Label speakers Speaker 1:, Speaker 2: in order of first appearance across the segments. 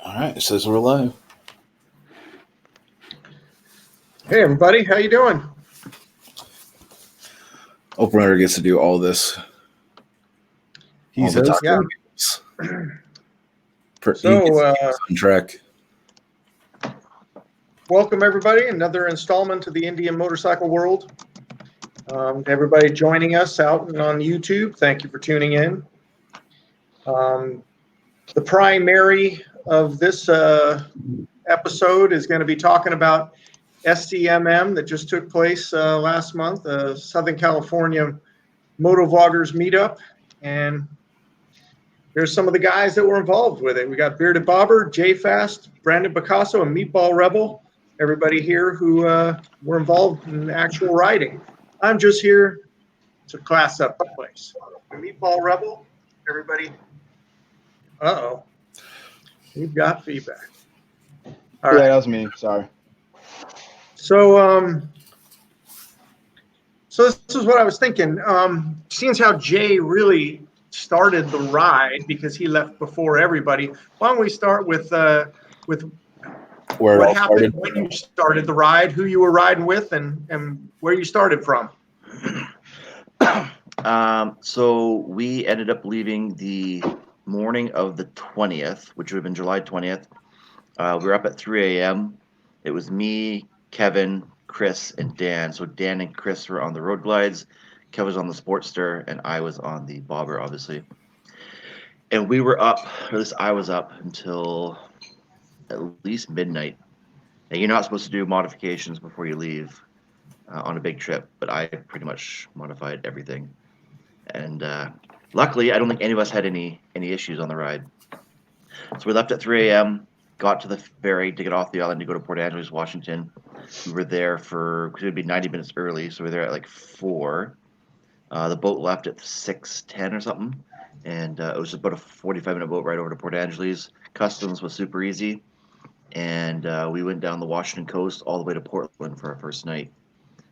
Speaker 1: All right, it says we're live.
Speaker 2: Hey everybody, how you doing?
Speaker 1: Open Runner gets to do all this.
Speaker 3: He's
Speaker 1: all the
Speaker 3: hosting.
Speaker 1: on track.
Speaker 2: Welcome everybody, another installment to the Indian motorcycle world. To everybody joining us out and on YouTube, thank you for tuning in. The primary of this episode is going to be talking about SCMM that just took place last month, Southern California Motovloggers meetup, and there's some of the guys that were involved with it. We got Bearded Bobber, J Fast, Brandon Bicasso, and Meatball Rebel. Everybody here who were involved in actual riding. I'm just here to class up the place. Meatball Rebel, everybody. Uh-oh. We've got feedback. All right.
Speaker 3: Yeah, that was me. Sorry.
Speaker 2: So, so this is what I was thinking. Seeing how Jay really started the ride because he left before everybody, why don't we start with
Speaker 1: Where
Speaker 2: what
Speaker 1: it all
Speaker 2: happened
Speaker 1: started.
Speaker 2: when you started the ride, who you were riding with, and where you started from.
Speaker 4: So we ended up leaving the morning of the 20th, which would have been July 20th. We were up at 3 a.m. It was me, Kevin, Chris, and Dan. So Dan and Chris were on the road glides, Kevin was on the Sportster, and I was on the bobber, obviously. And we were up, or at least I was up until at least midnight. And you're not supposed to do modifications before you leave on a big trip, but I pretty much modified everything. And luckily, I don't think any of us had any issues on the ride. So we left at 3 a.m., got to the ferry to get off the island to go to Port Angeles, Washington. We were there it would be 90 minutes early, so we were there at like 4. The boat left at 6:10 or something, and it was about a 45-minute boat ride over to Port Angeles. Customs was super easy, and we went down the Washington coast all the way to Portland for our first night,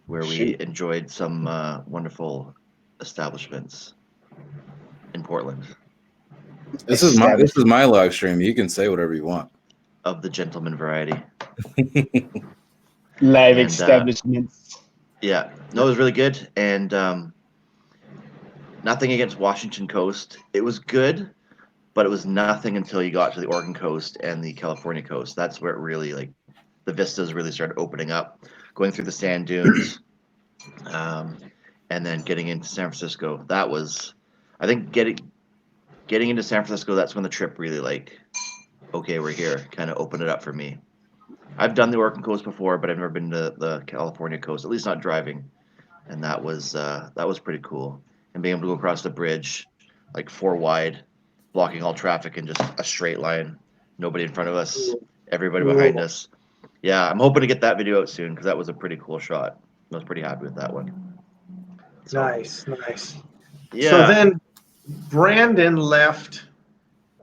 Speaker 4: where we enjoyed some wonderful establishments in Portland.
Speaker 1: This is my live stream. You can say whatever you want.
Speaker 4: Of the gentleman variety.
Speaker 3: Live establishments.
Speaker 4: Yeah, no, it was really good, and nothing against Washington coast. It was good, but it was nothing until you got to the Oregon coast and the California coast. That's where it really, like, the vistas really started opening up, going through the sand dunes, and then getting into San Francisco. That was, I think, getting into San Francisco, that's when the trip really, like, okay, we're here, kind of opened it up for me. I've done the Oregon coast before, but I've never been to the California coast, at least not driving, and that was pretty cool. And being able to go across the bridge, like 4 wide, blocking all traffic in just a straight line, nobody in front of us, everybody behind us. Yeah, I'm hoping to get that video out soon because that was a pretty cool shot. I was pretty happy with that one. So,
Speaker 2: Nice.
Speaker 4: Yeah.
Speaker 2: So then Brandon left.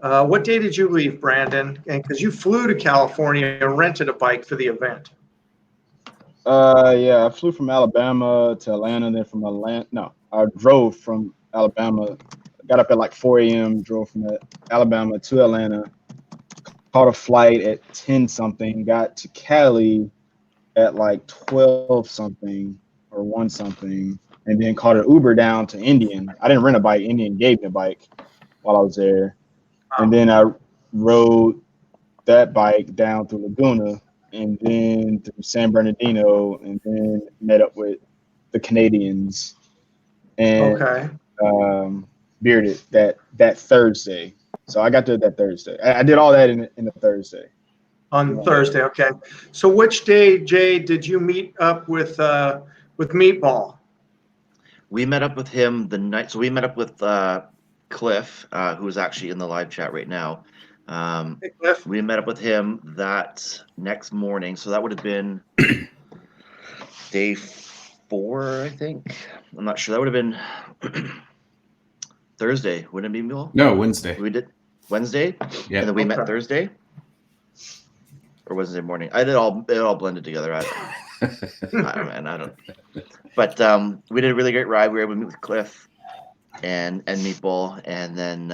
Speaker 2: What day did you leave, Brandon? And because you flew to California and rented a bike for the event.
Speaker 3: Yeah, I flew from Alabama to Atlanta, then from Atlanta. No, I drove from Alabama. Got up at like 4 a.m. Drove from Alabama to Atlanta. Caught a flight at 10 something. Got to Cali at like 12 something or 1 something, and then caught an Uber down to Indian. I didn't rent a bike. Indian gave me a bike while I was there. And then I rode that bike down through Laguna and then through San Bernardino and then met up with the Canadians and Bearded that Thursday. So I got there that Thursday. I did all that in the Thursday.
Speaker 2: On Thursday, okay. So which day, Jay, did you meet up with Meatball?
Speaker 4: We met up with him the night. So we met up with Cliff, who is actually in the live chat right now.
Speaker 2: Hey, Cliff.
Speaker 4: We met up with him that next morning. So that would have been day 4, I think. I'm not sure. That would have been Thursday, wouldn't it be, Bill?
Speaker 1: No, Wednesday.
Speaker 4: We did Wednesday?
Speaker 1: Yeah.
Speaker 4: And then we met Thursday? Or Wednesday morning? It all blended together. I don't. But we did a really great ride. We were able to meet with Cliff and Meatball, and then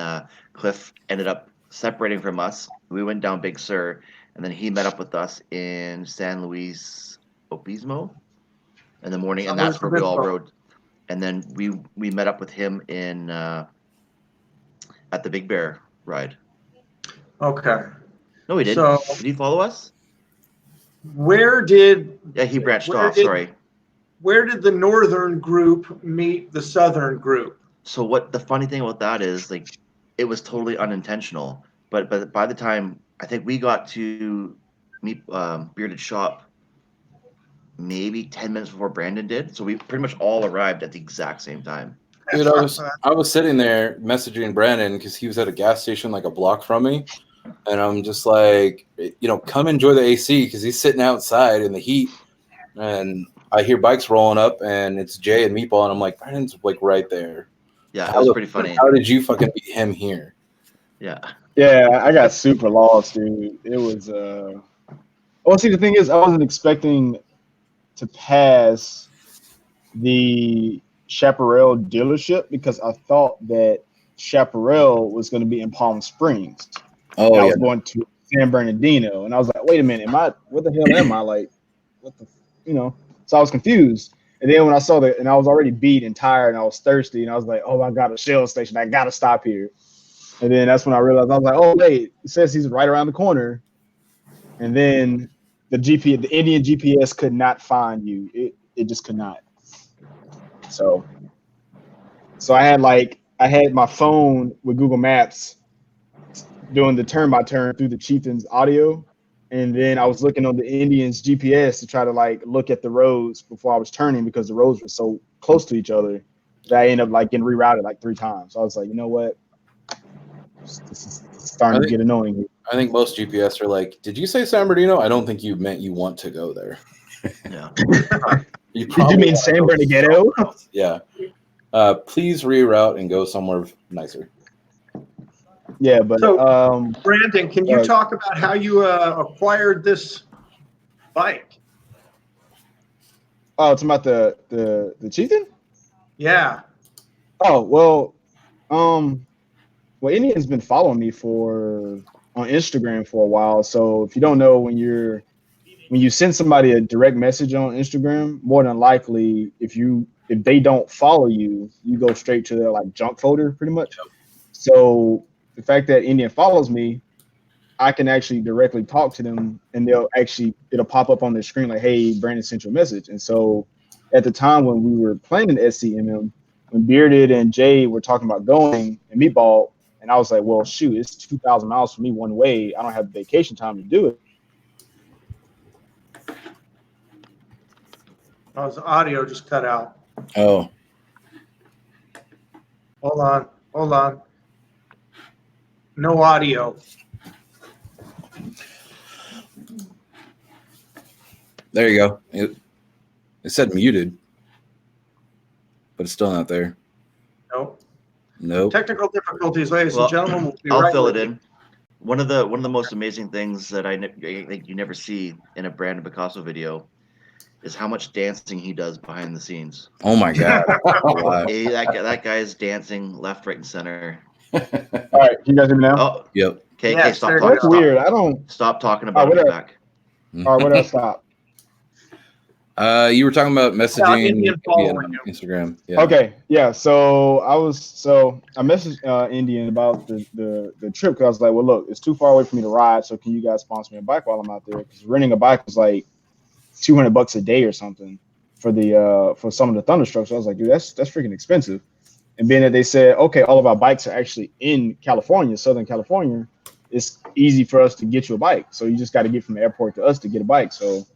Speaker 4: Cliff ended up separating from us. We went down Big Sur, and then he met up with us in San Luis Obispo in the morning, and that's where we all rode. And then we met up with him in at the Big Bear ride.
Speaker 2: Okay.
Speaker 4: No, he didn't.
Speaker 2: So,
Speaker 4: did he follow us?
Speaker 2: Where did?
Speaker 4: Yeah, he branched off. Sorry.
Speaker 2: Where did the northern group meet the southern group?
Speaker 4: So what the funny thing about that is, like, it was totally unintentional. But by the time I think we got to meet Bearded Shop, maybe 10 minutes before Brandon did. So we pretty much all arrived at the exact same time.
Speaker 1: Dude, I was sitting there messaging Brandon because he was at a gas station like a block from me. And I'm just like, come enjoy the AC because he's sitting outside in the heat. And I hear bikes rolling up and it's Jay and Meatball. And I'm like, Brandon's like right there.
Speaker 4: Yeah, it was pretty funny.
Speaker 1: How did you fucking beat him here?
Speaker 4: Yeah.
Speaker 3: Yeah, I got super lost, dude. It was well, see, the thing is, I wasn't expecting to pass the Chaparral dealership because I thought that Chaparral was going to be in Palm Springs.
Speaker 1: Oh,
Speaker 3: I was going to San Bernardino, and I was like, wait a minute, what the hell am I? Like, what the, So I was confused. And then when I saw that, and I was already beat and tired, and I was thirsty, and I was like, oh, I got a Shell station. I got to stop here. And then that's when I realized, I was like, oh, wait, it says he's right around the corner. And then the Indian GPS could not find you. It just could not. So I had my phone with Google Maps doing the turn by turn through the Chieftain's audio. And then I was looking on the Indians GPS to try to look at the roads before I was turning because the roads were so close to each other that I ended up getting rerouted 3 times. So I was like, you know what? This is starting to get annoying.
Speaker 1: I think most GPS are like, did you say San Bernardino? I don't think you meant you want to go there.
Speaker 4: Yeah.
Speaker 3: Did you mean San Bernardino?
Speaker 1: Yeah. Please reroute and go somewhere nicer.
Speaker 3: Yeah, but
Speaker 2: so, Brandon, can you talk about how you acquired this bike?
Speaker 3: Oh, it's about the Chieftain?
Speaker 2: Yeah.
Speaker 3: Oh, well, Indian's been following me on Instagram for a while. So if you don't know, when you send somebody a direct message on Instagram, more than likely, if they don't follow you, you go straight to their junk folder pretty much. So the fact that Indian follows me, I can actually directly talk to them, and it'll pop up on their screen like, hey, Brandon sent you a message. And so at the time when we were planning SCMM, when Bearded and Jay were talking about going, and Meatball, and I was like, well, shoot, it's 2,000 miles for me one way. I don't have vacation time to do it.
Speaker 2: Oh, his audio just cut out.
Speaker 1: Oh.
Speaker 2: Hold on. No audio.
Speaker 1: There you go. It said muted, but it's still not there. Nope.
Speaker 2: Technical difficulties, ladies and gentlemen. We'll be
Speaker 4: I'll fill it in. One of the most amazing things that I think you never see in a Brandon Bicasso video is how much dancing he does behind the scenes.
Speaker 1: Oh my god!
Speaker 4: that guy is dancing left, right, and center.
Speaker 3: All right, can you guys hear me now?
Speaker 4: Oh,
Speaker 1: yep.
Speaker 4: Okay, stop talking.
Speaker 3: That's weird. I don't
Speaker 4: stop talking about it back.
Speaker 3: All right, where did I stop?
Speaker 1: You were talking about messaging
Speaker 2: Indian
Speaker 1: on Instagram. Yeah.
Speaker 3: Okay, yeah. So I messaged Indian about the trip because I was like, well, look, it's too far away for me to ride. So can you guys sponsor me a bike while I'm out there? Because renting a bike was like $200 a day or something for some of the Thunderstruck. So I was like, dude, that's freaking expensive. And being that they said, okay, all of our bikes are actually in California, Southern California, it's easy for us to get you a bike. So you just got to get from the airport to us to get a bike. So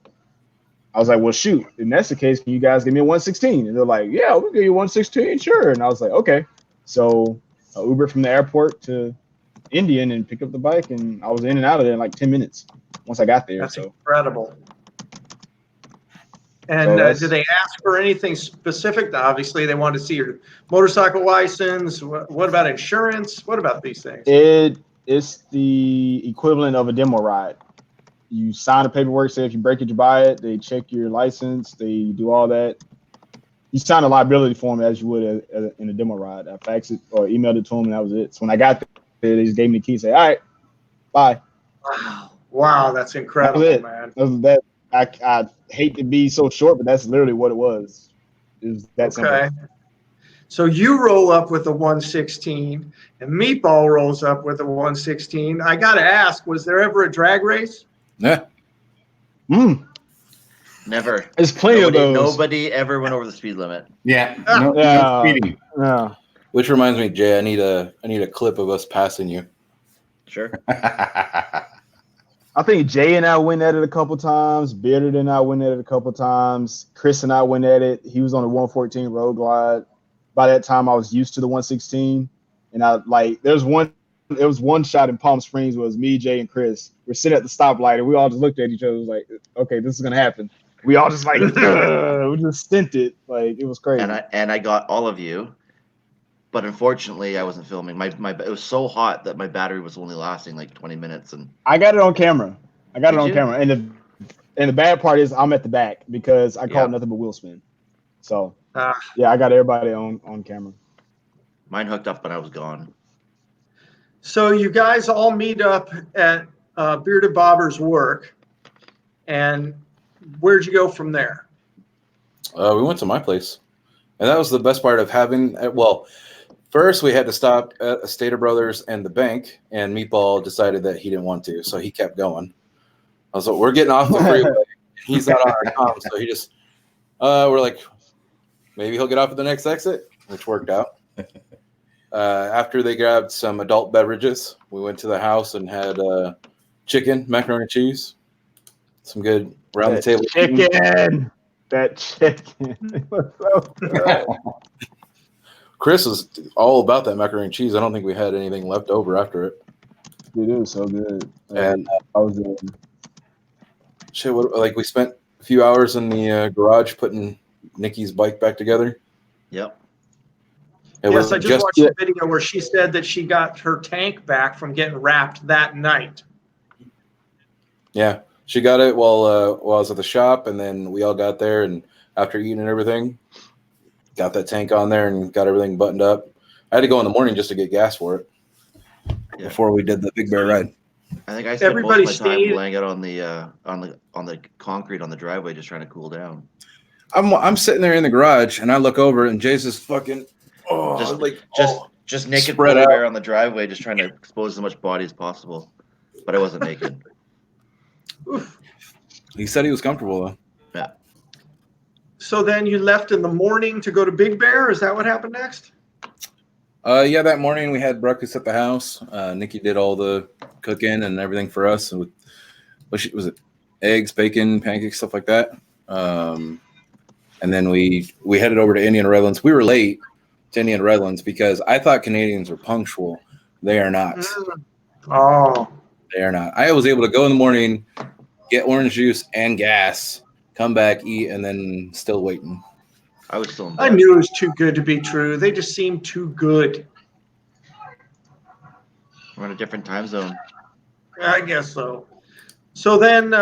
Speaker 3: I was like, well, shoot, if that's the case, can you guys give me a 116? And they're like, yeah, we'll give you a 116, sure. And I was like, okay. So I Ubered from the airport to Indian and picked up the bike, and I was in and out of there in 10 minutes once I got there.
Speaker 2: That's
Speaker 3: so
Speaker 2: incredible. And did they ask for anything specific? Obviously, they wanted to see your motorcycle license. What about insurance? What about these things?
Speaker 3: It's the equivalent of a demo ride. You sign the paperwork, say if you break it, you buy it. They check your license. They do all that. You sign a liability form as you would in a demo ride. I faxed it or emailed it to them, and that was it. So when I got They just gave me the key. Say, all right, bye.
Speaker 2: Wow, that's incredible,
Speaker 3: That was it.
Speaker 2: man.
Speaker 3: That I hate to be so short, but that's literally what it was. It was that simple.
Speaker 2: Okay. So you roll up with a 116, and Meatball rolls up with a 116. I got to ask, was there ever a drag race?
Speaker 1: Yeah.
Speaker 4: Never.
Speaker 3: There's plenty of those.
Speaker 4: Nobody ever went over the speed limit.
Speaker 5: Yeah.
Speaker 3: No
Speaker 5: speeding.
Speaker 3: Yeah.
Speaker 1: Which reminds me, Jay, I need a clip of us passing you.
Speaker 4: Sure.
Speaker 3: I think Jay and I went at it a couple times. Bearded and I went at it a couple times. Chris and I went at it. He was on the 114 road glide. By that time, I was used to the 116, and there was one shot in Palm Springs where it was me, Jay, and Chris. We're sitting at the stoplight, and we all just looked at each other. It was like, okay, this is gonna happen. We all just like, we just stinted. Like, it was crazy.
Speaker 4: And I got all of you, but unfortunately, I wasn't filming. It was so hot that my battery was only lasting like 20 minutes, and
Speaker 3: I got it on camera.
Speaker 4: Did
Speaker 3: Camera, and the bad part is I'm at the back because I caught nothing but wheel spin. So yeah, I got everybody on camera.
Speaker 4: Mine hooked up when I was gone.
Speaker 2: So you guys all meet up at Bearded Bobber's work, and where'd you go from there?
Speaker 1: We went to my place, and that was the best part of having. Well, first we had to stop at Stater Brothers and the bank, and Meatball decided that he didn't want to, so he kept going. I was like, "We're getting off the freeway." He's not on our comms, so he just. We're like, maybe he'll get off at the next exit, which worked out. After they grabbed some adult beverages, we went to the house and had chicken, macaroni and cheese, some good round the table
Speaker 3: chicken. That chicken. It was so good.
Speaker 1: Chris was all about that macaroni and cheese. I don't think we had anything left over after it.
Speaker 3: Dude, it was so good.
Speaker 1: And
Speaker 3: I was
Speaker 1: we spent a few hours in the garage putting Nikki's bike back together.
Speaker 4: Yep.
Speaker 2: Yes, I just watched a video where she said that she got her tank back from getting wrapped that night.
Speaker 1: Yeah, she got it while I was at the shop, and then we all got there, and after eating and everything, got that tank on there and got everything buttoned up. I had to go in the morning just to get gas for it before we did the Big Bear ride.
Speaker 4: I think I spent most of my time laying out on the concrete on the driveway, just trying to cool down.
Speaker 1: I'm sitting there in the garage, and I look over, and Jay's just fucking
Speaker 4: just naked polar bear on the driveway, just trying to expose as much body as possible. But I wasn't naked.
Speaker 1: He said he was comfortable though.
Speaker 4: Yeah.
Speaker 2: So then you left in the morning to go to Big Bear. Is that what happened next?
Speaker 1: Yeah, that morning we had breakfast at the house. Nikki did all the cooking and everything for us. And was it eggs, bacon, pancakes, stuff like that. And then we headed over to Indian Redlands. We were late to Indian Redlands because I thought Canadians were punctual. They are not.
Speaker 2: Oh.
Speaker 1: They are not. I was able to go in the morning, get orange juice and gas, come back, eat, and then still waiting.
Speaker 4: I was still in bed.
Speaker 2: I knew it was too good to be true. They just seemed too good.
Speaker 4: We're in a different time zone.
Speaker 2: I guess so. So then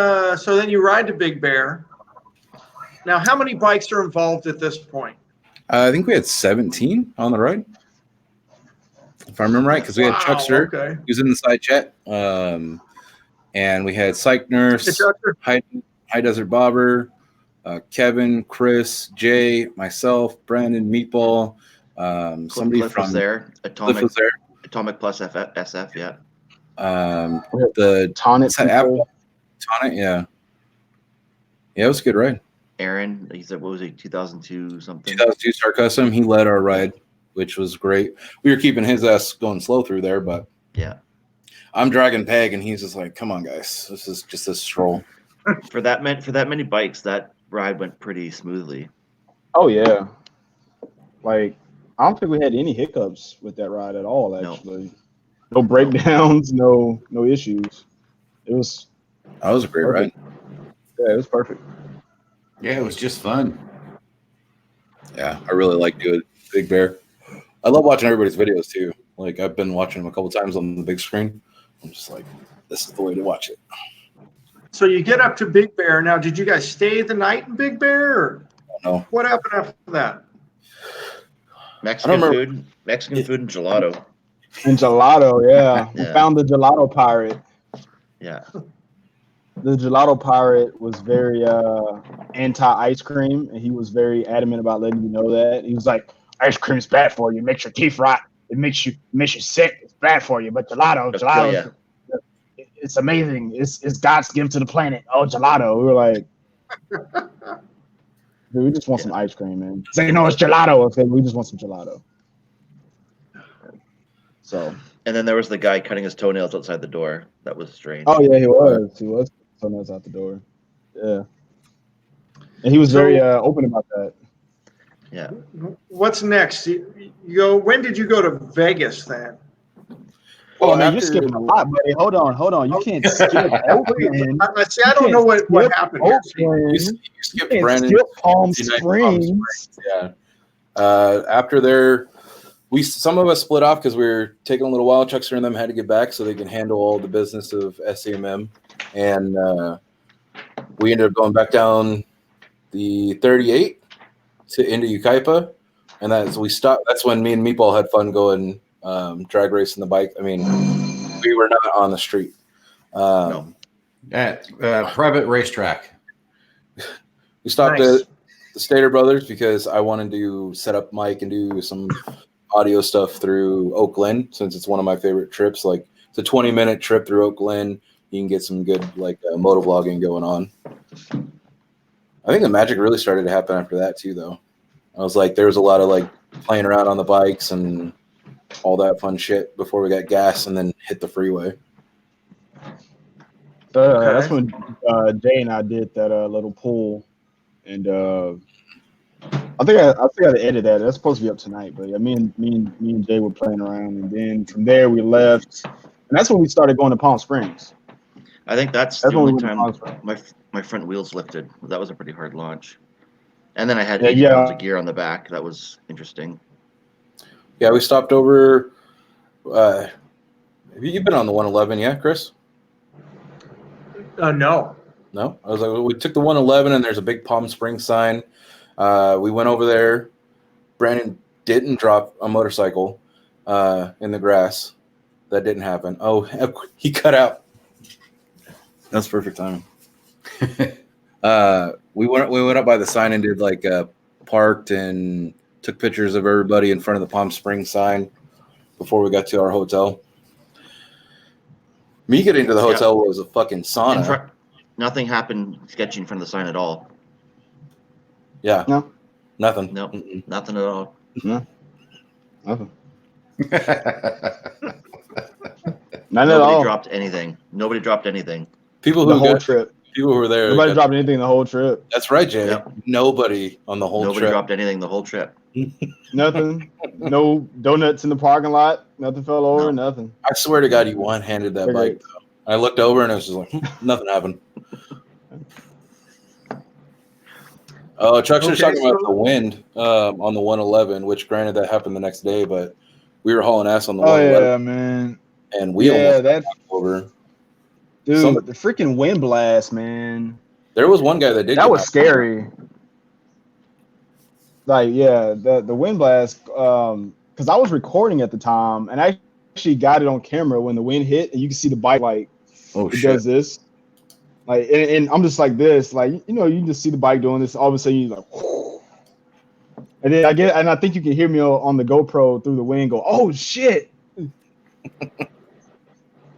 Speaker 2: you ride to Big Bear. Now, how many bikes are involved at this point?
Speaker 1: I think we had 17 on the ride, if I remember right, because we had Chuxtr.
Speaker 2: Okay.
Speaker 1: He was in the side chat. And we had Psych Nurse, High Desert Bobber, Kevin, Chris, Jay, myself, Brandon, Meatball, somebody
Speaker 4: Cliff
Speaker 1: from
Speaker 4: was there.
Speaker 1: Cliff was there.
Speaker 4: Atomic Plus SF, yeah.
Speaker 1: The
Speaker 3: Tonic,
Speaker 1: yeah. Yeah, it was a good ride.
Speaker 4: Aaron, he said, what was it, 2002 something?
Speaker 1: 2002 Star Custom. He led our ride, which was great. We were keeping his ass going slow through there, but
Speaker 4: yeah.
Speaker 1: I'm dragging Peg, and he's just like, "Come on, guys, this is just a stroll."
Speaker 4: For that many bikes, that ride went pretty smoothly.
Speaker 3: Oh yeah, like I don't think we had any hiccups with that ride at all. Actually, no breakdowns, no issues. That was
Speaker 1: a great ride.
Speaker 3: Yeah, it was perfect.
Speaker 5: Yeah, it was just fun.
Speaker 1: Yeah, I really like doing Big Bear. I love watching everybody's videos too. Like I've been watching them a couple times on the big screen. I'm just like, this is the way to watch it.
Speaker 2: So you get up to Big Bear. Now, did you guys stay the night in Big Bear? Or
Speaker 1: no.
Speaker 2: What happened after that?
Speaker 4: Mexican food and gelato.
Speaker 3: And gelato, yeah. We
Speaker 4: Yeah.
Speaker 3: found the gelato pirate.
Speaker 4: Yeah.
Speaker 3: The gelato pirate was very anti-ice cream, and he was very adamant about letting you know that. He was like, "Ice cream's bad for you. It makes your teeth rot. It makes you sick. It's bad for you. But
Speaker 4: It'll kill ya.
Speaker 3: it's amazing. It's God's gift to the planet. Oh, gelato." We were like, "Dude, we just want some ice cream, man." He's like, "No, it's gelato." Okay, we just want some gelato. So.
Speaker 4: And then there was the guy cutting his toenails outside the door. That was strange.
Speaker 3: Oh yeah, he was. He was putting us out the door. Yeah, and he was very open about that.
Speaker 4: Yeah.
Speaker 2: What's next? You go. When did you go to Vegas then?
Speaker 3: Oh man, you're skipping a lot, buddy. Hold on. You can't skip Oakland.
Speaker 2: See, I don't know what happened here.
Speaker 1: You skipped
Speaker 3: You can't
Speaker 1: Brandon.
Speaker 3: skip Palm Springs.
Speaker 1: Yeah. After some of us split off because we were taking a little while. Chuxtr and them had to get back so they can handle all the business of SCMM, and we ended up going back down the 38 into Yucaipa, and that's we stopped. That's when me and Meatball had fun going drag racing the bike. I mean, we were not on the street.
Speaker 4: No.
Speaker 5: At private racetrack.
Speaker 1: We stopped at the Stater Brothers because I wanted to set up mic and do some audio stuff through Oakland, since it's one of my favorite trips. Like, it's a 20-minute trip through Oakland. You can get some good motovlogging going on. I think the magic really started to happen after that too, though. I was like, there was a lot of playing around on the bikes and all that fun shit before we got gas and then hit the freeway.
Speaker 3: That's when Jay and I did that little pool, and I think I edited that. That's supposed to be up tonight, but yeah, me and Jay were playing around, and then from there we left, and that's when we started going to Palm Springs.
Speaker 4: I think that's the only time my front wheels lifted. That was a pretty hard launch. And then I had 80 pounds of gear on the back. That was interesting.
Speaker 1: Yeah, we stopped over. Have you been on the 111 yet, Chris?
Speaker 2: No.
Speaker 1: No? I was like, we took the 111 and there's a big Palm Springs sign. We went over there. Brandon didn't drop a motorcycle in the grass. That didn't happen. Oh, he cut out. That's perfect timing. We went up by the sign and did parked and took pictures of everybody in front of the Palm Springs sign before we got to our hotel. Me getting to the hotel was a fucking sauna.
Speaker 4: Nothing happened sketchy in front of the sign at all.
Speaker 1: Yeah.
Speaker 3: No.
Speaker 1: Nothing.
Speaker 4: No. Nothing at all.
Speaker 3: No. Nothing. None at all.
Speaker 4: Nobody dropped anything. Nobody dropped anything.
Speaker 1: People
Speaker 3: the whole trip.
Speaker 1: People who were there.
Speaker 3: Nobody dropped anything the whole trip.
Speaker 1: That's right, Jay.
Speaker 4: Yep.
Speaker 1: Nobody on the whole trip.
Speaker 4: Nobody dropped anything the whole trip.
Speaker 3: Nothing. No donuts in the parking lot. Nothing fell over.
Speaker 4: No.
Speaker 3: Nothing.
Speaker 1: I swear to God, you one-handed that bike. Though. I looked over and it was just like, nothing happened. Chuck's talking about the wind on the 111, which granted that happened the next day, but we were hauling ass on the 111.
Speaker 3: Yeah, man.
Speaker 1: And we almost got over.
Speaker 3: Dude, the freaking wind blast, man.
Speaker 1: There was one guy that did.
Speaker 3: That was scary. The wind blast, because I was recording at the time, and I actually got it on camera when the wind hit, and you can see the bike does this. And I'm just like this, you just see the bike doing this. All of a sudden, you're like, whoo. And then I think you can hear me on the GoPro through the wind go, oh shit.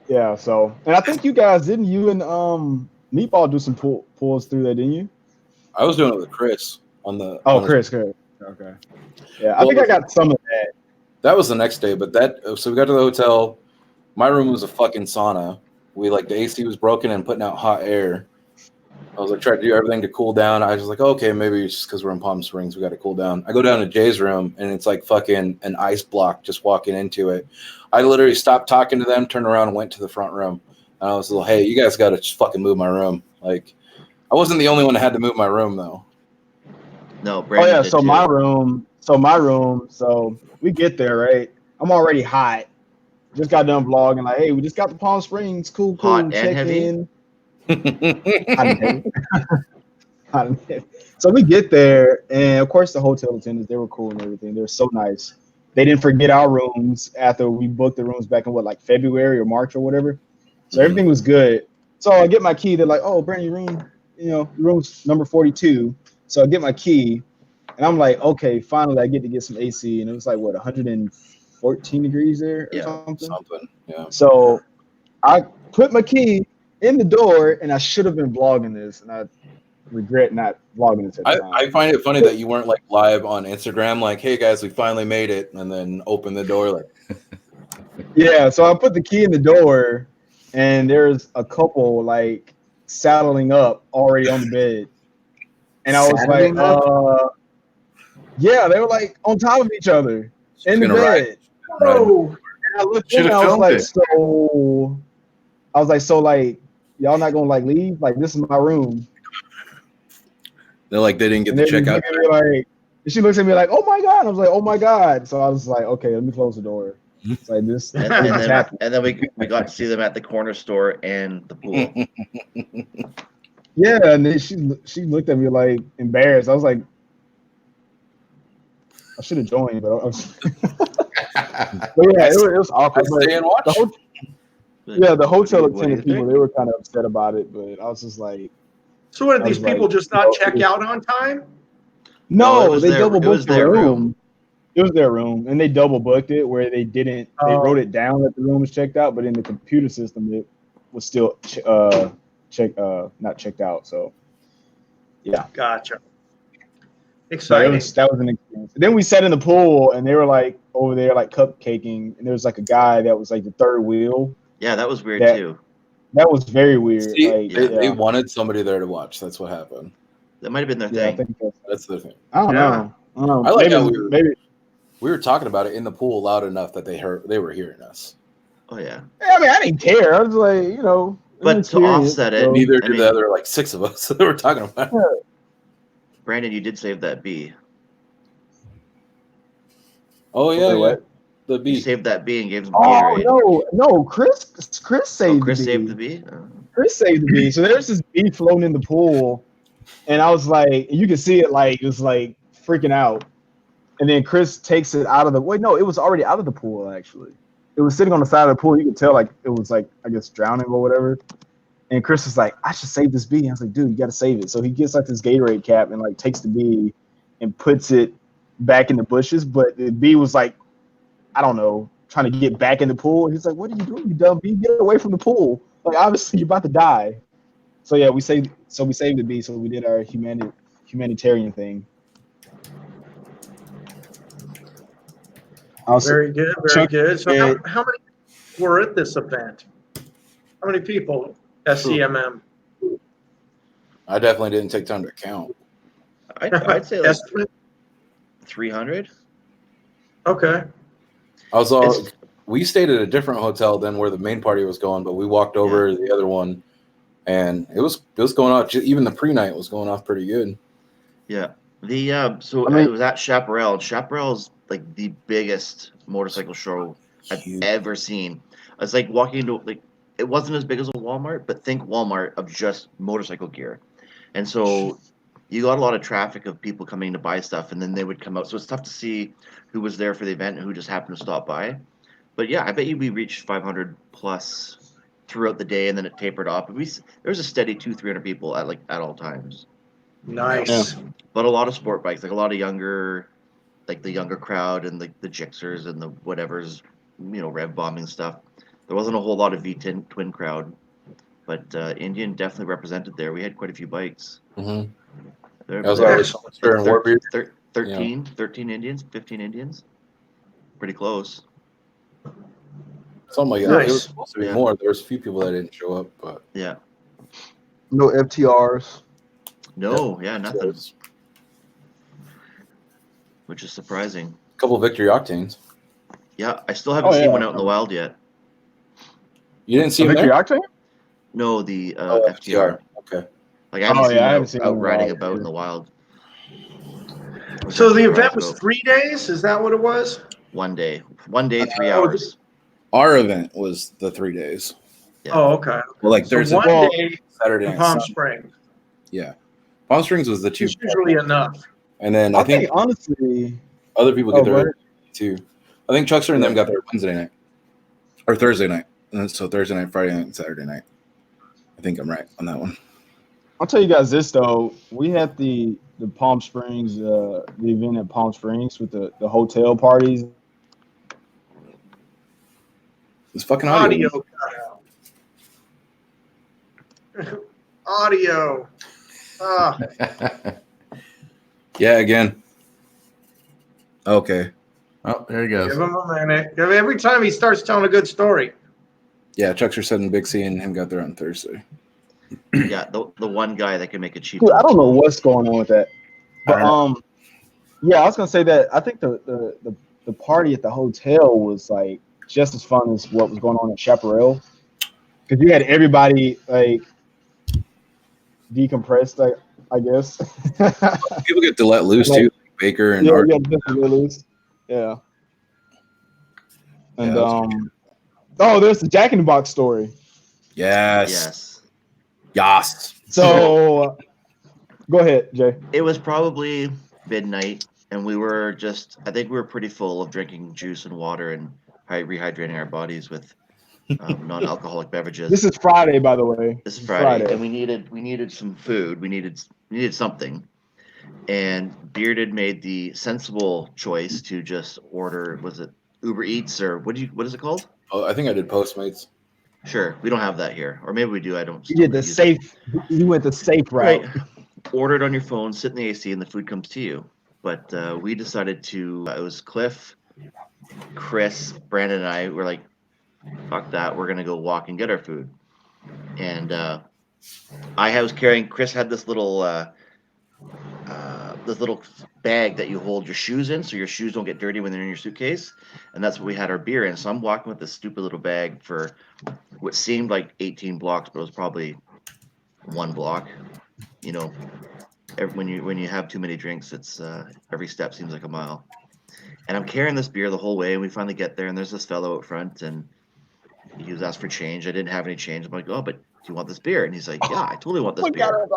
Speaker 3: Yeah, so, and I think you guys, didn't you and Meatball do some pulls through that, didn't you?
Speaker 1: I was doing it with Chris on the.
Speaker 3: Chris. Okay. Yeah, I think I got some of that.
Speaker 1: That was the next day, but so we got to the hotel. My room was a fucking sauna. The AC was broken and putting out hot air. I was trying to do everything to cool down. I was like, okay, maybe it's just because we're in Palm Springs, we got to cool down. I go down to Jay's room and it's like fucking an ice block just walking into it. I literally stopped talking to them, turned around and went to the front room. And I was like, hey, you guys got to just fucking move my room. I wasn't the only one that had to move my room though.
Speaker 4: No, Brandon did
Speaker 3: so
Speaker 4: too.
Speaker 3: my room, so we get there, right? I'm already hot. Just got done vlogging, hey, we just got to Palm Springs, cool,
Speaker 4: Hot
Speaker 3: check
Speaker 4: and heavy?
Speaker 3: in. Hot and heavy. So we get there, and of course the hotel attendants, they were cool and everything. They were so nice. they didn't forget our rooms after we booked the rooms back in like February or March or whatever. So everything was good. So I get my key. They're like, "Oh, Brandon, your room, your room's number 42." So I get my key, and I'm like, "Okay, finally, I get to get some AC." And it was like what 114 degrees there or something.
Speaker 1: Yeah.
Speaker 3: So I put my key in the door, and I should have been vlogging this, and I regret not vlogging this at the time.
Speaker 1: I find it funny that you weren't like live on Instagram, like, "Hey guys, we finally made it," and then open the door like.
Speaker 3: Yeah, so I put the key in the door, and there's a couple like saddling up already on the bed, and I was
Speaker 2: Saddling
Speaker 3: like, yeah, they were like on top of each other in the bed.
Speaker 2: Oh,
Speaker 3: And I looked in, and I was like, so like, y'all not gonna like leave? Like, this is my room.
Speaker 1: They're like, they didn't get the check out.
Speaker 3: Like, she looks at me like, "Oh my god!" I was like, "Oh my god!" So I was like, "Okay, let me close the door." It's like this,
Speaker 4: and then we got to see them at the corner store and the pool.
Speaker 3: Yeah, and then she looked at me like embarrassed. I was like, I should have joined, but I was. But yeah, it was awkward.
Speaker 1: Stay and watch.
Speaker 3: The hotel attendant people, they were kind of upset about it, but I was just like.
Speaker 2: So what, did these people just not check out on time?
Speaker 3: No, they double booked their room. It was their room, and they double booked it where they didn't. They wrote it down that the room was checked out, but in the computer system, it was still not checked out. So, yeah,
Speaker 2: gotcha. Exciting.
Speaker 3: That was an experience. Then we sat in the pool, and they were like over there, like cupcaking, and there was like a guy that was like the third wheel.
Speaker 4: Yeah, that was weird too.
Speaker 3: That was very weird.
Speaker 1: See,
Speaker 3: like,
Speaker 1: they wanted somebody there to watch. That's what happened.
Speaker 4: That might have been their thing.
Speaker 3: I think
Speaker 1: that's their thing.
Speaker 3: I don't know.
Speaker 1: I like how we were talking about it in the pool loud enough that they were hearing us.
Speaker 4: Oh yeah.
Speaker 3: I mean, I didn't care. I was like,
Speaker 4: But to offset it,
Speaker 1: neither did the other like 6 of us that were talking about it.
Speaker 4: Brandon, you did save that bee.
Speaker 1: Oh yeah, the bee.
Speaker 4: You saved that bee and gave him Gatorade.
Speaker 3: No, Chris saved the bee.
Speaker 4: Saved the bee?
Speaker 3: Chris saved the bee. So there's this bee floating in the pool, and I was like, you can see it like it was like freaking out. And then Chris takes it out of the it was already out of the pool actually. It was sitting on the side of the pool. You could tell like it was like I guess drowning or whatever. And Chris was like, I should save this bee. I was like, dude, you gotta save it. So he gets like this Gatorade cap and like takes the bee and puts it back in the bushes. But the bee was like, I don't know, trying to get back in the pool. He's like, what are you doing, you dumb bee? Get away from the pool. Like obviously you're about to die. So yeah, we saved the bee. So we did our humanitarian thing.
Speaker 2: Very good, very good. So how many were at this event? How many people? SCMM.
Speaker 1: I definitely didn't take time to count.
Speaker 4: I'd say like 300.
Speaker 2: Okay.
Speaker 1: We stayed at a different hotel than where the main party was going, but we walked over to the other one, and it was going off. Even the pre-night was going off pretty good.
Speaker 4: Yeah. It was at Chaparral. Chaparral is like the biggest motorcycle show I've ever seen. It's like walking into it wasn't as big as a Walmart, but think Walmart of just motorcycle gear. And so you got a lot of traffic of people coming to buy stuff, and then they would come out. So it's tough to see who was there for the event and who just happened to stop by. But yeah, I bet we reached 500 plus throughout the day, and then it tapered off. There was a steady 200-300 people at all times.
Speaker 2: Nice.
Speaker 4: But a lot of sport bikes, like a lot of younger, like the younger crowd and the Gixxers and the whatever's, rev bombing stuff. There wasn't a whole lot of twin crowd, but Indian definitely represented there. We had quite a few bikes.
Speaker 1: Mm-hmm.
Speaker 4: There
Speaker 1: was
Speaker 4: like 13 Indians, 15 Indians. Pretty close.
Speaker 1: Something like that. Nice. It was supposed to be more. There was a few people that didn't show up, but
Speaker 4: yeah.
Speaker 3: No FTRs.
Speaker 4: No, nothing. Which is surprising.
Speaker 1: A couple of Victory Octanes.
Speaker 4: Yeah, I still haven't seen one out in the wild yet.
Speaker 1: You didn't see
Speaker 3: Victory Octane?
Speaker 4: No, the FTR.
Speaker 1: Okay.
Speaker 4: Like I haven't seen out riding about in the wild.
Speaker 2: So the event was 3 days? Is that what it was?
Speaker 4: 1 day. 1 day, 3 hours.
Speaker 1: Our event was the 3 days.
Speaker 2: Yeah. Oh, okay.
Speaker 1: Well, like there's
Speaker 2: one day
Speaker 1: Saturday
Speaker 2: in Palm Springs.
Speaker 1: Yeah. Palm Springs was the 2.
Speaker 2: It's usually enough.
Speaker 1: And then I think
Speaker 3: honestly
Speaker 1: other people get there too. I think Chuxtr and them got there Wednesday night or Thursday night, and then so Thursday night, Friday night, and Saturday night. I think I'm right on that one.
Speaker 3: I'll tell you guys this though. We had the Palm Springs, the event at Palm Springs with the hotel parties.
Speaker 1: It's fucking
Speaker 2: Audio
Speaker 1: audio.
Speaker 2: cut out. Audio. Ah,
Speaker 1: Yeah, again. Okay.
Speaker 5: Oh, there he
Speaker 2: give
Speaker 5: goes.
Speaker 2: him a minute. Every time he starts telling a good story.
Speaker 1: Yeah, Chuxtr said in Big C and him got there on Thursday.
Speaker 4: Yeah, the one guy that can make a cheap.
Speaker 3: Dude, I don't know what's going on with that. But yeah, I was gonna say that I think the party at the hotel was like just as fun as what was going on at Chaparral, because you had everybody like decompressed, I guess.
Speaker 1: People get to let loose too, like Baker and
Speaker 3: yeah,
Speaker 1: Art.
Speaker 3: yeah, definitely loose. Yeah. And oh, there's the Jack in the Box story.
Speaker 1: Yes.
Speaker 4: Yes.
Speaker 1: Yes.
Speaker 3: So go ahead, Jay.
Speaker 4: It was probably midnight, and we were just, I think we were pretty full of drinking juice and water and rehydrating our bodies with non-alcoholic beverages.
Speaker 3: This is Friday, by the way.
Speaker 4: This is Friday, and we needed some food. We needed something, and Bearded made the sensible choice to just order. Was it Uber Eats or what is it called?
Speaker 1: Oh, I think I did Postmates.
Speaker 4: Sure, we don't have that here, or maybe we do. I don't.
Speaker 3: You did the safe. You went the safe route.
Speaker 4: Right. Order it on your phone, sit in the AC, and the food comes to you. But we decided to. It was Cliff, Chris, Brandon, and I were like, "Fuck that! We're gonna go walk and get our food." And I was carrying. Chris had this little bag that you hold your shoes in, so your shoes don't get dirty when they're in your suitcase. And that's what we had our beer in. So I'm walking with this stupid little bag for what seemed like 18 blocks, but it was probably 1 block. You know, when you have too many drinks, it's every step seems like a mile. And I'm carrying this beer the whole way, and we finally get there, and there's this fellow out front, and he was asked for change. I didn't have any change. I'm like, "Oh, but do you want this beer?" And he's like, "Yeah, I totally want this beer."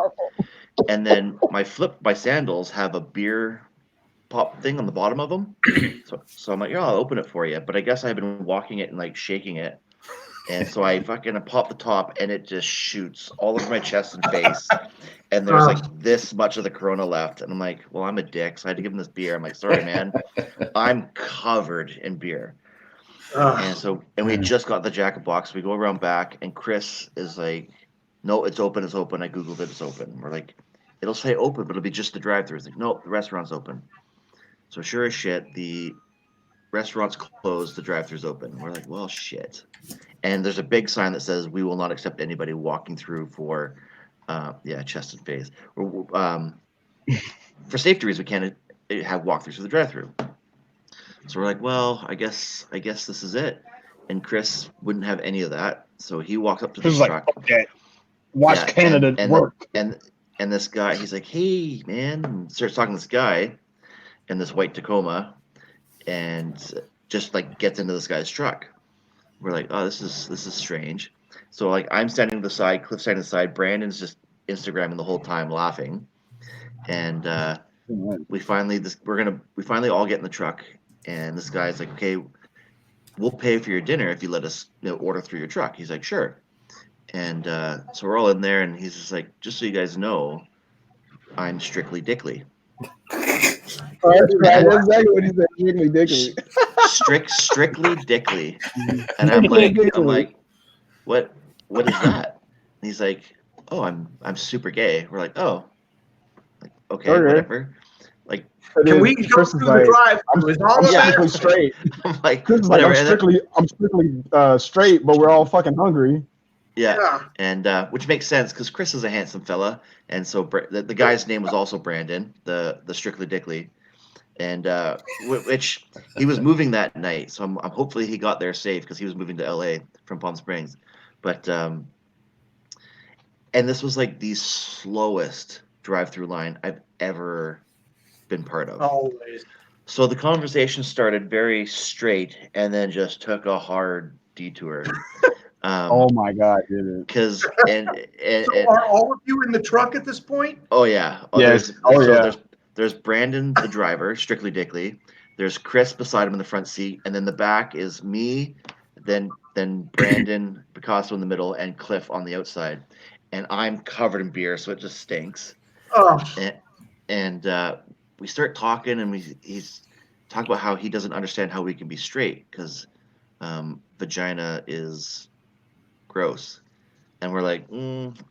Speaker 4: And then my sandals have a beer pop thing on the bottom of them. So I'm like, "Yeah, I'll open it for you." But I guess I've been walking it and like shaking it. And so I fucking pop the top, and it just shoots all over my chest and face. And there's like this much of the Corona left. And I'm like, well, I'm a dick. So I had to give him this beer. I'm like, sorry, man. I'm covered in beer. And we just got the Jack in the Box. We go around back, and Chris is like, no, it's open. It's open. I Googled it. It's open. We're like, it'll say open, but it'll be just the drive-thru. It's like, nope, the restaurant's open. So sure as shit, the restaurant's closed. The drive-thru's open. We're like, well, shit. And there's a big sign that says, we will not accept anybody walking through for, chest and face. For safety reasons, we can't have walkthroughs through the drive-thru. So we're like, well, I guess this is it. And Chris wouldn't have any of that. So he walks up to the truck.
Speaker 3: Like, okay. Watch Canada work.
Speaker 4: And this guy, he's like, hey, man. And starts talking to this guy in this white Tacoma and just like gets into this guy's truck. We're like, oh, this is strange. So like I'm standing to the side, Cliff's standing to the side, Brandon's just Instagramming the whole time laughing. And we finally all get in the truck, and this guy's like, okay, we'll pay for your dinner if you let us order through your truck. He's like, sure. And so we're all in there, and he's just like, just so you guys know, I'm strictly dickly.
Speaker 3: That's exactly what he said. Strictly dickly.
Speaker 4: Strictly dickly. And I'm like, what is that? And he's like, oh, I'm super gay. We're like, oh, like, okay, whatever. Like,
Speaker 2: can we go through the drive-thru? Is all
Speaker 3: I'm
Speaker 2: of that?
Speaker 3: strictly straight.
Speaker 4: I'm like,
Speaker 3: Like,
Speaker 4: whatever.
Speaker 3: I'm strictly straight, but we're all fucking hungry.
Speaker 4: Yeah. And which makes sense because Chris is a handsome fella, and so the guy's name was also Brandon, the strictly dickly, and which he was moving that night. So I'm hopefully he got there safe because he was moving to LA from Palm Springs, but and this was like the slowest drive-through line I've ever been part of.
Speaker 2: Always.
Speaker 4: So the conversation started very straight and then just took a hard detour.
Speaker 3: Oh my God, dude!
Speaker 4: Because and
Speaker 2: are all of you in the truck at this point?
Speaker 4: Oh yeah.
Speaker 3: Yes.
Speaker 4: There's Brandon, the driver, strictly dickly. There's Chris beside him in the front seat, and then the back is me, then Brandon, Bicasso in the middle, and Cliff on the outside. And I'm covered in beer, so it just stinks.
Speaker 2: Oh,
Speaker 4: And we start talking, and he's talking about how he doesn't understand how we can be straight because vagina is gross. And we're like,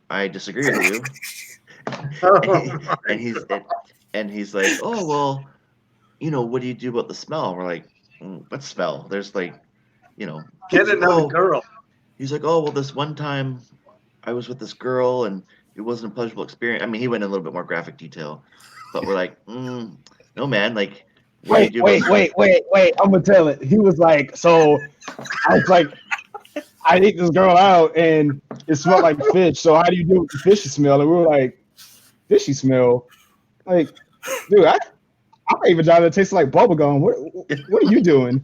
Speaker 4: I disagree with you. and he's like, oh, well, what do you do about the smell? And we're like, what smell? There's like,
Speaker 2: get another girl.
Speaker 4: He's like, oh, well, this one time I was with this girl and it wasn't a pleasurable experience. I mean, he went in a little bit more graphic detail, but we're like, no, man, like,
Speaker 3: wait. I'm gonna tell it. He was like, so I was like, I ate this girl out and it smelled like fish. So how do you do with the fishy smell? And we were like, fishy smell? Like, dude, I ate vagina that tastes like bubblegum. What are you doing?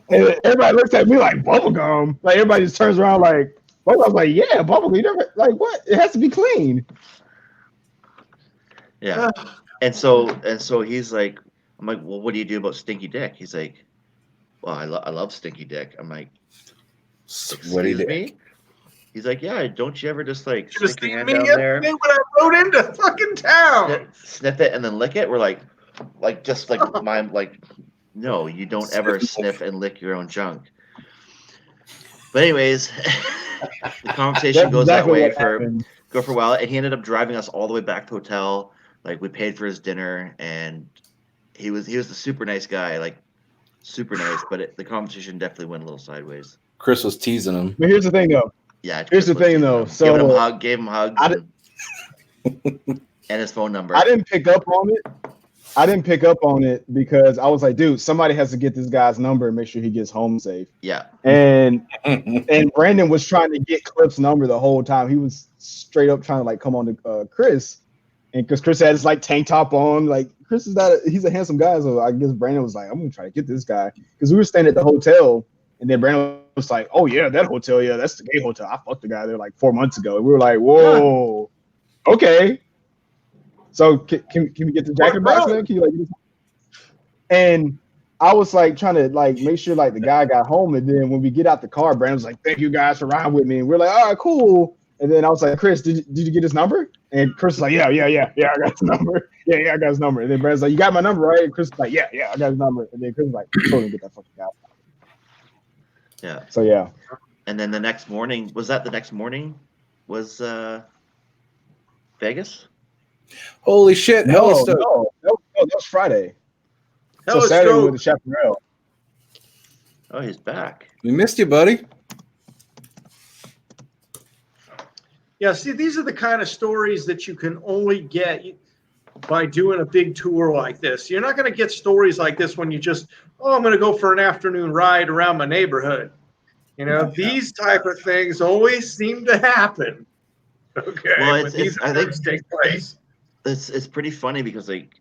Speaker 3: And everybody looks at me like, bubblegum? Like, everybody just turns around like, I was like, yeah, bubblegum. You never, like, what? It has to be clean.
Speaker 4: Yeah. And so he's like, I'm like, well, what do you do about stinky dick? He's like, well, I love stinky dick. I'm like,
Speaker 1: Sweaty dick.
Speaker 4: Me? He's like, yeah, don't you ever just like
Speaker 2: Should have
Speaker 4: stick your
Speaker 2: seen
Speaker 4: hand
Speaker 2: me
Speaker 4: down there,
Speaker 2: yesterday when I rode into fucking town.
Speaker 4: sniff it, and then lick it? We're like just like mine, like, no, you don't ever sniff and lick your own junk. But anyways, the conversation goes
Speaker 3: exactly
Speaker 4: that way for a while, and he ended up driving us all the way back to the hotel. Like, we paid for his dinner, and he was the super nice guy, like super nice. But the conversation definitely went a little sideways.
Speaker 1: Chris was teasing him.
Speaker 3: But here's the thing, though.
Speaker 4: Yeah.
Speaker 3: Here's the thing, though. So
Speaker 4: gave him hugs, and his phone number.
Speaker 3: I didn't pick up on it because I was like, dude, somebody has to get this guy's number and make sure he gets home safe.
Speaker 4: Yeah.
Speaker 3: And Brandon was trying to get Cliff's number the whole time. He was straight up trying to like come on to Chris, and because Chris had his like tank top on, like Chris is he's a handsome guy, so I guess Brandon was like, I'm gonna try to get this guy because we were staying at the hotel, and then Brandon was like, oh yeah, that hotel, yeah, that's the gay hotel. I fucked the guy there like 4 months ago. And we were like, whoa, okay. So can we get the jacket box then? Can you like? And I was like trying to like make sure like the guy got home, and then when we get out the car, Brandon was like, "Thank you guys for riding with me." And we're like, "All right, cool." And then I was like, "Chris, did you get his number?" And Chris was like, "Yeah, I got his number. Yeah, I got his number." And then Brandon's like, "You got my number, right?" And Chris was like, "Yeah, I got his number." And then Chris was like, "Totally get that fucking guy."
Speaker 4: Yeah.
Speaker 3: So yeah.
Speaker 4: And then the next morning was Vegas.
Speaker 1: Holy shit!
Speaker 3: No,
Speaker 1: Hellastoked.
Speaker 3: that was Friday. So
Speaker 2: Hellastoked.
Speaker 3: Saturday with the chaparral.
Speaker 4: Oh, he's back.
Speaker 1: We missed you, buddy.
Speaker 2: Yeah, see, these are the kind of stories that you can only get by doing a big tour like this. You're not going to get stories like this when you just, I'm going to go for an afternoon ride around my neighborhood. These type of things always seem to happen. Okay,
Speaker 4: well,
Speaker 2: these events take place.
Speaker 4: It's pretty funny because like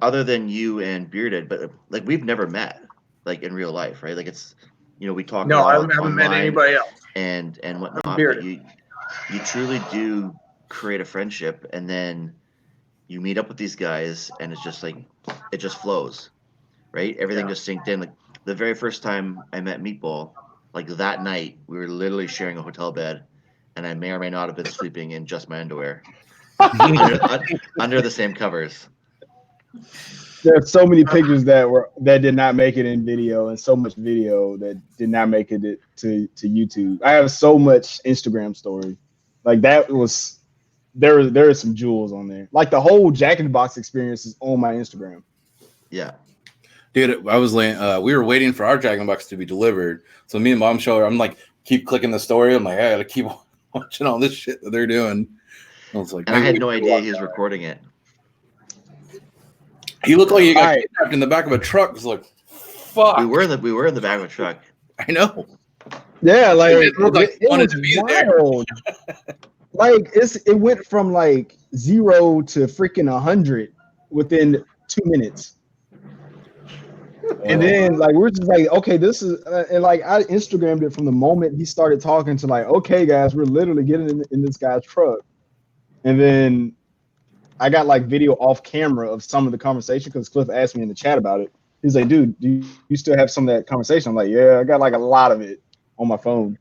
Speaker 4: other than you and Bearded, but like we've never met like in real life, right? Like it's we talk.
Speaker 2: No, I haven't met anybody else.
Speaker 4: And whatnot. But you truly do create a friendship, and then you meet up with these guys, and it's just like it just flows, right? Everything just synced in. Like the very first time I met Meatball, like that night we were literally sharing a hotel bed. And I may or may not have been sleeping in just my underwear under the same covers.
Speaker 3: There are so many pictures that did not make it in video, and so much video that did not make it to YouTube. I have so much Instagram story. Like that was there are some jewels on there. Like the whole Jack in the Box experience is on my Instagram.
Speaker 4: Yeah.
Speaker 1: Dude, I was we were waiting for our Jack in the Box to be delivered. So me and Mom show her, I'm like, keep clicking the story. I'm like, I gotta keep watching all this shit that they're doing. I was like,
Speaker 4: and I had no idea he was recording it.
Speaker 1: He looked like he got kidnapped in the back of a truck. I was like, fuck.
Speaker 4: We were in the back of a truck.
Speaker 1: I know.
Speaker 3: Yeah, like
Speaker 1: it looked like he wanted to be
Speaker 3: wild. Like it went from like 0 to freaking 100 within 2 minutes. And then like we're just like, okay, this is and like I Instagrammed it from the moment he started talking to like, okay guys, we're literally getting in this guy's truck. And then I got like video off camera of some of the conversation because Cliff asked me in the chat about it. He's like, dude, do you still have some of that conversation? I'm like, yeah, I got like a lot of it on my phone.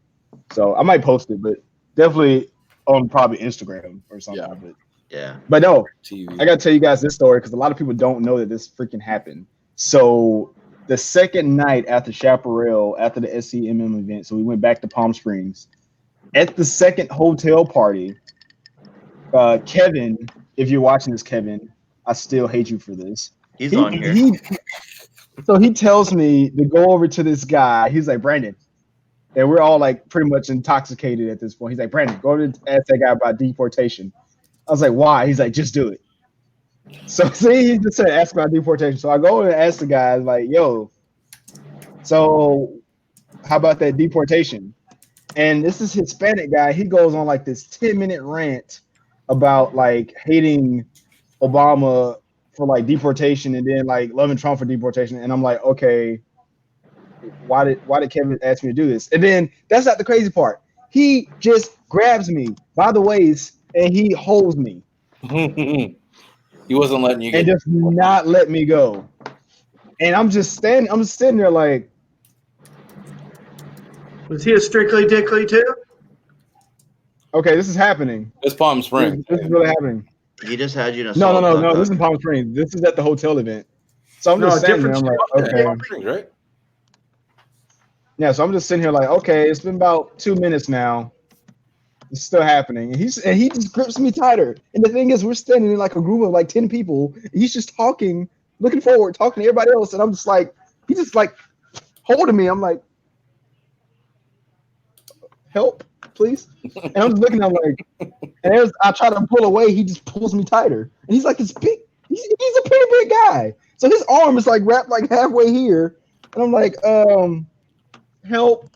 Speaker 3: So I might post it, but definitely on probably Instagram or something.
Speaker 1: Yeah.
Speaker 3: But no,
Speaker 1: TV.
Speaker 3: I got to tell you guys this story because a lot of people don't know that this freaking happened. So the second night after Chaparral, after the SCMM event, so we went back to Palm Springs. At the second hotel party, Kevin, if you're watching this, Kevin, I still hate you for this.
Speaker 4: He's on here.
Speaker 3: So he tells me to go over to this guy. He's like, Brandon, and we're all like pretty much intoxicated at this point. He's like, Brandon, go to ask that guy about deportation. I was like, why? He's like, just do it. So see, he just said, ask about deportation. So I go and ask the guy, like, yo, so how about that deportation? And this is Hispanic guy. He goes on like this 10-minute rant about like hating Obama for like deportation and then like loving Trump for deportation. And I'm like, okay, why did Kevin ask me to do this? And then that's not the crazy part. He just grabs me by the waist and he holds me.
Speaker 1: He wasn't letting you get
Speaker 3: and just not let me go. And I'm sitting there like,
Speaker 2: Was he a strictly dickly too?
Speaker 3: okay, this is happening.
Speaker 1: It's Palm Springs.
Speaker 3: This is really happening.
Speaker 4: He just had you in a
Speaker 3: No. This is Palm Springs. This is at the hotel event. So I'm just sitting there. I'm like, okay.
Speaker 1: Palm Springs, right?
Speaker 3: Yeah, so I'm just sitting here like, okay, it's been about 2 minutes now. It's still happening. And he just grips me tighter. And the thing is, we're standing in like a group of like 10 people. He's just talking, looking forward, talking to everybody else. And I'm just like, he's just like holding me. I'm like, help, please. And I'm just looking at him like, and as I try to pull away, he just pulls me tighter. And he's like this big, he's a pretty big guy. So his arm is like wrapped like halfway here. And I'm like, help.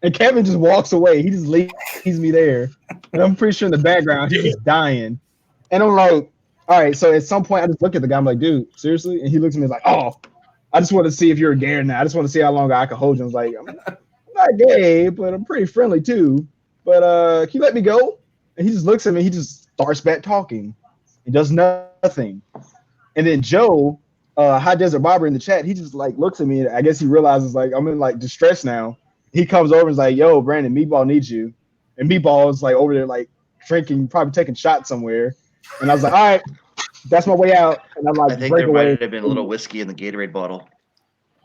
Speaker 3: And Kevin just walks away. He just leaves me there. And I'm pretty sure in the background, he's just dying. And I'm like, all right. So at some point, I just look at the guy. I'm like, dude, seriously? And he looks at me like, oh, I just want to see if you're gay or not. I just want to see how long I can hold you. I was like, I'm not gay, but I'm pretty friendly too. But can you let me go? And he just looks at me. He just starts back talking. He does nothing. And then Joe, High Desert Barber in the chat, he just like looks at me. I guess he realizes like I'm in like distress now. He comes over and is like, yo, Brandon, Meatball needs you. And Meatball is like over there like drinking, probably taking shots somewhere. And I was like, all right, that's my way out. And I'm like,
Speaker 4: I think there might have been a little whiskey in the Gatorade bottle.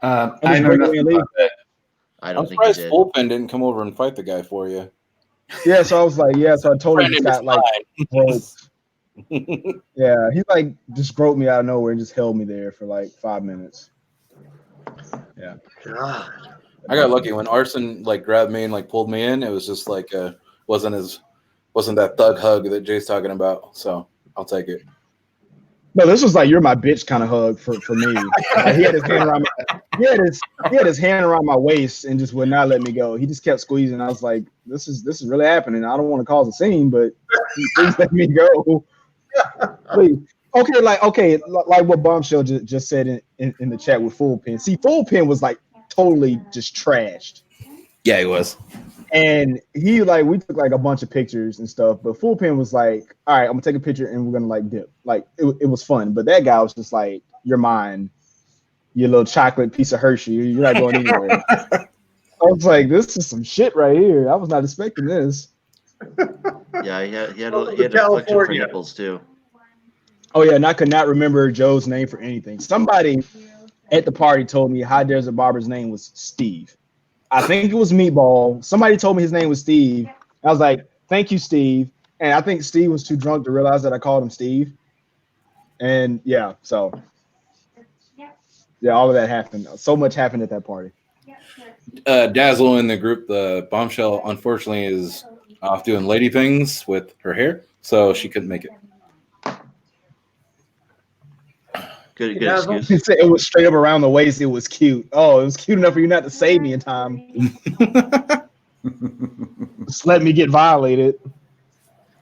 Speaker 5: I know nothing about that.
Speaker 4: I don't
Speaker 1: I'm
Speaker 4: think he
Speaker 1: surprised
Speaker 4: did.
Speaker 1: Bullpen didn't come over and fight the guy for you.
Speaker 3: Yeah, so I was like, yeah, so I totally just got like roped. Yeah, he like just groped me out of nowhere and just held me there for like 5 minutes. Yeah.
Speaker 2: God.
Speaker 1: I got lucky when Arson like grabbed me and like pulled me in. It was just like wasn't that thug hug that Jay's talking about. So I'll take it.
Speaker 3: No, this was like you're my bitch kind of hug for me. Like, he had his hand around he had his hand around my waist and just would not let me go. He just kept squeezing. I was like, this is really happening. I don't want to cause a scene, but please let me go. Please. Okay, like what Bombshell just said in the chat with Full Pin. See, Full Pin was like totally just trashed.
Speaker 1: Yeah, he was.
Speaker 3: And he like we took like a bunch of pictures and stuff, but Full Pin was like, all right, I'm gonna take a picture and we're gonna like dip. Like it was fun. But that guy was just like, you're mine, you little chocolate piece of Hershey. You're not going anywhere. I was like, this is some shit right here. I was not expecting this.
Speaker 4: Yeah, he had a affliction for nipples too.
Speaker 3: Oh yeah, and I could not remember Joe's name for anything. Somebody at the party told me High Desert Barber's name was Steve. I think it was Meatball. Somebody told me his name was Steve. I was like, thank you, Steve. And I think Steve was too drunk to realize that I called him Steve. And yeah, so yeah, all of that happened. So much happened at that party.
Speaker 1: Dazzle in the group, the Bombshell, unfortunately is off doing lady things with her hair, so she couldn't make it.
Speaker 4: Good
Speaker 2: Dazzle?
Speaker 4: excuse.
Speaker 3: It was straight up around the waist. It was cute. Oh, it was cute enough for you not to save me in time. Just let me get violated.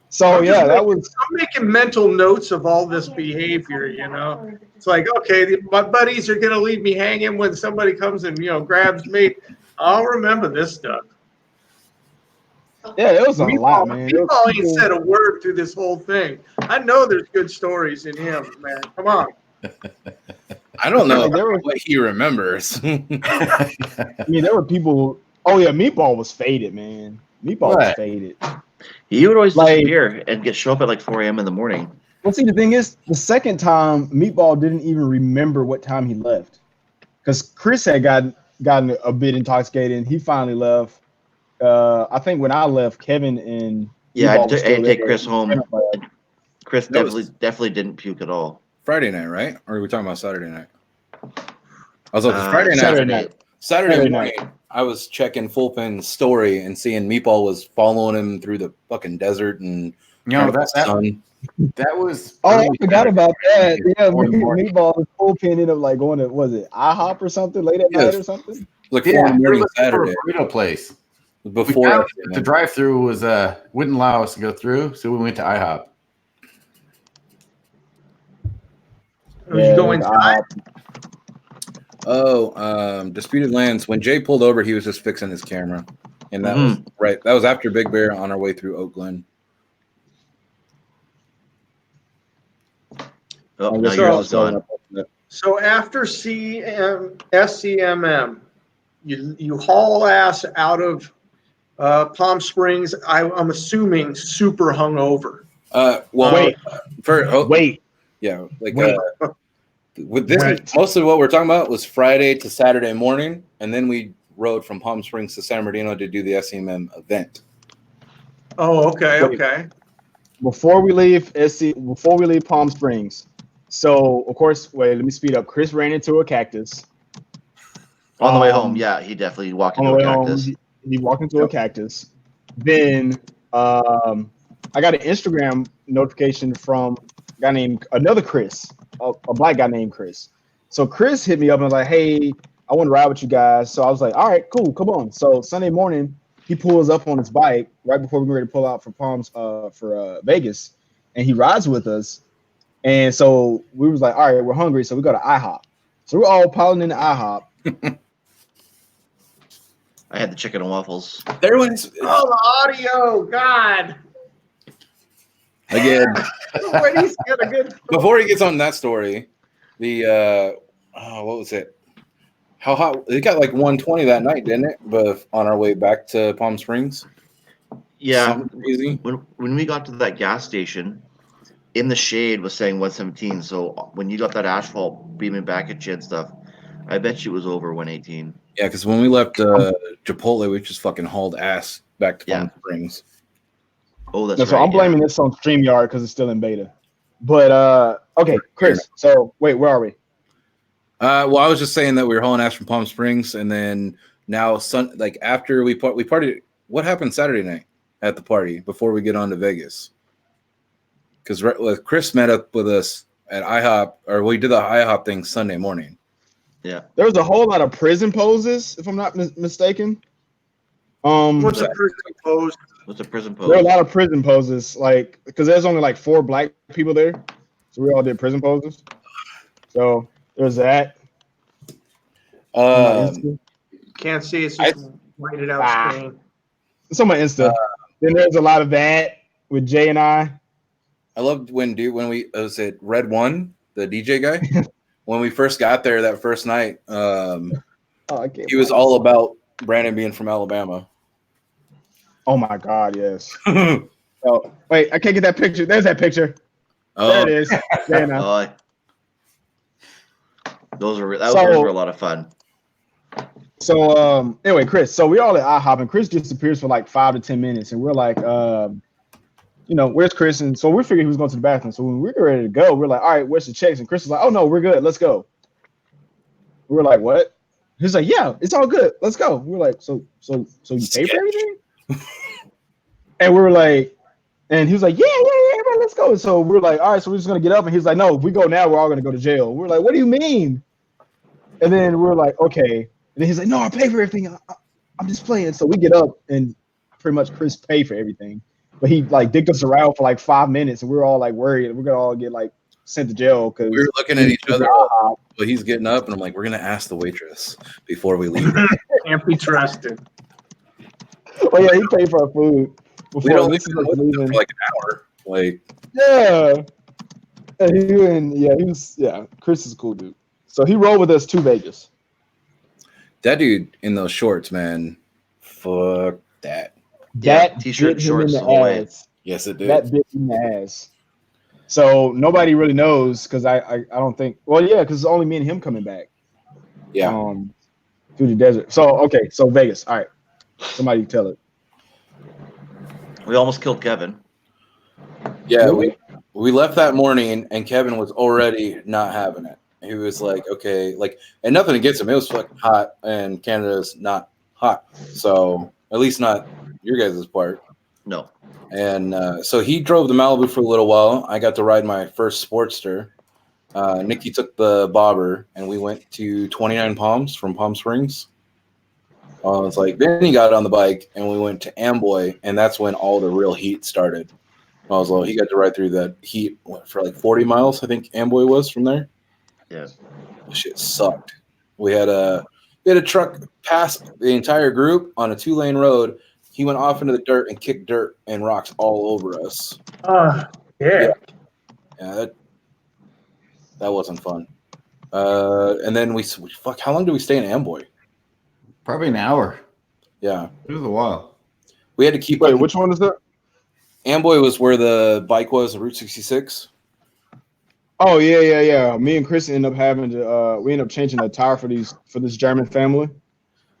Speaker 3: So yeah, that was.
Speaker 2: I'm making mental notes of all this behavior. You know, it's like, okay, my buddies are gonna leave me hanging when somebody comes and grabs me. I'll remember this stuff.
Speaker 3: Yeah, it was a lot, man. There was
Speaker 2: Meatball ain't
Speaker 3: people-
Speaker 2: said a word through this whole thing. I know there's good stories in him, man. Come on.
Speaker 1: I don't know
Speaker 3: Like, there was-
Speaker 1: what he remembers.
Speaker 3: I mean, there were people. Oh yeah, Meatball was faded, man. Meatball was
Speaker 5: What?
Speaker 3: faded.
Speaker 4: He would always
Speaker 3: Like-
Speaker 4: disappear and show up at like 4 a.m. in the morning.
Speaker 3: Well, see, the thing is, the second time, Meatball didn't even remember what time he left, because Chris had gotten a bit intoxicated, and he finally left. I think when I left, Kevin and
Speaker 4: Yeah,
Speaker 3: Meatball was
Speaker 4: I had to
Speaker 3: still
Speaker 4: take
Speaker 3: there.
Speaker 4: Chris home. Chris
Speaker 1: That was-
Speaker 4: definitely didn't puke at all.
Speaker 1: Friday night, right? Or are we talking about Saturday night? I was like,
Speaker 4: Uh,
Speaker 1: Friday night.
Speaker 3: Saturday night.
Speaker 1: Saturday
Speaker 3: Saturday
Speaker 1: morning, I was checking Fullpin's story and seeing Meatball was following him through the fucking desert and
Speaker 5: that
Speaker 1: sun.
Speaker 5: was.
Speaker 3: Oh, I
Speaker 5: early
Speaker 3: forgot
Speaker 5: Saturday
Speaker 3: about that.
Speaker 5: morning,
Speaker 3: Yeah,
Speaker 5: 4 in the morning.
Speaker 3: Meatball was Fullpin ended up like going to, was it IHOP or something late at night
Speaker 1: Yes.
Speaker 3: or something?
Speaker 1: Like 4
Speaker 5: Yeah,
Speaker 1: in the morning
Speaker 5: for a
Speaker 1: Saturday
Speaker 5: burrito place.
Speaker 1: before
Speaker 5: The drive-through was wouldn't allow us to go through, so we went to IHOP.
Speaker 2: Was you go
Speaker 3: it was
Speaker 2: inside?
Speaker 1: Disputed Lands. When Jay pulled over, he was just fixing his camera, and that was right. That was after Big Bear on our way through Oak Glen.
Speaker 4: Oh,
Speaker 3: I
Speaker 4: now
Speaker 3: guess
Speaker 4: yours is gone.
Speaker 2: So after SCMM, you haul ass out of Palm Springs. I'm assuming super hungover.
Speaker 3: Wait. Wait.
Speaker 1: Yeah, like
Speaker 3: Wait.
Speaker 1: with this,
Speaker 3: Wait.
Speaker 1: most of what we're talking about was Friday to Saturday morning, and then we rode from Palm Springs to San Bernardino to do the SCMM event.
Speaker 2: Oh, okay,
Speaker 3: Wait.
Speaker 2: okay.
Speaker 3: Before we leave Palm Springs, so of course, wait, let me speed up. Chris ran into a cactus.
Speaker 4: On the way home, yeah, he definitely walked
Speaker 3: On
Speaker 4: into
Speaker 3: the
Speaker 4: a
Speaker 3: way home,
Speaker 4: cactus.
Speaker 3: he walked into a cactus. Then I got an Instagram notification from a guy named another Chris, a black guy named Chris. So Chris hit me up and was like, "Hey, I want to ride with you guys." So I was like, "All right, cool, come on." So Sunday morning, he pulls up on his bike right before we were ready to pull out for Vegas, and he rides with us. And so we was like, "All right, we're hungry, so we go to IHOP." So we're all piling into IHOP.
Speaker 4: I had the chicken and waffles.
Speaker 1: Everyone's
Speaker 2: Oh, the audio, God.
Speaker 1: again.
Speaker 2: When he's got a good.
Speaker 1: Before he gets on that story, the what was it? How hot? It got like 120 that night, didn't it? But on our way back to Palm Springs.
Speaker 4: Yeah,
Speaker 1: Something crazy.
Speaker 4: when we got to that gas station, in the shade was saying 117. So when you got that asphalt beaming back at you and stuff, I bet you it was over 118.
Speaker 1: Yeah, because when we left Chipotle, we just fucking hauled ass back to Palm Springs.
Speaker 4: Oh, that's
Speaker 3: No,
Speaker 4: right.
Speaker 3: so I'm blaming this on StreamYard because it's still in beta. But okay, Chris. So wait, where are we?
Speaker 1: Well, I was just saying that we were hauling ass from Palm Springs, and then now, after we partied. What happened Saturday night at the party before we get on to Vegas? Because Chris met up with us at IHOP, or we did the IHOP thing Sunday morning.
Speaker 4: Yeah.
Speaker 3: There was a whole lot of prison poses, if I'm not mistaken.
Speaker 2: What's a prison pose?
Speaker 4: What's a prison
Speaker 3: There were a
Speaker 4: pose?
Speaker 3: lot of prison poses, like because there's only like 4 black people there, so we all did prison poses. So there's that.
Speaker 2: Can't see. It's just rated out screen.
Speaker 3: It's on my Insta. Then there's a lot of that with Jay and I.
Speaker 1: I loved when we was it Red One, the DJ guy. When we first got there that first night, he was all about Brandon being from Alabama.
Speaker 3: Oh my God, yes. Oh wait, I can't get that picture. There's that picture.
Speaker 1: Oh.
Speaker 3: There it is. There now.
Speaker 4: Those were a lot of fun.
Speaker 3: So anyway, Chris. So we all at IHOP, and Chris disappears for like 5 to 10 minutes, and we're like, where's Chris? And so we figured he was going to the bathroom. So when we were ready to go, we're like, all right, where's the checks? And Chris was like, oh no, we're good. Let's go. We were like, what? He's like, yeah, it's all good. Let's go. We were like, so you pay for everything? And we were like, and he was like, yeah, man, let's go. So we were like, all right, so we're just gonna get up. And he's like, no, if we go now, we're all gonna go to jail. We were like, what do you mean? And then we were like, okay. And then he's like, no, I pay for everything. I'm just playing. So we get up and pretty much Chris paid for everything. But he like dicked us around for like 5 minutes, and we were all like worried we're gonna all get like sent to jail because
Speaker 1: We were looking at each other. But he's getting up, and I'm like, we're gonna ask the waitress before we leave.
Speaker 2: Can't be trusted.
Speaker 3: Oh yeah, he paid for our food
Speaker 1: We
Speaker 3: before
Speaker 1: don't
Speaker 3: this is us
Speaker 1: for
Speaker 3: leaving.
Speaker 1: like an hour. Like,
Speaker 3: Yeah. And he was Chris is a cool dude. So he rolled with us to Vegas.
Speaker 1: that dude in those shorts, man. Fuck that.
Speaker 4: Yeah,
Speaker 3: That
Speaker 4: t-shirt,
Speaker 3: bit him
Speaker 4: shorts
Speaker 3: in
Speaker 4: the whole way.
Speaker 3: the ass.
Speaker 1: Yes, it did.
Speaker 3: That bit him in the ass. So nobody really knows because I don't think. Well, yeah, because it's only me and him coming back.
Speaker 1: Yeah.
Speaker 3: Through the desert. So okay, so Vegas. All right, somebody tell it.
Speaker 4: We almost killed Kevin.
Speaker 1: Yeah,
Speaker 3: Really?
Speaker 1: we left that morning, and Kevin was already not having it. He was like, okay, like, and nothing against him. It was fucking hot, and Canada's not hot. So at least not your guys' part.
Speaker 4: No.
Speaker 1: And so he drove the Malibu for a little while. I got to ride my first Sportster. Nikki took the bobber, and we went to 29 Palms from Palm Springs. I was like, then he got on the bike, and we went to Amboy, and that's when all the real heat started. I was like, he got to ride through that heat for like 40 miles, I think Amboy was from there.
Speaker 4: Yeah.
Speaker 1: Shit sucked. We had a truck pass the entire group on a 2-lane road. He went off into the dirt and kicked dirt and rocks all over us.
Speaker 2: Yeah.
Speaker 1: Yeah, that wasn't fun. And then fuck. How long did we stay in Amboy?
Speaker 5: Probably an hour.
Speaker 1: Yeah,
Speaker 5: It was a while.
Speaker 1: we had to keep.
Speaker 3: Wait, which one is that?
Speaker 1: Amboy was where the bike was, Route 66.
Speaker 3: Oh yeah. Me and Chris ended up having to. We ended up changing the tire for this German family.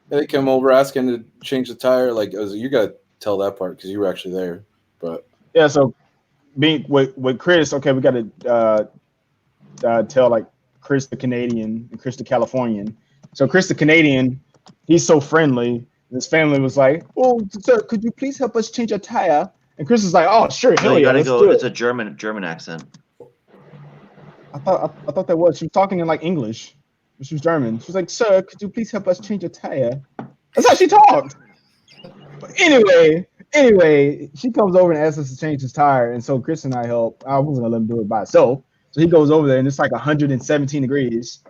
Speaker 1: They came over asking to change the tire. Like, you got to tell that part because you were actually there. But
Speaker 3: Yeah, so being with Chris, okay, we got to tell like Chris the Canadian and Chris the Californian. So Chris the Canadian, he's so friendly. His family was like, "Oh, sir, could you please help us change a tire?" And Chris is like, "Oh, sure,
Speaker 4: No,
Speaker 3: hell
Speaker 4: you
Speaker 3: yeah,
Speaker 4: gotta
Speaker 3: let's
Speaker 4: go.
Speaker 3: do
Speaker 4: It's
Speaker 3: it."
Speaker 4: a German accent.
Speaker 3: I thought that was she was talking in like English, but she was German. She was like, "Sir, could you please help us change a tire?" That's how she talked. But anyway, she comes over and asks us to change his tire, and so Chris and I help. I wasn't gonna let him do it by himself, so he goes over there, and it's like 117 degrees,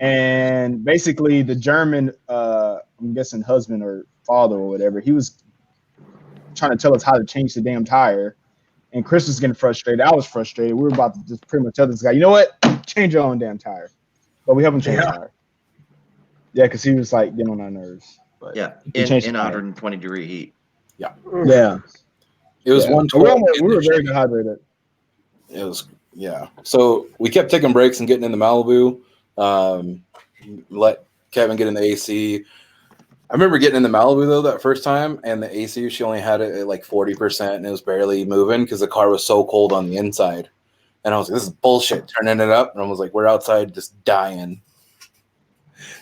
Speaker 3: and basically the German, I'm guessing husband or father or whatever, he was trying to tell us how to change the damn tire, and Chris was getting frustrated. I was frustrated. We were about to just pretty much tell this guy, you know what, change your own damn tire, but we haven't changed the tire. Yeah, because he was like getting on our nerves. But
Speaker 4: Yeah,
Speaker 3: we
Speaker 4: in
Speaker 3: changed the tire.
Speaker 4: 120-degree heat.
Speaker 3: Yeah.
Speaker 1: it was
Speaker 3: Yeah.
Speaker 1: 112.
Speaker 3: We were very dehydrated.
Speaker 1: It was, So we kept taking breaks and getting in the Malibu. Let Kevin get in the AC. I remember getting in the Malibu though that first time, and the AC, she only had it at like 40%, and it was barely moving because the car was so cold on the inside. And I was like, "This is bullshit." Turning it up, and I was like, "We're outside just dying."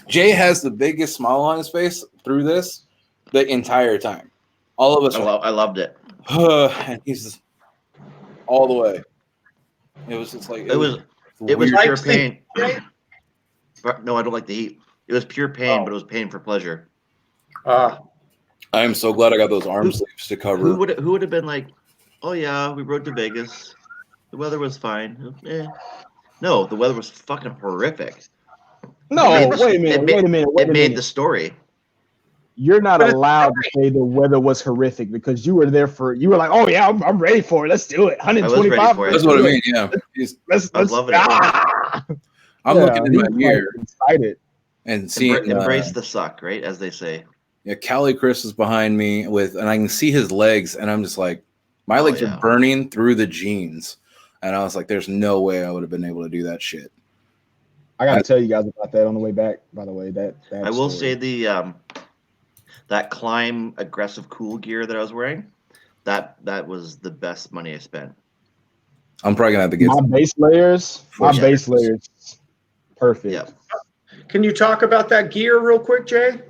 Speaker 1: Jay has the biggest smile on his face through this the entire time. All of us,
Speaker 4: I loved it.
Speaker 1: and he's just all the way. It was just like
Speaker 4: It was
Speaker 1: weird.
Speaker 4: pure pain. No, I don't like the heat. It was pure pain, but it was pain for pleasure.
Speaker 1: I am so glad I got those arm sleeves to cover.
Speaker 4: Who would have been like, "Oh yeah, we rode to Vegas. The weather was fine." No, the weather was fucking horrific.
Speaker 3: No, wait a minute.
Speaker 4: It made the story.
Speaker 3: You're not allowed to say the weather was horrific because you were there you were like, "Oh yeah, I'm ready for it. Let's do it." 125.
Speaker 4: for it.
Speaker 1: That's what I mean. Yeah,
Speaker 3: Let's
Speaker 4: loving it.
Speaker 1: I'm looking in my mirror,
Speaker 3: excited,
Speaker 1: and seeing
Speaker 4: embrace the suck, right, as they say.
Speaker 1: Yeah, Callie Chris is behind me and I can see his legs, and I'm just like, my legs are burning through the jeans, and I was like, "There's no way I would have been able to do that shit."
Speaker 3: I gotta tell you guys about that on the way back. By the way, that
Speaker 4: I will say the that climb aggressive cool gear that I was wearing, that was the best money I spent.
Speaker 1: I'm probably gonna have to get
Speaker 3: my base layers. Perfect.
Speaker 4: Yeah.
Speaker 2: Can you talk about that gear real quick, Jay?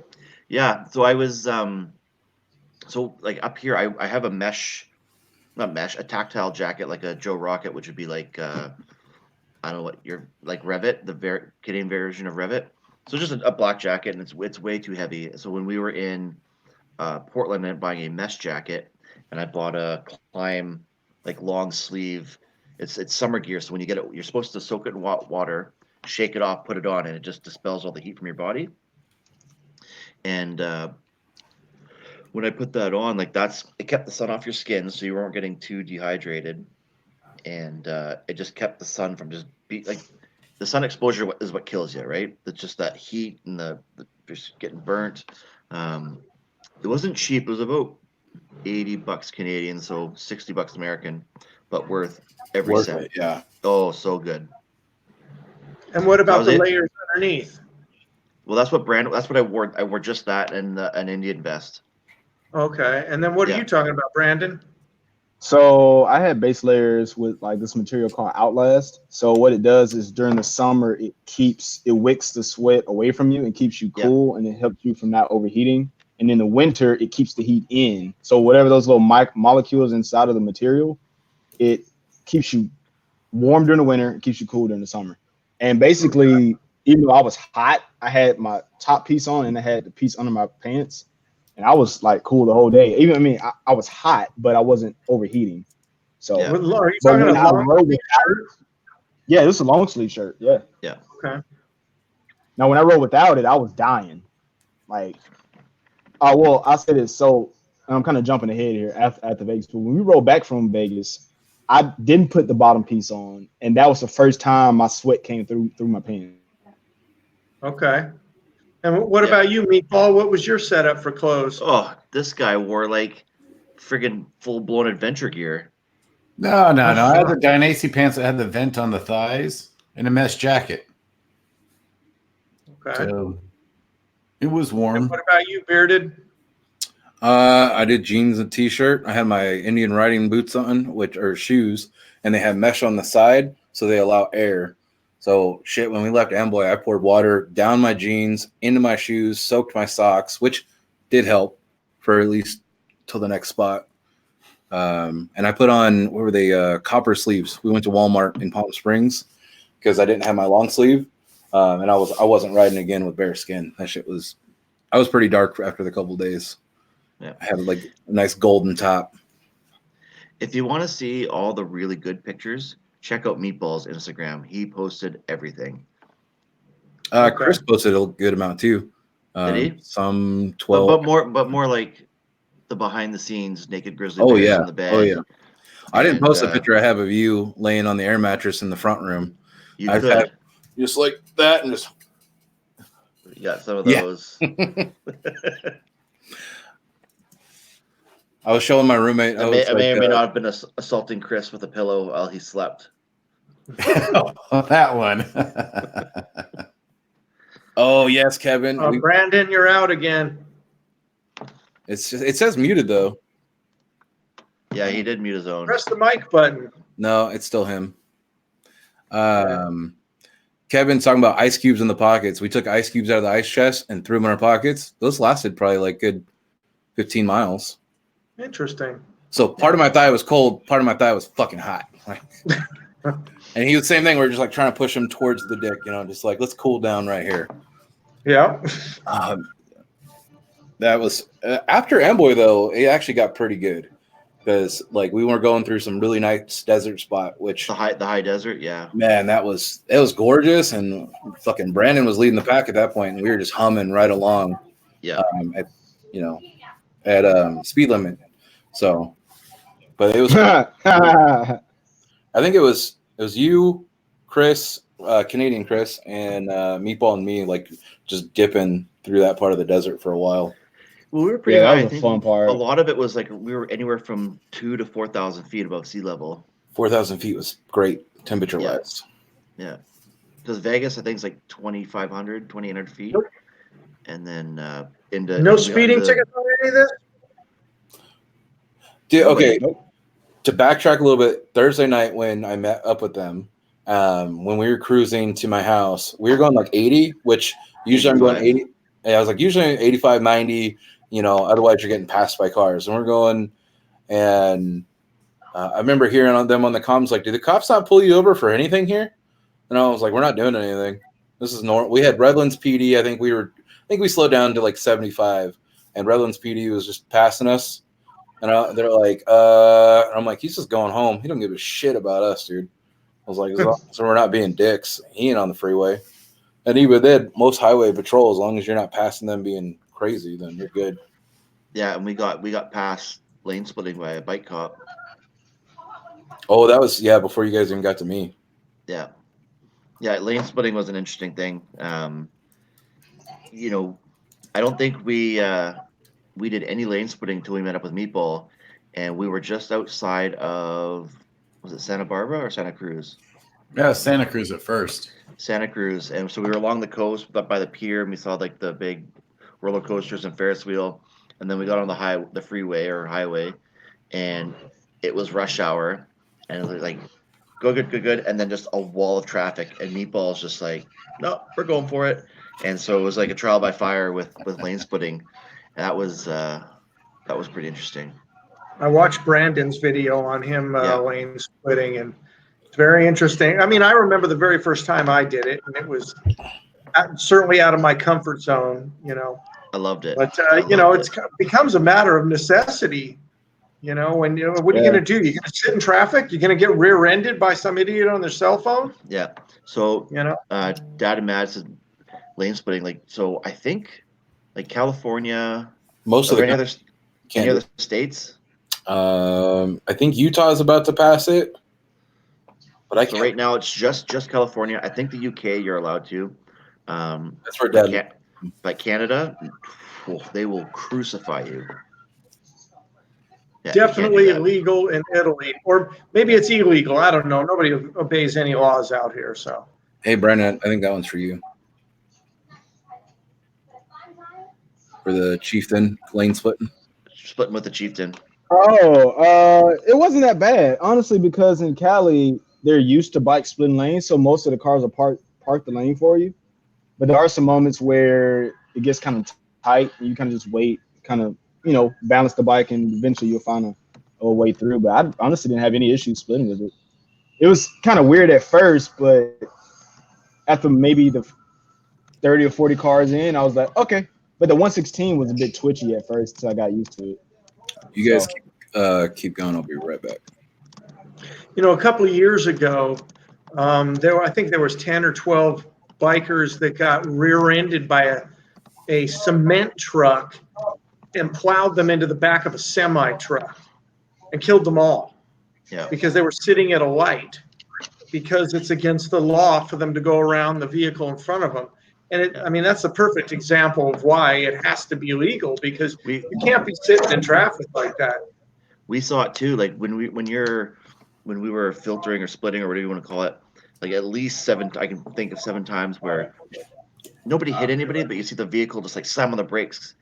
Speaker 4: Yeah. So I was so like up here, I have a a tactile jacket like a Joe Rocket, which would be like I don't know what you're like Revit, the Canadian version of Revit. So just a black jacket, and it's way too heavy. So when we were in Portland and buying a mesh jacket, and I bought a Climb like long sleeve. It's summer gear, so when you get it, you're supposed to soak it in water, shake it off, put it on, and it just dispels all the heat from your body. And when I put that on, like it kept the sun off your skin, so you weren't getting too dehydrated, and it just kept the sun from just the sun exposure is what kills you, right? It's just that heat and the just getting burnt. It wasn't cheap. It was about $80 Canadian, so $60 American, but worth every cent.
Speaker 1: It, yeah.
Speaker 4: Oh, so good.
Speaker 2: And what about the layers underneath?
Speaker 4: Well, that's what I wore. I wore just that and an Indian vest.
Speaker 2: Okay. And then what are you talking about, Brandon?
Speaker 3: So I had base layers with like this material called Outlast. So what it does is during the summer, it wicks the sweat away from you and keeps you cool, and it helps you from not overheating. And in the winter, it keeps the heat in. So whatever those little molecules inside of the material, it keeps you warm during the winter, it keeps you cool during the summer. And basically, even though I was hot, I had my top piece on and I had the piece under my pants. And I was like cool the whole day. I was hot, but I wasn't overheating. So,
Speaker 2: are you talking about
Speaker 3: yeah, this is a long sleeve shirt. Yeah.
Speaker 4: Yeah.
Speaker 2: Okay.
Speaker 3: Now, when I rode without it, I was dying. Like, well, I'll say this. So, I'm kind of jumping ahead here at the Vegas. But when we rode back from Vegas, I didn't put the bottom piece on, and that was the first time my sweat came through my pants.
Speaker 2: Okay. And what about you, Meatball? What was your setup for clothes?
Speaker 4: Oh, this guy wore like friggin' full-blown adventure gear.
Speaker 5: No. I had the Dynasty pants that had the vent on the thighs and a mesh jacket.
Speaker 2: Okay.
Speaker 5: So it was warm.
Speaker 2: And what about you, Bearded?
Speaker 1: I did jeans and t-shirt. I had my Indian riding boots on, which are shoes, and they have mesh on the side, so they allow air. So shit, when we left Amboy, I poured water down my jeans, into my shoes, soaked my socks, which did help for at least till the next spot. And I put on, what were they, copper sleeves. We went to Walmart in Palm Springs because I didn't have my long sleeve, and I wasn't riding again with bare skin. That shit was, I was pretty dark after the couple of days.
Speaker 4: Yeah.
Speaker 1: I had like a nice golden top.
Speaker 4: If you want to see all the really good pictures, check out Meatball's Instagram. He posted everything.
Speaker 1: Chris posted a good amount too.
Speaker 4: Did he?
Speaker 1: Some 12.
Speaker 4: But more like the behind the scenes naked grizzly bears in the bed.
Speaker 1: Oh yeah. I didn't post a picture I have of you laying on the air mattress in the front room.
Speaker 4: You
Speaker 1: I've
Speaker 4: could.
Speaker 1: had just like that and just.
Speaker 4: You got some of those.
Speaker 1: I was showing my roommate.
Speaker 4: I may or may not have been assaulting Chris with a pillow while he slept.
Speaker 5: That one.
Speaker 1: Oh yes, Kevin.
Speaker 2: Brandon, you're out again.
Speaker 1: It says muted though.
Speaker 4: Yeah, he did mute his own.
Speaker 2: Press the mic button.
Speaker 1: No, it's still him. Kevin's talking about ice cubes in the pockets. We took ice cubes out of the ice chest and threw them in our pockets. Those lasted probably like good 15 miles.
Speaker 2: Interesting.
Speaker 1: So part of my thigh was cold, part of my thigh was fucking hot. And he was the same thing. We're just like trying to push him towards the dick, just like, let's cool down right here.
Speaker 2: Yeah.
Speaker 1: That was after Amboy though. It actually got pretty good because like we were going through some really nice desert spot, which
Speaker 4: the high desert. Yeah,
Speaker 1: man, it was gorgeous. And fucking Brandon was leading the pack at that point, and we were just humming right along.
Speaker 4: Yeah.
Speaker 1: At speed limit. So, but it was. I think it was you, Chris, Canadian Chris, and Meatball and me, like just dipping through that part of the desert for a while.
Speaker 4: Well, we were pretty high.
Speaker 3: That was a fun part.
Speaker 4: A lot of it was like we were anywhere from 2,000 to 4,000 feet above sea level.
Speaker 1: 4,000 feet was great temperature wise.
Speaker 4: Yeah. Because Vegas, I think, is like 2,500, 2,800 feet. Nope. And then
Speaker 2: no speeding tickets on any of this?
Speaker 1: Okay. Nope. To backtrack a little bit, Thursday night when I met up with them, when we were cruising to my house, we were going like 80, which usually I'm going 80. I was like usually 85, 90, otherwise you're getting passed by cars. And we're going, and I remember hearing on them on the comms, like, do the cops not pull you over for anything here? And I was like, we're not doing anything. This is normal. We had Redlands PD. I think we slowed down to like 75, and Redlands PD was just passing us. And they're like, and I'm like, he's just going home. He don't give a shit about us, dude. I was like, so we're not being dicks. He ain't on the freeway. And even then, most highway patrol, as long as you're not passing them being crazy, then you're good.
Speaker 4: Yeah, and we got past lane splitting by a bike cop.
Speaker 1: Oh, that was before you guys even got to me.
Speaker 4: Yeah, lane splitting was an interesting thing. I don't think we did any lane splitting until we met up with Meatball, and we were just outside of, was it Santa Barbara or Santa Cruz?
Speaker 5: Yeah, Santa Cruz at first.
Speaker 4: Santa Cruz, and so we were along the coast, up by the pier, and we saw like the big roller coasters and Ferris wheel, and then we got on the freeway or highway, and it was rush hour, and it was like, go good, and then just a wall of traffic, and Meatball's just like, no, we're going for it, and so it was like a trial by fire with lane splitting, and that was pretty interesting.
Speaker 2: I watched Brandon's video on him
Speaker 4: Yeah.
Speaker 2: lane splitting, and it's very interesting. I mean, I remember the very first time I did it, and it was certainly out of my comfort zone,
Speaker 4: I loved it.
Speaker 2: But it becomes a matter of necessity. What are you going to do? You're going to sit in traffic? You're going to get rear-ended by some idiot on their cell phone?
Speaker 4: Yeah. So Dad and Matt said lane splitting. Like, so I think like California,
Speaker 1: Most of
Speaker 4: any other states.
Speaker 1: I think Utah is about to pass it, but I can't.
Speaker 4: So right now it's just California. I think the UK you're allowed to.
Speaker 1: That's where Dad.
Speaker 4: But Canada, they will crucify you. Yeah,
Speaker 2: definitely illegal in Italy, or maybe it's illegal. I don't know. Nobody obeys any laws out here. So.
Speaker 1: Hey, Brandon, I think that one's for you. For the Chieftain lane splitting.
Speaker 4: Splitting with the Chieftain.
Speaker 3: Oh, it wasn't that bad, honestly, because in Cali they're used to bike splitting lanes, so most of the cars are park the lane for you. But there are some moments where it gets kind of tight, and you kind of just wait, kind of balance the bike, and eventually you'll find a way through. But I honestly didn't have any issues splitting with it. It was kind of weird at first, but after maybe the 30 or 40 cars in, I was like, okay. But the 116 was a bit twitchy at first until I got used to it.
Speaker 1: You guys keep going. I'll be right back.
Speaker 2: A couple of years ago, I think there was 10 or 12 bikers that got rear-ended by a cement truck and plowed them into the back of a semi truck and killed them all.
Speaker 4: Yeah.
Speaker 2: Because they were sitting at a light, because it's against the law for them to go around the vehicle in front of them. And that's a perfect example of why it has to be legal, because you can't be sitting in traffic like that.
Speaker 4: We saw it too. Like when we were filtering or splitting or whatever you want to call it, like at least 7, I can think of 7 times where nobody hit anybody, but you see the vehicle just like slam on the brakes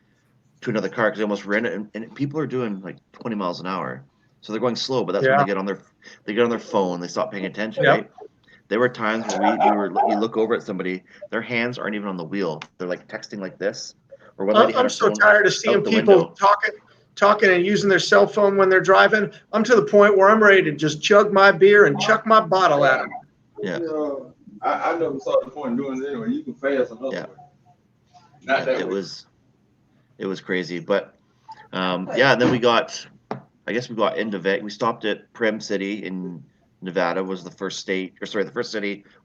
Speaker 4: to another car because they almost ran it, and people are doing like 20 miles an hour, so they're going slow. But that's when they get on their phone, they stop paying attention, right? There were times where you look over at somebody, their hands aren't even on the wheel; they're like texting like this. Or one lady had
Speaker 2: I'm so tired of seeing people talking and using their cell phone when they're driving. I'm to the point where I'm ready to just chug my beer and chuck my bottle at them.
Speaker 4: Yeah.
Speaker 6: I never saw the point in doing it anyway. You can fast another way. Not that way.
Speaker 4: It was crazy, but and then we got into Vegas. We stopped at Prim City in Nevada, was the first city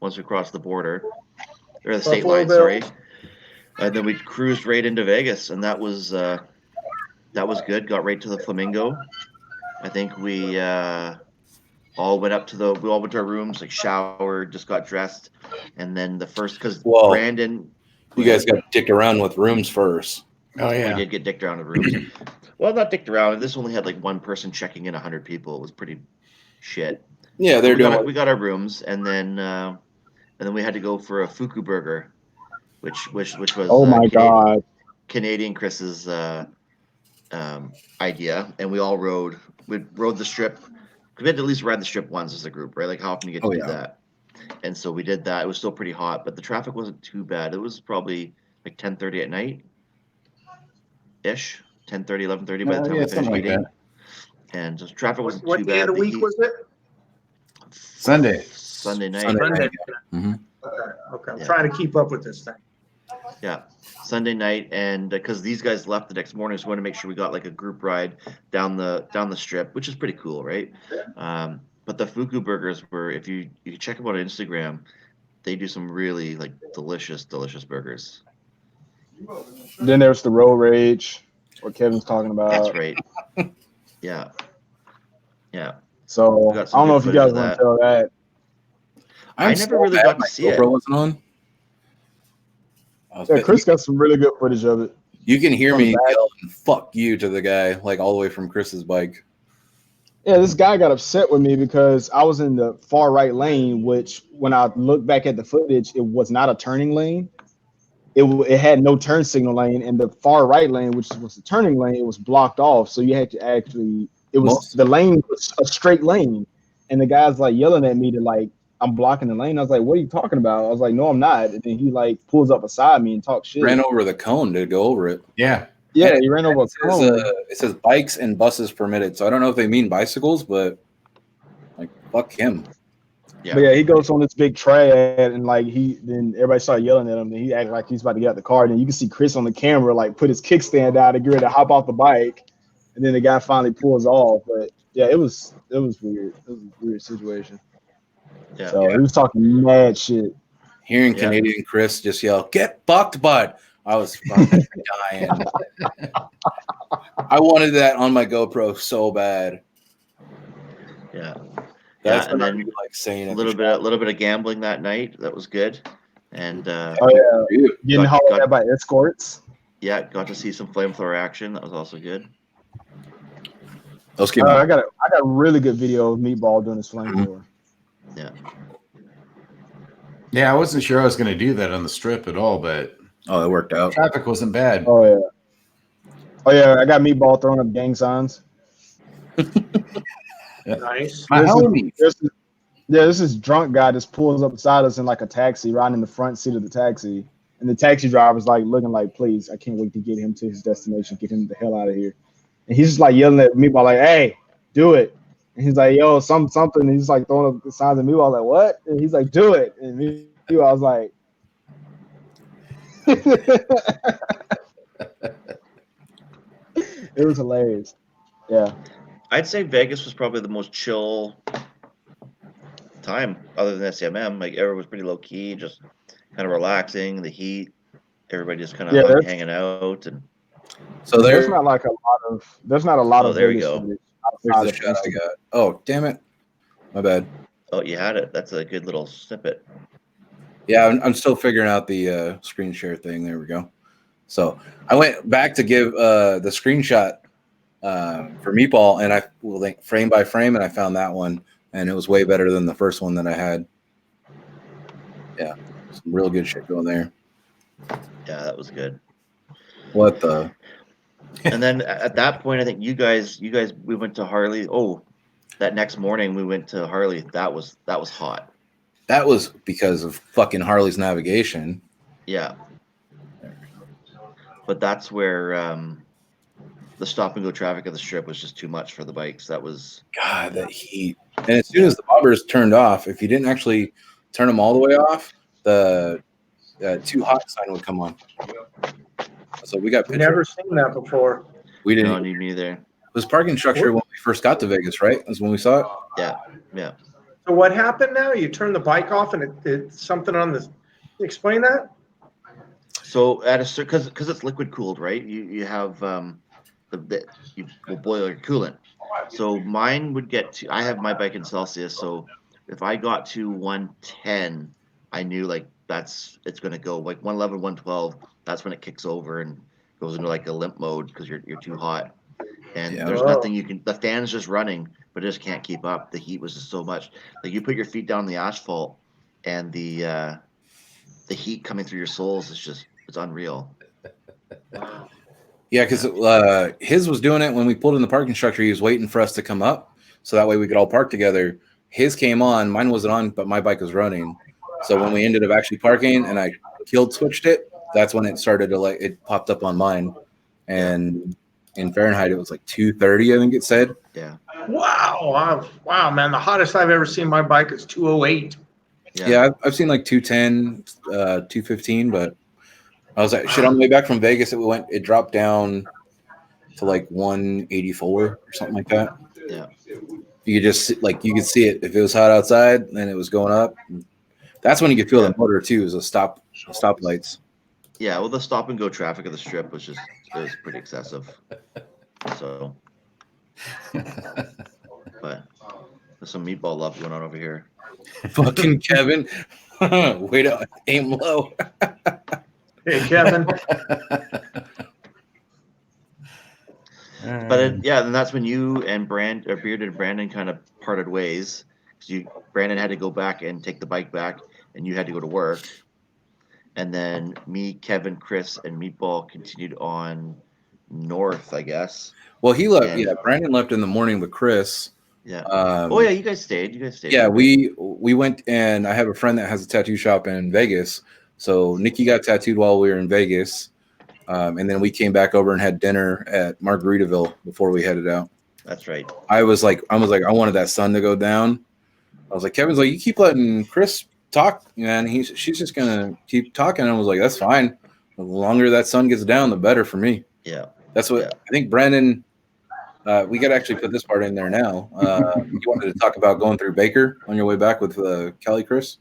Speaker 4: once we crossed the border, or the state line, sorry. And then we cruised right into Vegas, and that was good. Got right to the Flamingo. I think we all went to our rooms, like showered, just got dressed, and then Brandon.
Speaker 1: You guys got dicked around with rooms first.
Speaker 5: Oh yeah,
Speaker 4: we did get dicked around with rooms. Well, not dicked around. This only had like one person checking in 100 people. It was pretty shit.
Speaker 1: Yeah,
Speaker 4: we got our rooms, and then we had to go for a fuku burger, which was
Speaker 3: God,
Speaker 4: Canadian Chris's idea, and we all rode the strip. We had to at least ride the strip once as a group, right? Like how often you get to do that? And so we did that. It was still pretty hot, but the traffic wasn't too bad. It was probably like 10:30 at night ish, 10:30, 11:30 by the time we finished eating. And just traffic wasn't too bad.
Speaker 2: What day of the week was it?
Speaker 5: Sunday
Speaker 4: night.
Speaker 2: Sunday.
Speaker 1: Mm-hmm.
Speaker 2: Okay. I'm trying to keep up with this thing.
Speaker 4: Yeah, Sunday night, and because these guys left the next morning, so we wanted to make sure we got like a group ride down the strip, which is pretty cool, right? But the fuku burgers were, if you check them out on Instagram, they do some really like delicious burgers.
Speaker 3: Then there's the road rage. what Kevin's talking about.
Speaker 4: That's right. Yeah. Yeah.
Speaker 3: So I
Speaker 4: got some
Speaker 3: don't know
Speaker 4: good
Speaker 3: if you guys
Speaker 4: footage of
Speaker 3: want
Speaker 4: that.
Speaker 3: to tell that.
Speaker 4: I never really
Speaker 1: mad
Speaker 4: got
Speaker 1: my
Speaker 4: to see it.
Speaker 1: GoPro wasn't on.
Speaker 3: Yeah, Chris got some really good footage of it.
Speaker 1: You can hear
Speaker 3: From the
Speaker 1: me
Speaker 3: back.
Speaker 1: yelling "fuck you" to the guy, like all the way from Chris's bike.
Speaker 3: Yeah, this guy got upset with me because I was in the far right lane, which when I look back at the footage, it was not a turning lane. It had no turn signal lane, and the far right lane, which was the turning lane, it was blocked off. So you had to actually, the lane was a straight lane, and the guy's like yelling at me to like, I'm blocking the lane. I was like, what are you talking about? I was like, no, I'm not. And then he like pulls up beside me and talks shit.
Speaker 1: Ran over the cone to go over it.
Speaker 5: Yeah.
Speaker 3: Yeah, he ran over a cone.
Speaker 1: It says bikes and buses permitted. So I don't know if they mean bicycles, but like fuck him.
Speaker 4: Yeah.
Speaker 3: But yeah, he goes on this big trad and like then everybody started yelling at him and he acted like he's about to get out the car. And then you can see Chris on the camera like put his kickstand out and get ready to hop off the bike. And then the guy finally pulls off. But yeah, it was weird. It was a weird situation.
Speaker 4: Yeah.
Speaker 3: So he was talking mad shit.
Speaker 1: Hearing Canadian Chris just yell, "Get fucked, bud!" I was fucking dying. I wanted that on my GoPro so bad.
Speaker 4: Yeah.
Speaker 1: That's
Speaker 4: and then
Speaker 1: like saying
Speaker 4: a little bit of gambling that night. That was good. And
Speaker 3: getting hauled out by escorts.
Speaker 4: Yeah, got to see some flamethrower action. That was also good.
Speaker 1: Those came
Speaker 3: I got a really good video of Meatball doing his flamethrower.
Speaker 4: Yeah.
Speaker 5: Yeah, I wasn't sure I was going to do that on the strip at all, but
Speaker 1: it worked out.
Speaker 5: Traffic wasn't bad.
Speaker 3: Oh yeah, I got Meatball throwing up gang signs.
Speaker 2: Nice.
Speaker 5: My homie.
Speaker 3: This is drunk guy just pulls up beside us in like a taxi, riding in the front seat of the taxi. And the taxi driver's like looking like, please, I can't wait to get him to his destination, get him the hell out of here. And he's just like yelling at Meatball like, hey, do it. And he's like, yo, something. And he's like throwing up the signs at Meatball like, what? And he's like, do it. And Meatball was like, it was hilarious. Yeah.
Speaker 4: I'd say Vegas was probably the most chill time other than SCMM. Like everyone was pretty low key, just kind of relaxing, the heat, everybody just kind of hanging out. And
Speaker 1: so
Speaker 3: there's not a lot of
Speaker 4: there we
Speaker 3: Vegas
Speaker 4: go.
Speaker 3: footage.
Speaker 1: There's the shot I got. Oh, damn it. My bad.
Speaker 4: Oh, you had it. That's a good little snippet.
Speaker 1: Yeah, I'm still figuring out the screen share thing. There we go. So I went back to give the screenshot for Meatball, and I like frame by frame, and I found that one, and it was way better than the first one that I had. Yeah, some real good shit going there.
Speaker 4: Yeah, that was good.
Speaker 1: What the?
Speaker 4: And then at that point, I think you guys, we went to Harley. Oh, that next morning we went to Harley. That was hot.
Speaker 1: That was because of fucking Harley's navigation.
Speaker 4: Yeah. But that's where the stop and go traffic of the strip was just too much for the bikes. That was
Speaker 1: God, that heat. And as soon as the bobbers turned off, if you didn't actually turn them all the way off, the too hot sign would come on. So we got pictures.
Speaker 2: Never seen that before.
Speaker 1: We didn't.
Speaker 4: no need me there.
Speaker 1: It was parking structure when we first got to Vegas, right? That's when we saw it.
Speaker 4: Yeah.
Speaker 2: So what happened now? You turn the bike off and it's something on the. Explain that.
Speaker 4: So at a because it's liquid cooled, right? You have you will boil your coolant. So mine would get to. I have my bike in Celsius, so if I got to 110, I knew like it's gonna go like 111, 112. That's when it kicks over and goes into like a limp mode because you're too hot. And there's nothing you can. The fan's just running, but it just can't keep up. The heat was just so much. Like you put your feet down on the asphalt, and the heat coming through your soles is it's unreal.
Speaker 1: Yeah, because his was doing it when we pulled in the parking structure. He was waiting for us to come up, so that way we could all park together. His came on, mine wasn't on, but my bike was running. So when we ended up actually parking, and I switched it, that's when it started to it popped up on mine, and in Fahrenheit it was like 230, I think it said.
Speaker 4: Yeah.
Speaker 2: Wow, man! The hottest I've ever seen my bike is 208.
Speaker 1: Yeah, I've seen like 210, 215, but I was like, shit, on the way back from Vegas, it dropped down to like 184 or something like that.
Speaker 4: Yeah.
Speaker 1: You could just you could see it if it was hot outside, then it was going up. That's when you could feel the motor too, is the stop lights.
Speaker 4: Yeah, well, the stop and go traffic of the strip was just was pretty excessive. So, but there's some meatball love going on over here.
Speaker 1: Fucking Kevin. Way to aim low.
Speaker 2: Hey, Kevin.
Speaker 4: But yeah, and that's when you and Bearded and Brandon kind of parted ways. Because Brandon had to go back and take the bike back, and you had to go to work. And then me, Kevin, Chris, and Meatball continued on north, I guess.
Speaker 1: Well, he left. Yeah, Brandon left in the morning with Chris.
Speaker 4: Yeah. Oh yeah, you guys stayed.
Speaker 1: Yeah, we went, and I have a friend that has a tattoo shop in Vegas. So Nikki got tattooed while we were in Vegas, and then we came back over and had dinner at Margaritaville before we headed out.
Speaker 4: That's right.
Speaker 1: I was like, I wanted that sun to go down. I was like, Kevin's like, you keep letting Chris talk, man. She's just gonna keep talking. And I was like, that's fine. The longer that sun gets down, the better for me.
Speaker 4: Yeah.
Speaker 1: That's what I think. Brandon, we got to actually put this part in there now. You wanted to talk about going through Baker on your way back with Kelly, Chris?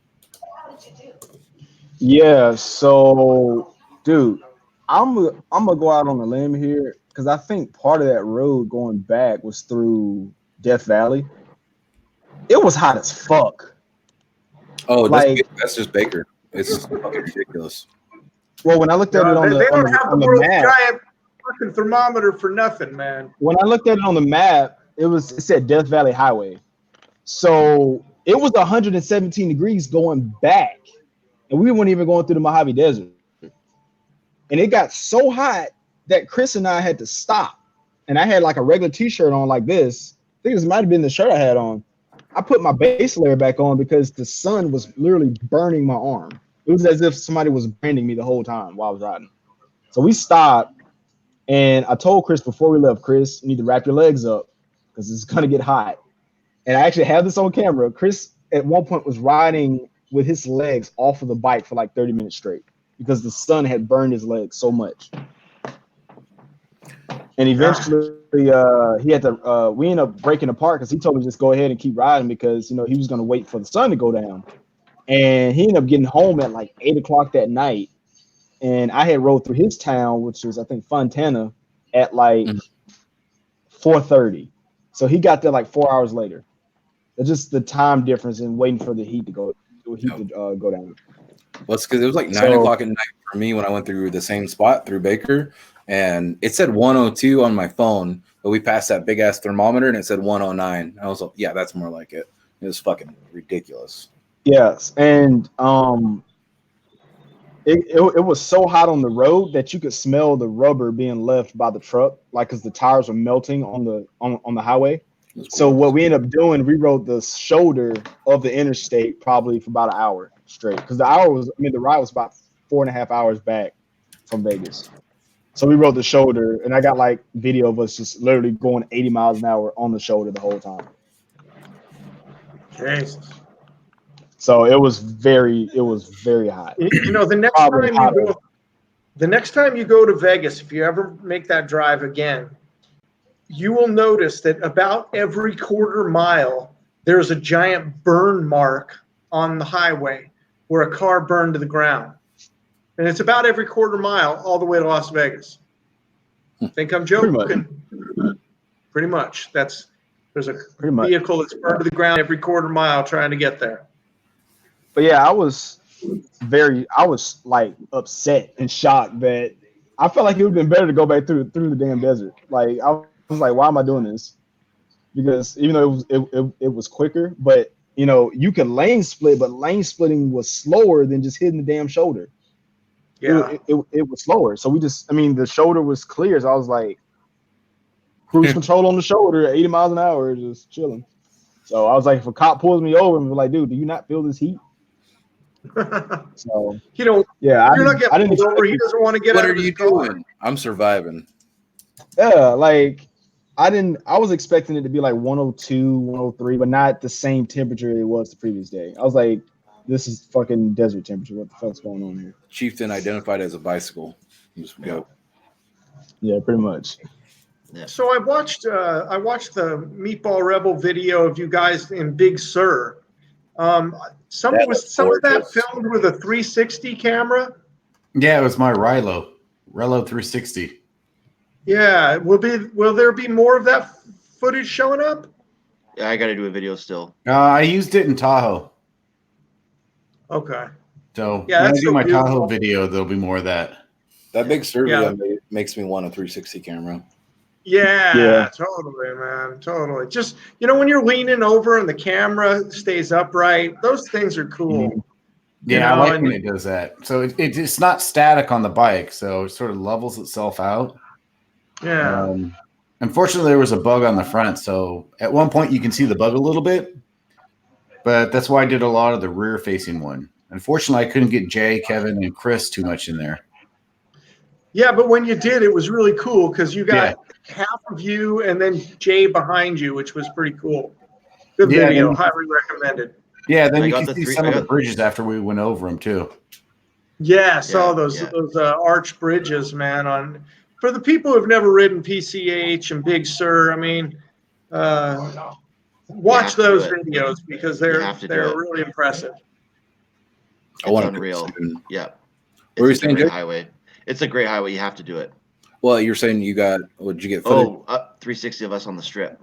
Speaker 3: Yeah. So, dude, I'm gonna go out on a limb here because I think part of that road going back was through Death Valley. It was hot as fuck.
Speaker 1: Oh, that's just Baker. It's fucking ridiculous.
Speaker 3: Well, when I looked at it on the map,
Speaker 2: giant fucking thermometer for nothing, man.
Speaker 3: When I looked at it on the map, it said Death Valley Highway. So it was 117 degrees going back, and we weren't even going through the Mojave Desert. And it got so hot that Chris and I had to stop. And I had like a regular t-shirt on like this. I think this might have been the shirt I had on. I put my base layer back on because the sun was literally burning my arm. It was as if somebody was branding me the whole time while I was riding. So we stopped, and I told Chris before we left, Chris, you need to wrap your legs up because it's going to get hot. And I actually have this on camera. Chris at one point was riding with his legs off of the bike for like 30 minutes straight because the sun had burned his legs so much. And eventually he had to, we ended up breaking apart because he told me just go ahead and keep riding because, he was going to wait for the sun to go down. And he ended up getting home at like 8 o'clock that night. And I had rode through his town, which was, I think, Fontana, at like 4:30. So he got there like 4 hours later. It's just the time difference and waiting for the heat to go down.
Speaker 1: Well, it's because it was like 9 o'clock at night for me when I went through the same spot through Baker. And it said 102 on my phone, but we passed that big ass thermometer and it said 109. I was like, yeah, that's more like it. It was fucking ridiculous.
Speaker 3: Yes, and it was so hot on the road that you could smell the rubber being left by the truck, like because the tires were melting on the highway. Cool. So what we ended up doing, we rode the shoulder of the interstate probably for about an hour straight because the ride was about 4.5 hours back from Vegas. So we rode the shoulder, and I got like video of us just literally going 80 miles an hour on the shoulder the whole time.
Speaker 2: Jesus.
Speaker 3: So it was very hot.
Speaker 2: The next time you go to Vegas, if you ever make that drive again, you will notice that about every quarter mile there's a giant burn mark on the highway where a car burned to the ground. And it's about every quarter mile all the way to Las Vegas. Think I'm joking? Pretty much. There's a vehicle that's burned to the ground every quarter mile trying to get there.
Speaker 3: But yeah, I was like upset and shocked that I felt like it would have been better to go back through the damn desert. Like I was like, why am I doing this? Because even though it was quicker, but you could lane split, but lane splitting was slower than just hitting the damn shoulder. Yeah, it was slower. So the shoulder was clear. So I was like, cruise control on the shoulder at 80 miles an hour, just chilling. So I was like, if a cop pulls me over and was like, dude, do you not feel this heat? So yeah,
Speaker 2: you're not getting pulled over. He doesn't want to get out of his car. What are you doing?
Speaker 1: I'm surviving.
Speaker 3: Yeah, like I was expecting it to be like 102, 103, but not the same temperature it was the previous day. I was like, this is fucking desert temperature. What the fuck's going on here?
Speaker 1: Chieftain identified as a bicycle. Just go.
Speaker 3: Yeah, pretty much.
Speaker 2: Yeah. So I watched the Meatball Rebel video of you guys in Big Sur. Some of that filmed with a 360 camera.
Speaker 5: Yeah, it was my Relo 360.
Speaker 2: Yeah. Will there be more of that footage showing up?
Speaker 4: Yeah, I got to do a video still.
Speaker 5: I used it in Tahoe.
Speaker 2: Okay.
Speaker 5: So
Speaker 2: Yeah,
Speaker 5: when I
Speaker 2: that's
Speaker 5: do
Speaker 2: so
Speaker 5: my
Speaker 2: beautiful.
Speaker 5: Tahoe video, there'll be more of that.
Speaker 1: That big survey
Speaker 2: Yeah.
Speaker 1: I made makes me want a 360 camera.
Speaker 2: Yeah, totally, man. Totally. Just, when you're leaning over and the camera stays upright, those things are cool.
Speaker 5: Yeah, I like when it does that. So it's not static on the bike, so it sort of levels itself out.
Speaker 2: Yeah.
Speaker 5: Unfortunately, there was a bug on the front, so at one point you can see the bug a little bit, but that's why I did a lot of the rear-facing one. Unfortunately, I couldn't get Jay, Kevin, and Chris too much in there.
Speaker 2: Yeah, but when you did, it was really cool because you got half of you and then Jay behind you, which was pretty cool. Good video. Highly recommended.
Speaker 5: Yeah, then you can see some of the bridges after we went over them too.
Speaker 2: Yeah, I saw those arch bridges, man. For the people who've never ridden PCH and Big Sur, I mean, watch those videos because they're really impressive.
Speaker 4: It's unreal. Yeah.
Speaker 1: It's a
Speaker 4: great highway. It's a great highway. You have to do it.
Speaker 1: Well, you're saying you got, what did you get?
Speaker 4: Up 360 of us on the strip.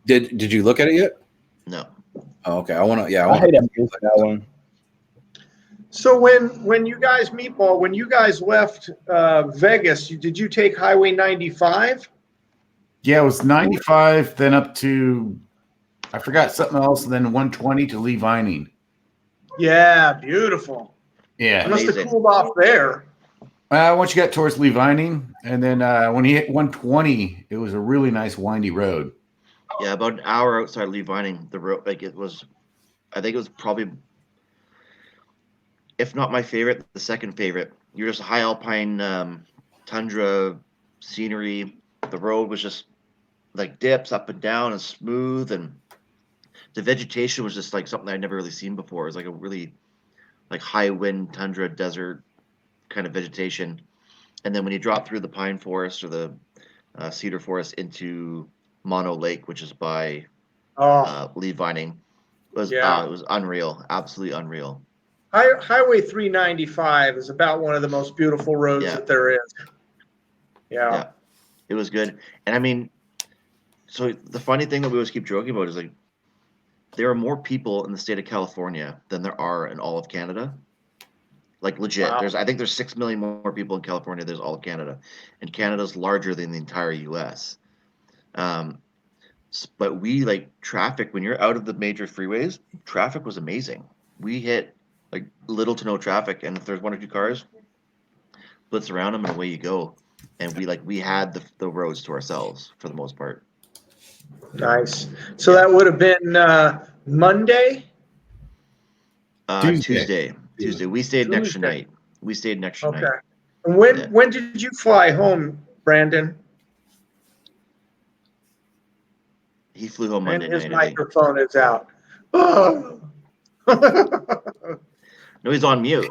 Speaker 1: Did you look at it yet?
Speaker 4: No.
Speaker 1: Oh, okay.
Speaker 3: I hate that one.
Speaker 2: So when you guys when you guys left Vegas, did you take Highway 95?
Speaker 5: Yeah, it was 95, then up to, I forgot something else, and then 120 to Lee Vining.
Speaker 2: Yeah, beautiful.
Speaker 5: Yeah.
Speaker 2: It must have cooled off there.
Speaker 5: Once you got towards Lee Vining, and then when he hit 120, it was a really nice windy road.
Speaker 4: Yeah, about an hour outside Lee Vining, the road, I think it was probably, if not my favorite, the second favorite. You're just high alpine tundra scenery. The road was just like dips up and down and smooth, and the vegetation was just like something I'd never really seen before. It was like a really like high wind tundra desert kind of vegetation. And then when you drop through the pine forest or the cedar forest into Mono Lake, which is by Lee Vining, it was unreal, absolutely unreal.
Speaker 2: Highway 395 is about one of the most beautiful roads that there is. Yeah,
Speaker 4: it was good. And I mean, so the funny thing that we always keep joking about is like there are more people in the state of California than there are in all of Canada. Like legit.
Speaker 2: Wow.
Speaker 4: I think there's 6 million more people in California than there's all of Canada. And Canada's larger than the entire US. But we like traffic when you're out of the major freeways, traffic was amazing. We hit like little to no traffic, and if there's one or two cars, blitz around them and away you go. And we had the roads to ourselves for the most part.
Speaker 2: Nice. So that would have been Monday?
Speaker 4: Tuesday. We stayed an extra night. We stayed an extra night.
Speaker 2: Okay. And when did you fly home, Brandon?
Speaker 4: He flew home Monday
Speaker 2: and his
Speaker 4: night.
Speaker 2: Microphone is out. Oh.
Speaker 4: No, he's on mute.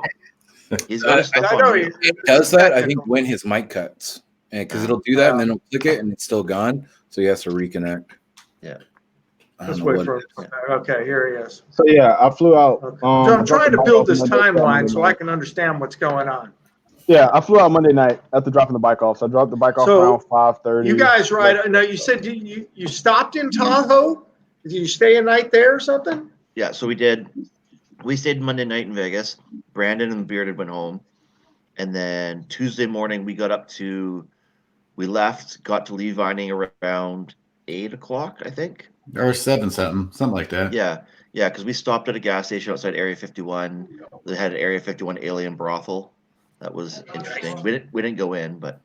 Speaker 4: He's got his stuff on mute.
Speaker 1: It does that, I think, when his mic cuts. Because it'll do that, and then it'll click it, and it's still gone. So he has to reconnect.
Speaker 4: Yeah.
Speaker 2: Let's wait for him. Okay, here he is.
Speaker 3: So yeah, I flew out.
Speaker 2: Okay. So I'm trying to build this timeline so I can understand what's going on.
Speaker 3: Yeah, I flew out Monday night after dropping the bike off. So I dropped the bike off around 5:30.
Speaker 2: You guys ride? No, you said you stopped in Tahoe. Did you stay a night there or something?
Speaker 4: Yeah, so we did. We stayed Monday night in Vegas. Brandon and Bearded went home, and then Tuesday morning we got to Lee Vining around 8 o'clock, I think.
Speaker 5: Or 7 something like that.
Speaker 4: Yeah, because we stopped at a gas station outside Area 51. They had an Area 51 alien brothel. That was interesting. We didn't go in, but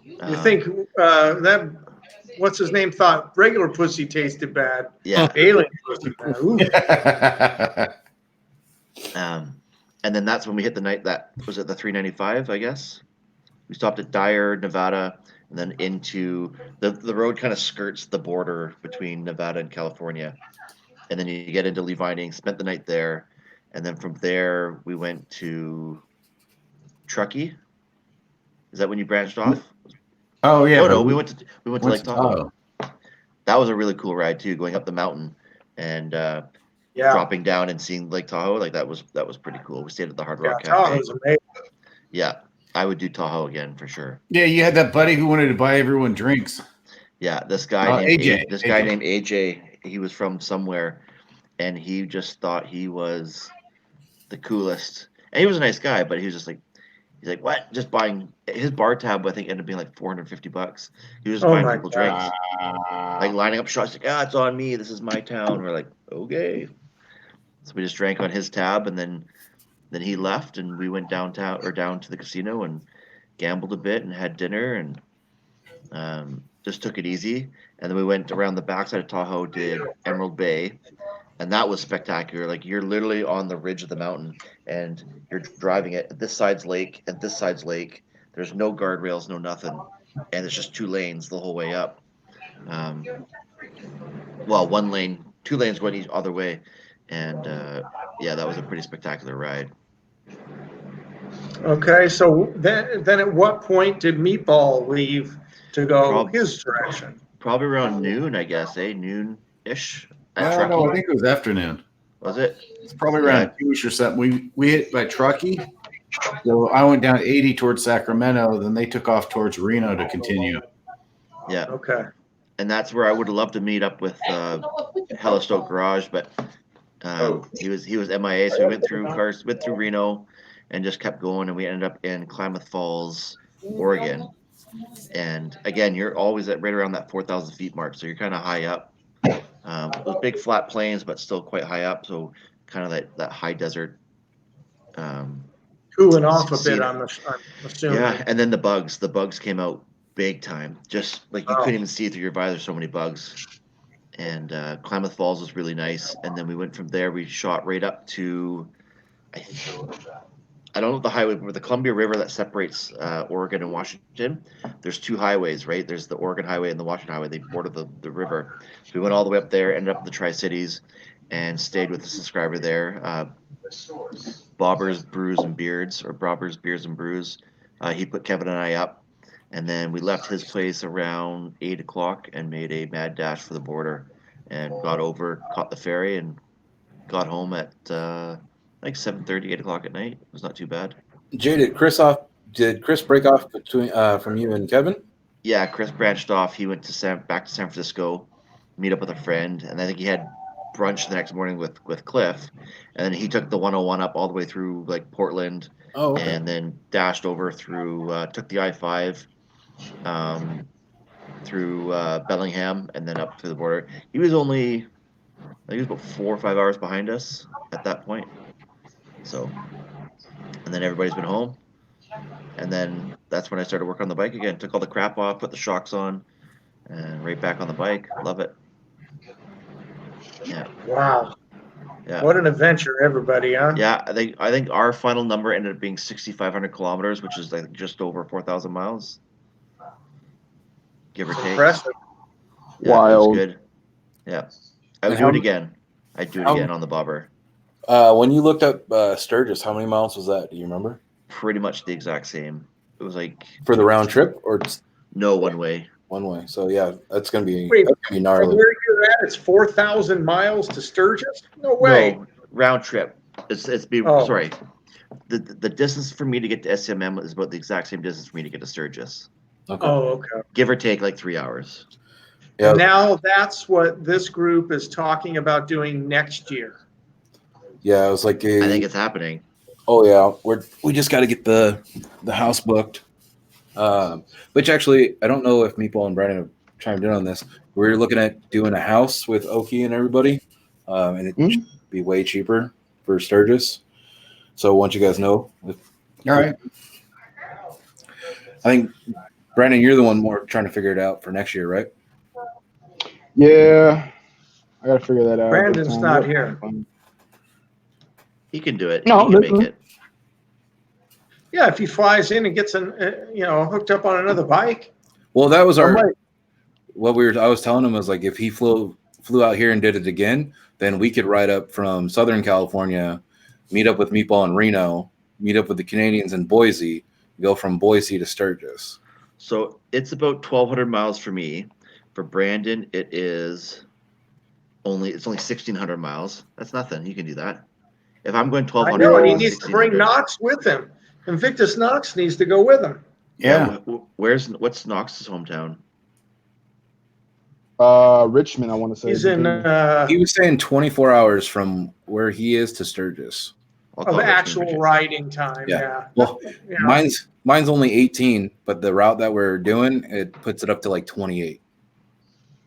Speaker 2: you think that what's his name thought regular pussy tasted bad?
Speaker 4: Yeah,
Speaker 2: alien pussy bad.
Speaker 4: And then that's when we hit the night that was at the 395, I guess. We stopped at Dyer, Nevada, and then into the road kind of skirts the border between Nevada and California. And then you get into Lee Vining, spent the night there. And then from there, we went to Truckee. Is that when you branched off?
Speaker 5: Oh, yeah.
Speaker 4: Oh, no, we went to Lake Tahoe. That was a really cool ride, too, going up the mountain and dropping down and seeing Lake Tahoe. Like, that was pretty cool. We stayed at the Hard Rock Cafe.
Speaker 2: Tahoe's amazing.
Speaker 4: Yeah. I would do Tahoe again for sure.
Speaker 5: Yeah, you had that buddy who wanted to buy everyone drinks.
Speaker 4: Yeah, this guy named
Speaker 5: AJ.
Speaker 4: This guy named AJ. He was from somewhere, and he just thought he was the coolest. And he was a nice guy, but he was just like, he's like, what? Just buying his bar tab. I think ended up being like $450. He was just
Speaker 2: Oh
Speaker 4: buying
Speaker 2: my
Speaker 4: people drinks,
Speaker 3: Wow.
Speaker 4: like lining up shots. Like, it's on me. This is my town. We're like, okay. So we just drank on his tab, and then he left, and we went down to the casino and gambled a bit and had dinner and just took it easy. And then we went around the backside of Tahoe, did Emerald Bay, and that was spectacular. Like, you're literally on the ridge of the mountain, and you're driving it. This side's lake, and this side's lake. There's no guardrails, no nothing, and it's just 2 lanes the whole way up. Well, 1 lane, 2 lanes going each other way, and yeah, that was a pretty spectacular ride.
Speaker 2: Okay, so then at what point did Meatball leave to go his direction?
Speaker 4: Probably around noon, I guess, noon-ish.
Speaker 5: No, I think it was afternoon.
Speaker 4: Was it?
Speaker 5: It's probably around 2ish or something. We hit by Truckee. So I went down 80 towards Sacramento. Then they took off towards Reno to continue.
Speaker 4: Yeah.
Speaker 2: Okay.
Speaker 4: And that's where I would have loved to meet up with Hellastoked Garage, but he was MIA. So we went through Reno, and just kept going. And we ended up in Klamath Falls, Oregon. And again, you're always at right around that 4,000 feet mark, so you're kind of high up. Those big flat plains, but still quite high up. So kind of that high desert.
Speaker 2: Cooling off a bit, I'm assuming.
Speaker 4: Yeah, and then the bugs came out big time. Just like you couldn't even see through your visor, so many bugs. And Klamath Falls was really nice. And then we went from there. We shot right up to, I don't know the highway, but the Columbia River that separates Oregon and Washington. There's 2 highways, right? There's the Oregon Highway and the Washington Highway. They border the river. So we went all the way up there, ended up in the Tri-Cities, and stayed with a subscriber there. Bobbers Brews and Beards, or Bobbers Beers and Brews. He put Kevin and I up, and then we left his place around 8 o'clock and made a mad dash for the border, and got over, caught the ferry, and got home at like 7:30, 8 o'clock at night. It was not too bad.
Speaker 1: Jay, did Chris break off between from you and Kevin?
Speaker 4: Yeah, Chris branched off. He went back to San Francisco, meet up with a friend, and I think he had brunch the next morning with Cliff, and then he took the 101 up all the way through like Portland, and then dashed over through took the I-5 through Bellingham, and then up to the border. He was only, I think he was about 4 or 5 hours behind us at that point. So, and then everybody's been home, and then that's when I started working on the bike again. Took all the crap off, put the shocks on, and right back on the bike. Love it. Yeah.
Speaker 2: Wow.
Speaker 4: Yeah.
Speaker 2: What an adventure, everybody, huh?
Speaker 4: Yeah, I think our final number ended up being 6,500 kilometers, which is like just over 4,000 miles, give or take.
Speaker 2: Impressive.
Speaker 4: Yeah,
Speaker 3: Wild.
Speaker 4: it was good. Yeah, I would do it again. I'd do it again on the bobber.
Speaker 1: When you looked up Sturgis, how many miles was that? Do you remember?
Speaker 4: Pretty much the exact same. It was like
Speaker 1: for the round trip, or just
Speaker 4: no, one way.
Speaker 1: One way. So yeah, that's gonna be
Speaker 2: From
Speaker 1: gnarly.
Speaker 2: where you're at, it's 4,000 miles to Sturgis? No way.
Speaker 4: No, round trip. Sorry. The distance for me to get to SCMM is about the exact same distance for me to get to Sturgis.
Speaker 1: Okay.
Speaker 2: Oh, okay.
Speaker 4: Give or take like 3 hours.
Speaker 1: Yeah.
Speaker 2: Now that's what this group is talking about doing next year.
Speaker 1: Yeah, it was like
Speaker 4: I think it's happening.
Speaker 1: Oh yeah, we just got to get the house booked. Which actually, I don't know if Meatball and Brandon have chimed in on this. We're looking at doing a house with Okie and everybody, and it should be way cheaper for Sturgis. So once you guys know,
Speaker 5: All right.
Speaker 1: I think Brandon, you're the one more trying to figure it out for next year, right?
Speaker 3: Yeah, I gotta figure that out.
Speaker 2: Brandon's not here.
Speaker 4: He can do it.
Speaker 3: No,
Speaker 4: he can make it.
Speaker 2: Yeah, if he flies in and gets hooked up on another bike.
Speaker 1: Well, that was I was telling him was like, if he flew out here and did it again, then we could ride up from Southern California, meet up with Meatball in Reno, meet up with the Canadians in Boise, go from Boise to Sturgis.
Speaker 4: So it's about 1,200 miles for me. For Brandon, it's only 1,600 miles. That's nothing. You can do that. If I'm going 1,200,
Speaker 2: I know, and he needs to bring Knox with him. InvictvsNox needs to go with him.
Speaker 5: Yeah.
Speaker 4: What's Knox's hometown?
Speaker 3: Richmond, I want to say.
Speaker 2: He's in
Speaker 1: He was saying 24 hours from where he is to Sturgis.
Speaker 4: I'll
Speaker 2: of
Speaker 4: call Richmond,
Speaker 2: actual
Speaker 4: Virginia.
Speaker 2: riding time. Yeah.
Speaker 1: Well,
Speaker 2: Yeah.
Speaker 1: mine's only 18, but the route that we're doing, it puts it up to like 28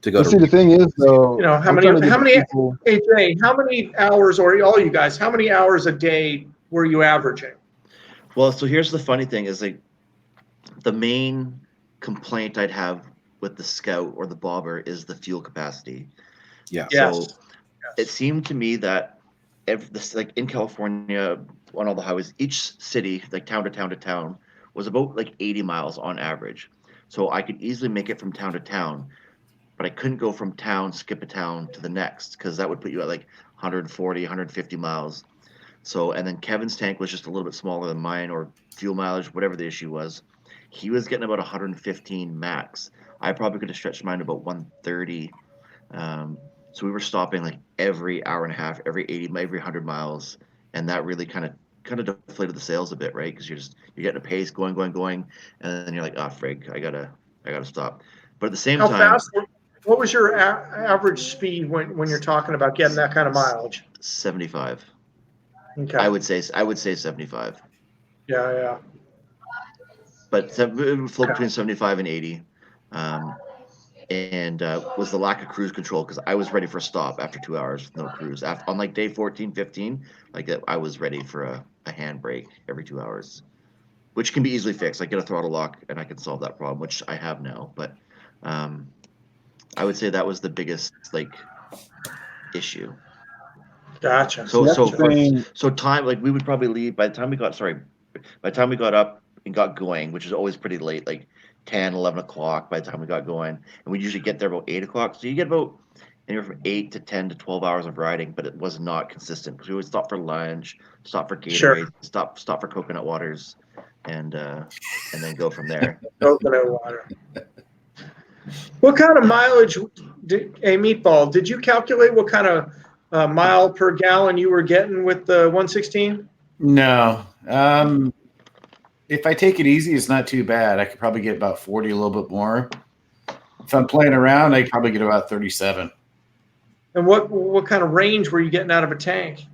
Speaker 1: to go
Speaker 3: But
Speaker 1: to.
Speaker 3: see, the thing is, though,
Speaker 2: You know, how
Speaker 3: I'm
Speaker 2: many
Speaker 3: trying to get people-
Speaker 2: Hey Jay, how many hours, or all you guys, how many hours a day were you averaging?
Speaker 4: Well, so here's the funny thing is like the main complaint I'd have with the Scout or the Bobber is the fuel capacity.
Speaker 1: Yeah.
Speaker 2: Yes.
Speaker 4: So it seemed to me that like in California on all the highways, each city, like town to town to town, was about like 80 miles on average. So I could easily make it from town to town, but I couldn't go from town, skip a town to the next, because that would put you at like 140, 150 miles. So, and then Kevin's tank was just a little bit smaller than mine, or fuel mileage, whatever the issue was. He was getting about 115 max. I probably could have stretched mine to about 130. So we were stopping like every hour and a half, every 100 miles, and that really kind of deflated the sails a bit, right? Because you're getting a pace, going, and then you're like, oh frig, I gotta stop. But at the same
Speaker 2: How
Speaker 4: time,
Speaker 2: fast? What was your average speed when you're talking about getting that kind of mileage?
Speaker 4: 75.
Speaker 2: Okay.
Speaker 4: I would say 75.
Speaker 2: Yeah.
Speaker 4: But it would float between 75 and 80. And was the lack of cruise control, because I was ready for a stop after 2 hours with no cruise. On like day 14, 15, like I was ready for a handbrake every 2 hours, which can be easily fixed. I get a throttle lock and I can solve that problem, which I have now. But I would say that was the biggest like issue.
Speaker 2: Gotcha.
Speaker 4: So time, like we would probably leave by the time we got up and got going, which is always pretty late, like 10, 11 o'clock by the time we got going. And we usually get there about 8 o'clock. So you get about anywhere from 8 to 10 to 12 hours of riding, but it was not consistent because we would stop for lunch, stop for Gatorade, stop for coconut waters, and then go from there.
Speaker 2: Coconut water. What kind of mileage, Meatball, did you calculate what kind of mile per gallon you were getting with the 116?
Speaker 5: No. If I take it easy, it's not too bad. I could probably get about 40, a little bit more. If I'm playing around, I could probably get about 37.
Speaker 2: And what kind of range were you getting out of a tank?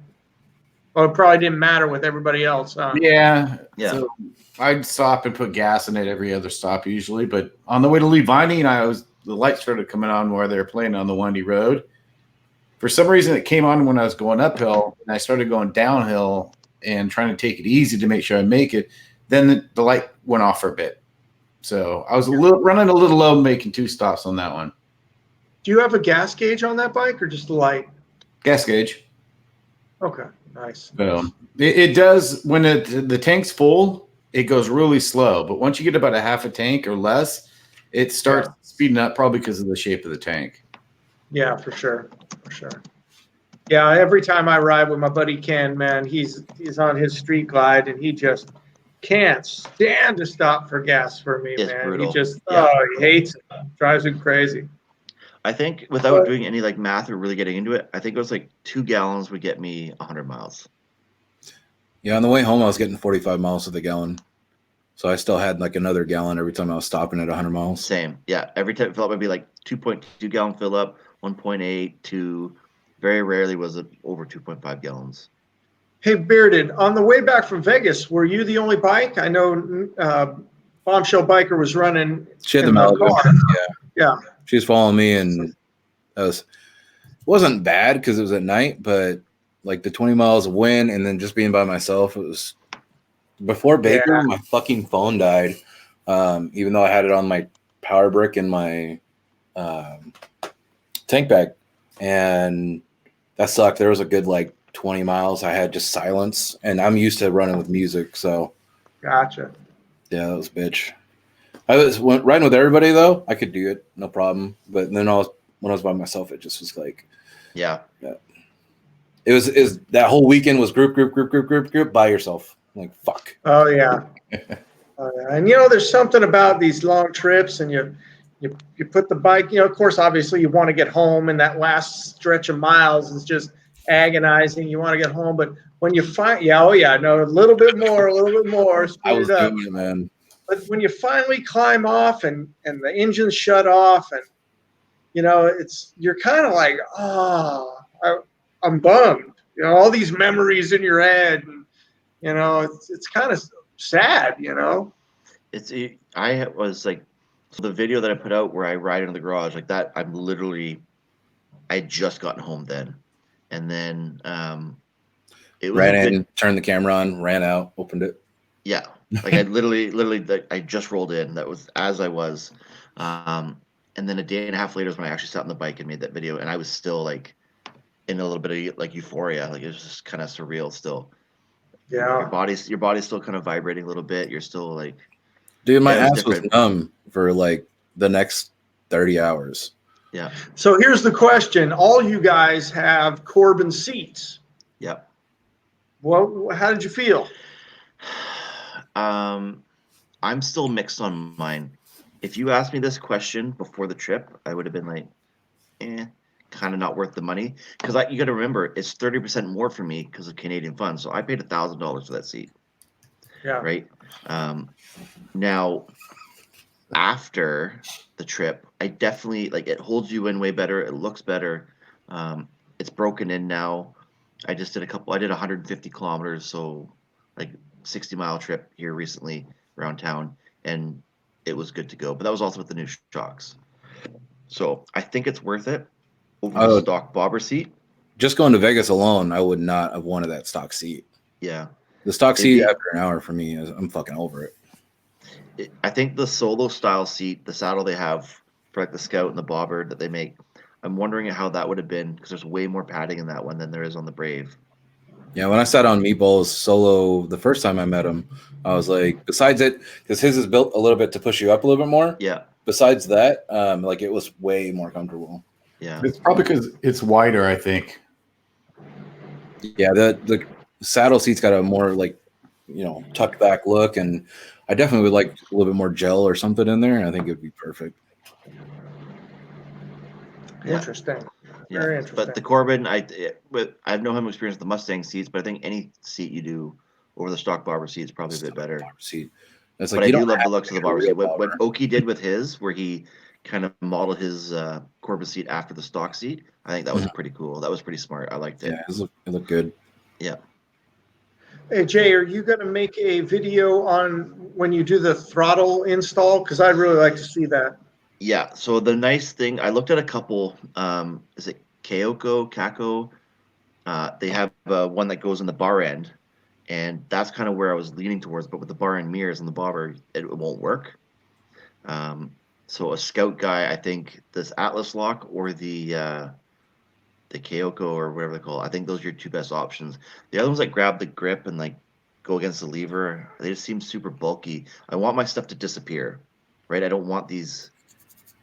Speaker 2: Oh, it probably didn't matter with everybody else, huh?
Speaker 5: Yeah.
Speaker 4: Yeah.
Speaker 5: So I'd stop and put gas in it every other stop usually. But on the way to Lee Vining, the lights started coming on where they were playing on the windy road. For some reason, it came on when I was going uphill, and I started going downhill and trying to take it easy to make sure I make it. Then the light went off for a bit. So I was running a little low, making 2 stops on that one.
Speaker 2: Do you have a gas gauge on that bike or just a light?
Speaker 5: Gas gauge.
Speaker 2: Okay, nice.
Speaker 5: So it does, when the tank's full, it goes really slow. But once you get about a half a tank or less, it starts speeding up, probably because of the shape of the tank.
Speaker 2: Yeah, for sure. Yeah, every time I ride with my buddy Ken, man, he's on his street glide and he just can't stand to stop for gas for me,
Speaker 4: It's
Speaker 2: man.
Speaker 4: brutal.
Speaker 2: He just
Speaker 4: Yeah.
Speaker 2: he hates it. Drives him crazy.
Speaker 4: I think without doing any like math or really getting into it, I think it was like 2 gallons would get me 100 miles.
Speaker 1: Yeah, on the way home, I was getting 45 miles to the gallon. So I still had like another gallon every time I was stopping at 100 miles.
Speaker 4: Same. Yeah. Every time fill up would be like 2.2 gallon fill up, 1.8 to very rarely was it over 2.5 gallons.
Speaker 2: Hey, Bearded, on the way back from Vegas, were you the only bike? I know Bombshell Biker was running.
Speaker 1: She had the
Speaker 2: in
Speaker 1: Malibu.
Speaker 2: car.
Speaker 1: Yeah. She was following me, and it wasn't bad because it was at night, but like the 20 miles of wind and then just being by myself, it was before Baker, my fucking phone died. Even though I had it on my power brick in my tank bag, and that sucked. There was a good like 20 miles I had just silence, and I'm used to running with music, so
Speaker 2: Gotcha.
Speaker 1: yeah, that was a bitch. I was riding with everybody though, I could do it, no problem. But then when I was by myself, it just was like,
Speaker 4: yeah.
Speaker 1: It was that whole weekend was group by yourself. I'm like, fuck.
Speaker 2: Oh yeah. And there's something about these long trips, and you put the bike. Of course, obviously you want to get home, and that last stretch of miles is just agonizing. You want to get home, but when you find, yeah, oh yeah, no, a little bit more, speed
Speaker 1: I was
Speaker 2: it up.
Speaker 1: doing it, man.
Speaker 2: But when you finally climb off and the engine's shut off, and you know, you're kind of like, oh, I'm bummed. You know, all these memories in your head, and you know, it's kind of sad. You know,
Speaker 4: I was like, so the video that I put out where I ride into the garage like that, I had just gotten home then, and then it was
Speaker 1: Ran in, turned the camera on, ran out, opened it.
Speaker 4: Yeah, like I literally, I just rolled in. That was as I was, and then a day and a half later is when I actually sat on the bike and made that video, and I was still like in a little bit of like euphoria. Like it was just kind of surreal still.
Speaker 2: yeah.
Speaker 4: Your body's still kind of vibrating a little bit. You're still like,
Speaker 1: Dude, my
Speaker 4: Yeah, it was
Speaker 1: ass was
Speaker 4: different.
Speaker 1: numb for like the next 30 hours.
Speaker 4: yeah,
Speaker 2: So here's the question: all you guys have Corbin seats.
Speaker 4: yeah.
Speaker 2: Well, how did you feel?
Speaker 4: I'm still mixed on mine. If you asked me this question before the trip, I would have been like, kind of not worth the money. Because you got to remember, it's 30% more for me because of Canadian funds. So I paid $1,000 for that seat.
Speaker 2: Yeah.
Speaker 4: Right. Now, after the trip, I definitely like it holds you in way better. It looks better. It's broken in now. I just did I did 150 kilometers, so like 60-mile trip here recently around town, and it was good to go. But that was also with the new shocks. So I think it's worth it over the stock bobber seat.
Speaker 1: Just going to Vegas alone, I would not have wanted that stock seat.
Speaker 4: Yeah.
Speaker 1: The stock seat after an hour for me, I'm fucking over it.
Speaker 4: I think the solo style seat, the saddle they have for like the Scout and the Bobbard that they make, I'm wondering how that would have been because there's way more padding in that one than there is on the Brave.
Speaker 1: Yeah, when I sat on Meatball's solo the first time I met him, I was like, besides it, because his is built a little bit to push you up a little bit more.
Speaker 4: Yeah.
Speaker 1: Besides that, like it was way more comfortable.
Speaker 4: Yeah.
Speaker 5: It's probably because it's wider, I think.
Speaker 1: Yeah, the saddle seat's got a more like, tucked back look, and I definitely would like a little bit more gel or something in there, and I think it'd be perfect.
Speaker 4: Yeah.
Speaker 2: Interesting.
Speaker 4: Yeah.
Speaker 2: Very interesting.
Speaker 4: But the Corbin, I have no experience with the Mustang seats, but I think any seat you do over the stock Bobber seat is probably a bit better.
Speaker 1: Seat. It's
Speaker 4: But
Speaker 1: like
Speaker 4: I do love the looks of the Bobber seat. What Okie did with his, where he kind of modeled his Corbin seat after the stock seat, I think that was pretty cool. That was pretty smart. I liked it.
Speaker 1: Yeah, it looked good.
Speaker 4: Yeah.
Speaker 2: Hey Jay, are you going to make a video on when you do the throttle install? Because I'd really like to see that.
Speaker 4: Yeah. So the nice thing, I looked at a couple. Is it Kako? They have one that goes in the bar end, and that's kind of where I was leaning towards. But with the bar end mirrors and the bobber, it won't work. So a Scout guy, I think this Atlas lock or the Kyoko or whatever they call it, I think those are your two best options. The other ones that grab the grip and like go against the lever, they just seem super bulky. I want my stuff to disappear, right? I don't want these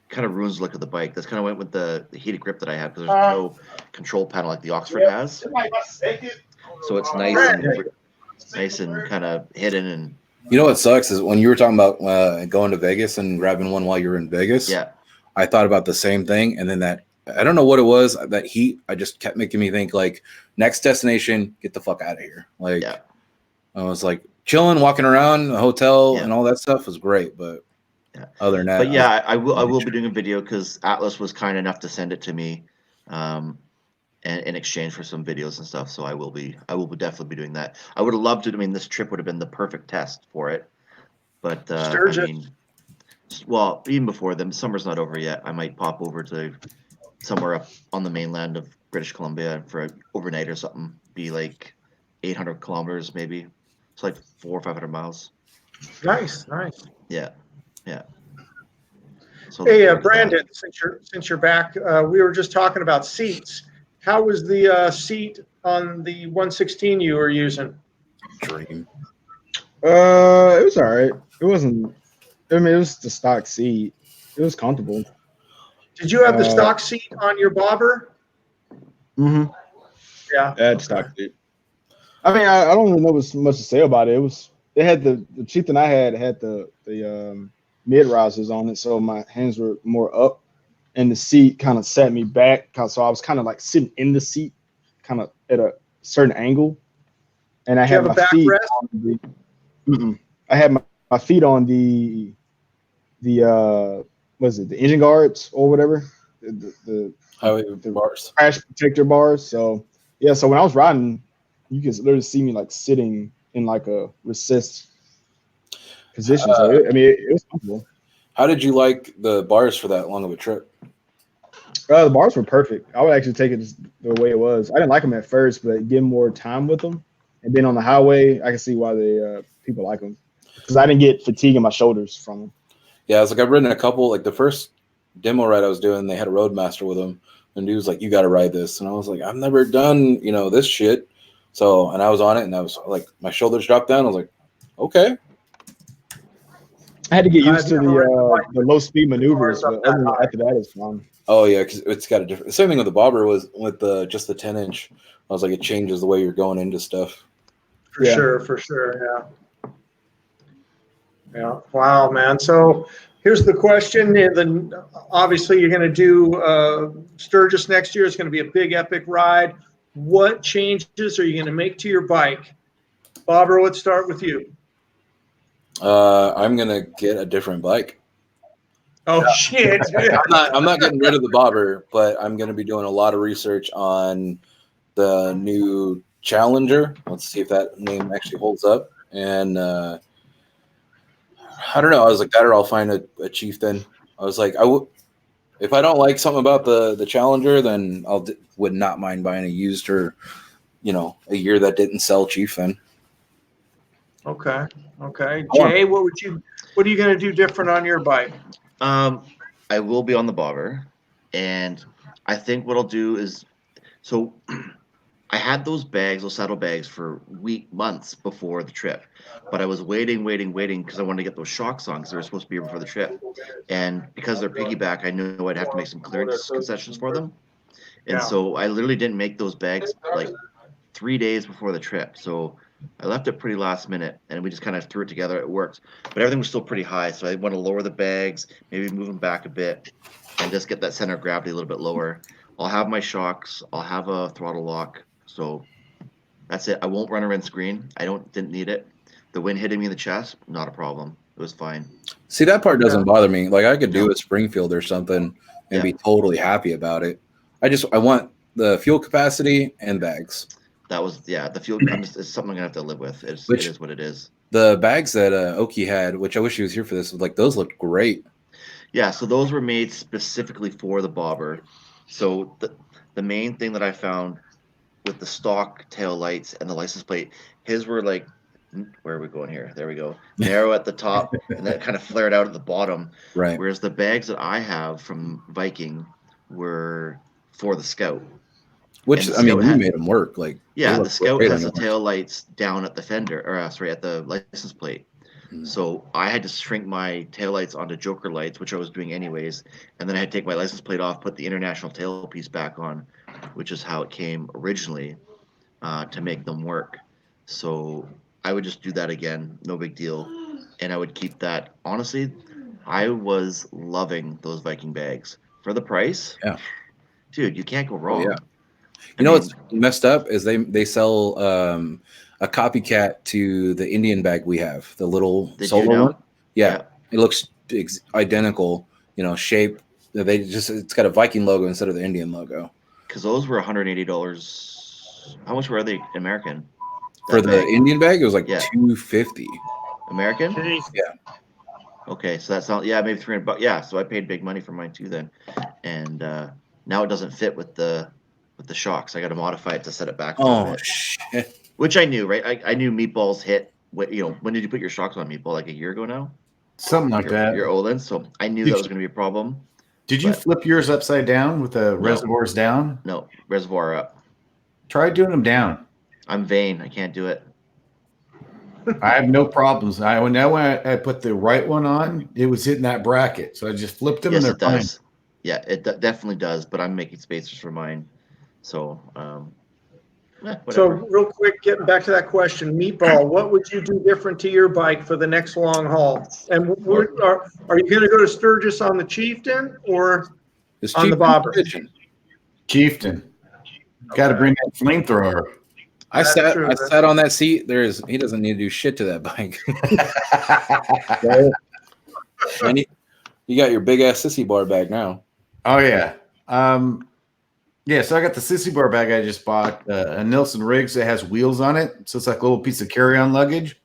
Speaker 4: kind of ruins the look of the bike. That's kind of went with the heated grip that I have because there's no control panel like the Oxford has. So it's nice and kind of hidden. And
Speaker 1: you know what sucks is when you were talking about going to Vegas and grabbing one while you were in Vegas.
Speaker 4: Yeah,
Speaker 1: I thought about the same thing, and then that I don't know what it was, that heat. I just kept making me think like next destination, get the fuck out of here. Like I was like chilling, walking around the hotel and all that stuff was great, but other than that,
Speaker 4: but yeah, I will be doing a video because Atlas was kind enough to send it to me, and in exchange for some videos and stuff. So I will definitely be doing that. I would have loved to. I mean, this trip would have been the perfect test for it, but
Speaker 2: Sturgis.
Speaker 4: I mean, well, even before then, summer's not over yet. I might pop over to somewhere up on the mainland of British Columbia for an overnight or something. Be like 800 kilometers, maybe. It's like 400 or 500 miles.
Speaker 2: Nice.
Speaker 4: Yeah. So
Speaker 2: Hey, Brandon, since you're back, we were just talking about seats. How was the seat on the 116 you were using?
Speaker 1: dream.
Speaker 3: It was all right. It wasn't. I mean, it was the stock seat. It was comfortable.
Speaker 2: Did you have the stock seat on your bobber?
Speaker 3: Mm-hmm.
Speaker 2: Yeah.
Speaker 3: I had stock seat. I mean, I don't really know what's much to say about it. It had the seat that I had the mid risers on it, so my hands were more up, and the seat kind of sat me back, so I was kind of like sitting in the seat, kind of at a certain angle, and I
Speaker 2: Do you
Speaker 3: had
Speaker 2: have
Speaker 3: my
Speaker 2: a
Speaker 3: feet
Speaker 2: backrest?
Speaker 3: on the. I had my feet on the was it the engine guards or whatever, the
Speaker 1: Highway bars.
Speaker 3: crash protector bars. So yeah, so when I was riding, you can literally see me like sitting in like a recessed position. So it was comfortable.
Speaker 1: How did you like the bars for that long of a trip?
Speaker 3: The bars were perfect. I would actually take it just the way it was. I didn't like them at first, but getting more time with them and being on the highway, I can see why they people like them, because I didn't get fatigue in my shoulders from them.
Speaker 1: Yeah, it's like I've ridden a couple. Like the first demo ride I was doing, they had a Roadmaster with him, and he was like, "You got to ride this," and I was like, "I've never done this shit." So, and I was on it, and I was like, my shoulders dropped down. I was like, "Okay."
Speaker 3: I had to get used to the low speed maneuvers, but after that, it's fun.
Speaker 1: Oh yeah, because it's got a different. Same thing with the bobber was with just the 10-inch. I was like, it changes the way you're going into stuff.
Speaker 2: For sure, yeah. Wow, man. So here's the question. Then obviously you're going to do Sturgis next year. It's going to be a big epic ride. What changes are you going to make to your bike? Bobber, let's start with you.
Speaker 1: I'm gonna get a different bike.
Speaker 2: Oh shit!
Speaker 1: I'm not getting rid of the bobber, but I'm gonna be doing a lot of research on the new Challenger. Let's see if that name actually holds up. And I don't know. I was like, that or I'll find a Chieftain. I was like, if I don't like something about the Challenger, then would not mind buying a used or a year that didn't sell Chieftain.
Speaker 2: Okay. Jay, what are you going to do different on your bike?
Speaker 4: I will be on the bobber, and I think what I'll do is, so I had those saddle bags for months before the trip, but I was waiting because I wanted to get those shocks on because they were supposed to be here before the trip, and because they're piggyback, I knew I'd have to make some clearance concessions for them, and so I literally didn't make those bags like 3 days before the trip, so I left it pretty last minute, and we just kind of threw it together. It worked, but everything was still pretty high, so I want to lower the bags, maybe move them back a bit, and just get that center of gravity a little bit lower. I'll have my shocks. I'll have a throttle lock. So that's it. I won't run a rinse screen. Didn't need it. The wind hitting me in the chest, not a problem. It was fine.
Speaker 1: See, that part doesn't bother me. Like I could do a Springfield or something and be totally happy about it. I want the fuel capacity and bags.
Speaker 4: That was the fuel is something I'm gonna have to live with. It is what it is.
Speaker 1: The bags that Okie had, which I wish he was here for this, like those looked great.
Speaker 4: Yeah, so those were made specifically for the bobber. So the main thing that I found with the stock tail lights and the license plate, his were like, where are we going here? There we go. Narrow at the top and then kind of flared out at the bottom.
Speaker 1: Right.
Speaker 4: Whereas the bags that I have from Viking were for the Scout.
Speaker 1: Which I mean, you made them work. Like
Speaker 4: the Scout has the tail lights down at the fender, or at the license plate. So I had to shrink my taillights onto Joker lights, which I was doing anyways, and then I had to take my license plate off, put the international tailpiece back on, which is how it came originally, to make them work. So I would just do that again, no big deal, and I would keep that. Honestly, I was loving those Viking bags for the price.
Speaker 1: Yeah,
Speaker 4: dude, you can't go wrong.
Speaker 1: Oh, yeah. You know what's messed up is they sell a copycat to the Indian bag we have, the little solo one. Yeah, it looks identical. Shape. It's got a Viking logo instead of the Indian logo.
Speaker 4: Because those were $180. How much were they American?
Speaker 1: For the Indian bag, it was like $250
Speaker 4: American.
Speaker 1: Yeah.
Speaker 4: Okay, so that's not maybe $300. Yeah, so I paid big money for mine too then, and now it doesn't fit with the shocks. I got to modify it to set it back.
Speaker 1: Oh shit!
Speaker 4: Which I knew, right? I knew Meatball's hit. When did you put your shocks on, Meatball? Like a year ago now?
Speaker 5: Something like that.
Speaker 4: Your Olin. So I knew that was going to be a problem.
Speaker 5: Did you flip yours upside down with the reservoirs down?
Speaker 4: No, reservoir up.
Speaker 5: Try doing them down.
Speaker 4: I'm vain. I can't do it.
Speaker 5: I have no problems. When I put the right one on, it was hitting that bracket. So I just flipped them and they're fine.
Speaker 4: Yeah, it definitely does. But I'm making spacers for mine. So,
Speaker 2: so real quick, getting back to that question, Meatball, what would you do different to your bike for the next long haul? And are you going to go to Sturgis on the Chieftain or on the Bobber?
Speaker 5: Chieftain. Got to bring that flamethrower.
Speaker 1: I
Speaker 2: That's true.
Speaker 1: sat on that seat. He doesn't need to do shit to that bike. And you got your big ass sissy bar bag now.
Speaker 5: Oh yeah. Yeah, so I got the sissy bar bag I just bought, a Nilsson Riggs that has wheels on it. So it's like a little piece of carry-on luggage.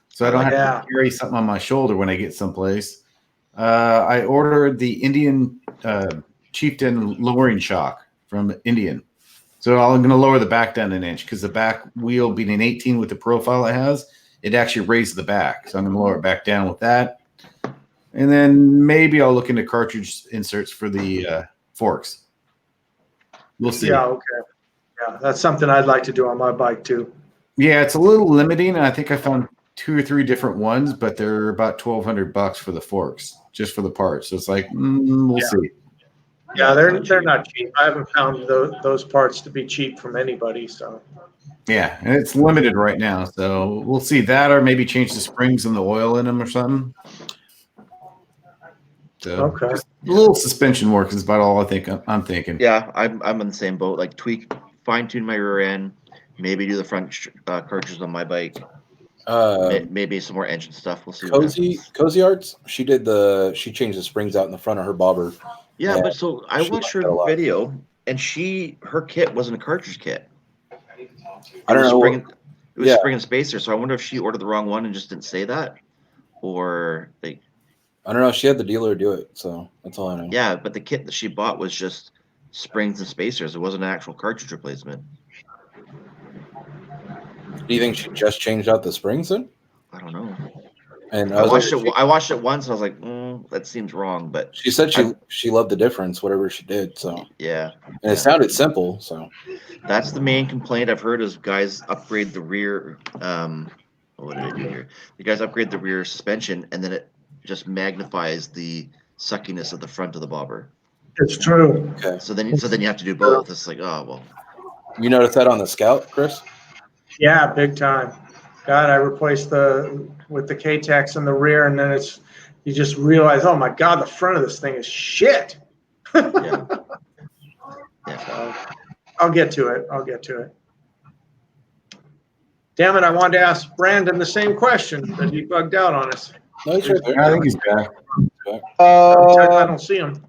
Speaker 5: So I don't have to carry something on my shoulder when I get someplace. I ordered the Indian Chieftain lowering shock from Indian. So I'm going to lower the back down an inch because the back wheel being an 18 with the profile it has, it actually raised the back. So I'm going to lower it back down with that. And then maybe I'll look into cartridge inserts for the forks. We'll see.
Speaker 2: Yeah, okay. Yeah, that's something I'd like to do on my bike too.
Speaker 5: Yeah, it's a little limiting. I think I found 2 or 3 different ones, but they're about $1,200 for the forks, just for the parts. So it's like, we'll see.
Speaker 2: Yeah, they're not cheap. I haven't found those parts to be cheap from anybody. So
Speaker 5: Yeah, and it's limited right now. So we'll see that, or maybe change the springs and the oil in them or something. So
Speaker 2: okay.
Speaker 5: just a little suspension work is about all I'm thinking.
Speaker 4: Yeah, I'm in the same boat. Like fine tune my rear end, maybe do the front cartridges on my bike. Maybe some more engine stuff. We'll see.
Speaker 1: Cozy Arts. She changed the springs out in the front of her bobber.
Speaker 4: Yeah, but so I watched her video, and her kit wasn't a cartridge kit.
Speaker 1: I don't know.
Speaker 4: It was spring and spacer. So I wonder if she ordered the wrong one and just didn't say that, or like.
Speaker 1: I don't know. She had the dealer do it, so that's all I know.
Speaker 4: Yeah, but the kit that she bought was just springs and spacers. It wasn't an actual cartridge replacement.
Speaker 1: Do you think she just changed out the springs then?
Speaker 4: I don't know.
Speaker 1: And
Speaker 4: I watched it once. And I was like, that seems wrong. But
Speaker 1: she said she loved the difference, whatever she did. So
Speaker 4: yeah,
Speaker 1: and it sounded simple. So
Speaker 4: that's the main complaint I've heard is guys upgrade the rear. What did I do here? The guys upgrade the rear suspension, and then it just magnifies the suckiness of the front of the bobber.
Speaker 2: It's true.
Speaker 1: Okay.
Speaker 4: So then you have to do both. It's like, oh well.
Speaker 1: You noticed that on the Scout, Chris?
Speaker 2: Yeah, big time. God, I replaced with the K-Tex in the rear, and then you just realize, oh my God, the front of this thing is shit.
Speaker 4: Yeah.
Speaker 2: So, I'll get to it. Damn it, I wanted to ask Brandon the same question, but he bugged out on us.
Speaker 1: No, he's right there.
Speaker 5: I think he's back.
Speaker 2: I don't see him.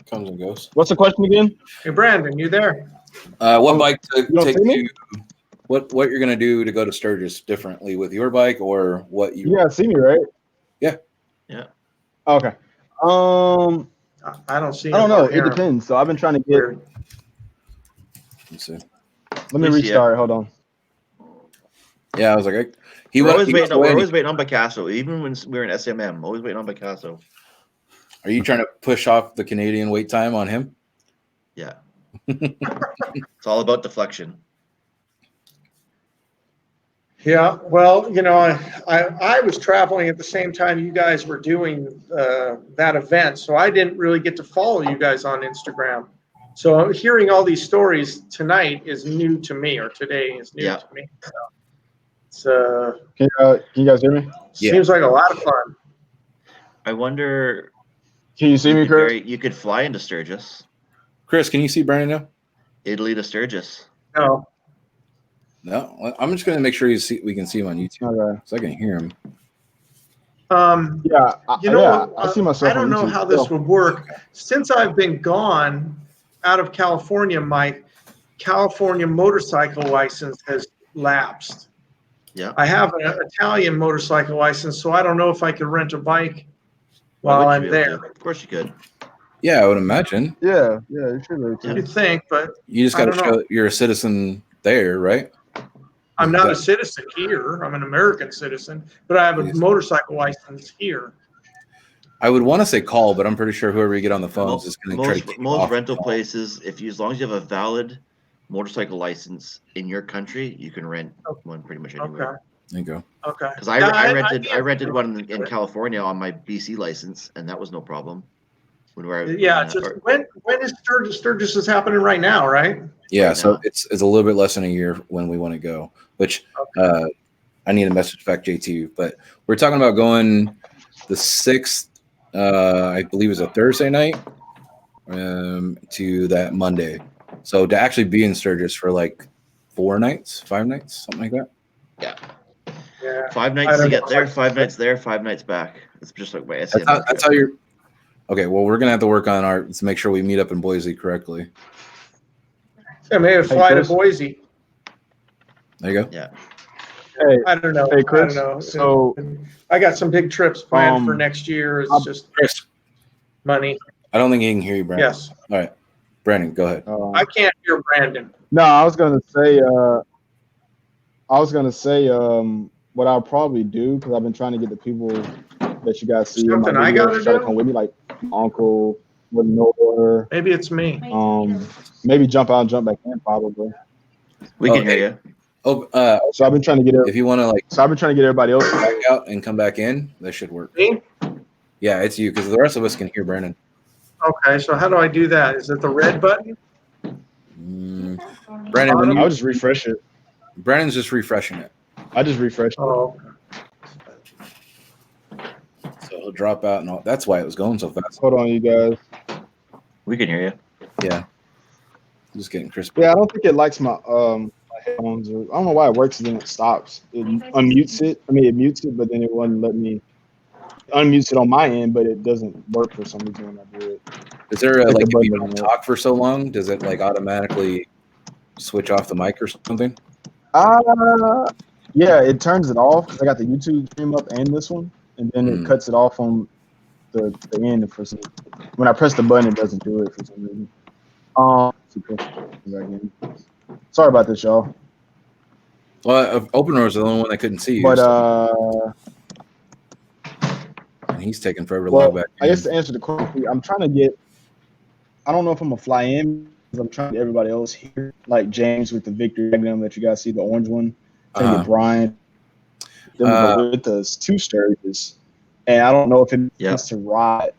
Speaker 1: Comes and goes.
Speaker 3: What's the question again?
Speaker 2: Hey, Brandon, you there?
Speaker 1: What bike to
Speaker 3: don't
Speaker 1: take
Speaker 3: see me?
Speaker 1: you? What you're gonna do to go to Sturgis differently with your bike, or what you?
Speaker 3: You guys see me, right?
Speaker 1: Yeah.
Speaker 4: Yeah.
Speaker 3: Okay.
Speaker 2: I don't see him.
Speaker 3: I don't know.
Speaker 2: or
Speaker 3: It
Speaker 2: hear him.
Speaker 3: depends. So I've been trying to get.
Speaker 2: Weird.
Speaker 1: Let's see.
Speaker 3: Let me
Speaker 4: Please,
Speaker 3: restart. Hold on.
Speaker 1: Yeah, I was like,
Speaker 4: We're always waiting on Bicasso. Even when we were in SCMM, always waiting on Bicasso.
Speaker 1: Are you trying to push off the Canadian wait time on him?
Speaker 4: Yeah. It's all about deflection.
Speaker 2: Yeah, well, I was traveling at the same time you guys were doing that event, so I didn't really get to follow you guys on Instagram. So hearing all these stories tonight is new to me, or today is new to me. So it's
Speaker 3: Can you guys hear me?
Speaker 2: seems like a lot of fun.
Speaker 4: I wonder.
Speaker 3: Can you see me, Chris?
Speaker 4: You could fly into Sturgis.
Speaker 1: Chris, can you see Brandon now?
Speaker 4: Italy to Sturgis.
Speaker 2: No,
Speaker 1: No, I'm just gonna make sure we can see him on YouTube,
Speaker 3: Okay.
Speaker 1: so I can hear him.
Speaker 3: Yeah. I see myself.
Speaker 2: I don't
Speaker 3: on
Speaker 2: know
Speaker 3: YouTube
Speaker 2: how this
Speaker 3: still.
Speaker 2: would work. Since I've been gone out of California, my California motorcycle license has lapsed.
Speaker 4: Yeah.
Speaker 2: I have an Italian motorcycle license, so I don't know if I could rent a bike
Speaker 4: Why
Speaker 2: while
Speaker 4: would you
Speaker 2: I'm
Speaker 4: be able
Speaker 2: there.
Speaker 4: to? Of course you could.
Speaker 1: Yeah, I would imagine.
Speaker 3: Yeah, you should be able to.
Speaker 2: You'd think, but
Speaker 1: You just
Speaker 2: I
Speaker 1: got to
Speaker 2: don't
Speaker 1: show
Speaker 2: know.
Speaker 1: you're a citizen there, right?
Speaker 2: I'm not a citizen here. I'm an American citizen, but I have a
Speaker 1: Yes.
Speaker 2: motorcycle license here.
Speaker 1: I would want to say call, but I'm pretty sure whoever you get on the phone is just going to try to keep you
Speaker 4: Most
Speaker 1: off
Speaker 4: rental
Speaker 1: the call.
Speaker 4: places, as long as you have a valid motorcycle license in your country, you can rent one pretty much anywhere.
Speaker 2: Okay.
Speaker 1: There you go.
Speaker 2: Okay.
Speaker 4: Because I rented one in California on my BC license, and that was no problem.
Speaker 2: Yeah, it's just when is Sturgis is happening right now, right?
Speaker 1: Yeah,
Speaker 4: Right
Speaker 1: so
Speaker 4: now.
Speaker 1: it's a little bit less than a year when we want to go, which I need a message back, JT. But we're talking about going the 6th, I believe is a Thursday night, to that Monday. So to actually be in Sturgis for like 5 nights, something like that.
Speaker 4: Yeah.
Speaker 2: Yeah.
Speaker 4: 5
Speaker 2: I
Speaker 4: nights to
Speaker 2: don't
Speaker 4: get
Speaker 2: know.
Speaker 4: there, 5 nights there, 5 nights back. It's just like my
Speaker 1: That's
Speaker 4: SCMM.
Speaker 1: how you're. Okay, well, we're gonna have to work on our to make sure we meet up in Boise correctly.
Speaker 2: Yeah, maybe fly to Boise.
Speaker 1: There you go.
Speaker 4: Yeah.
Speaker 3: Hey,
Speaker 2: I don't know.
Speaker 3: Hey, Chris,
Speaker 2: I don't know.
Speaker 3: so,
Speaker 2: I got some big trips planned for next year. It's just
Speaker 1: Chris,
Speaker 2: money.
Speaker 1: I don't think he can hear you, Brandon.
Speaker 2: Yes.
Speaker 1: All right, Brandon, go ahead.
Speaker 2: I can't hear Brandon.
Speaker 3: No, I was gonna say, what I'll probably do, because I've been trying to get the people that you guys see in my
Speaker 2: Something I
Speaker 3: videos
Speaker 2: gotta
Speaker 3: to try to
Speaker 2: do?
Speaker 3: come with me, like Uncle, Lenore,
Speaker 2: Maybe it's me.
Speaker 3: maybe jump out and jump back in, probably.
Speaker 4: We can hear you.
Speaker 1: Oh,
Speaker 3: So I've been trying to get
Speaker 1: if you want to like
Speaker 3: everybody else.
Speaker 1: back out and come back in, that should work.
Speaker 2: Me?
Speaker 1: Yeah, it's you because the rest of us can hear Brandon.
Speaker 2: Okay, so how do I do that? Is it the red button?
Speaker 1: Brandon, when
Speaker 3: I'll just refresh it.
Speaker 1: Brandon's just refreshing it,
Speaker 3: I just refreshed it.
Speaker 2: Oh,
Speaker 1: so he'll drop out and all. That's why it was going so fast.
Speaker 3: Hold on, you guys.
Speaker 4: We can hear you.
Speaker 1: Yeah, just getting crispy.
Speaker 3: Yeah, I don't think it likes my my headphones. Or, I don't know why it works and then it stops. It unmutes it. I mean, it mutes it, but then it wouldn't let me unmute it on my end, but it doesn't work for some reason when I do it.
Speaker 1: Is there
Speaker 3: Like
Speaker 1: like
Speaker 3: the
Speaker 1: if you
Speaker 3: button
Speaker 1: don't talk for so long, does it like automatically switch off the mic or something?
Speaker 3: Yeah, it turns it off because I got the YouTube stream up and this one, and then it cuts it off on the end for some. When I press the button, it doesn't do it for some reason. Sorry about this, y'all.
Speaker 1: Well, Open Roads are the only one that couldn't see you.
Speaker 3: But
Speaker 1: and he's taking forever to
Speaker 3: well,
Speaker 1: log back in.
Speaker 3: I guess to answer the question, I'm trying to get. I don't know if I'm gonna fly in because I'm trying to get everybody else here, like James with the victory diagram that you guys see, the orange one. Trying to get Brian with us to Sturgis, and I don't know if it makes to ride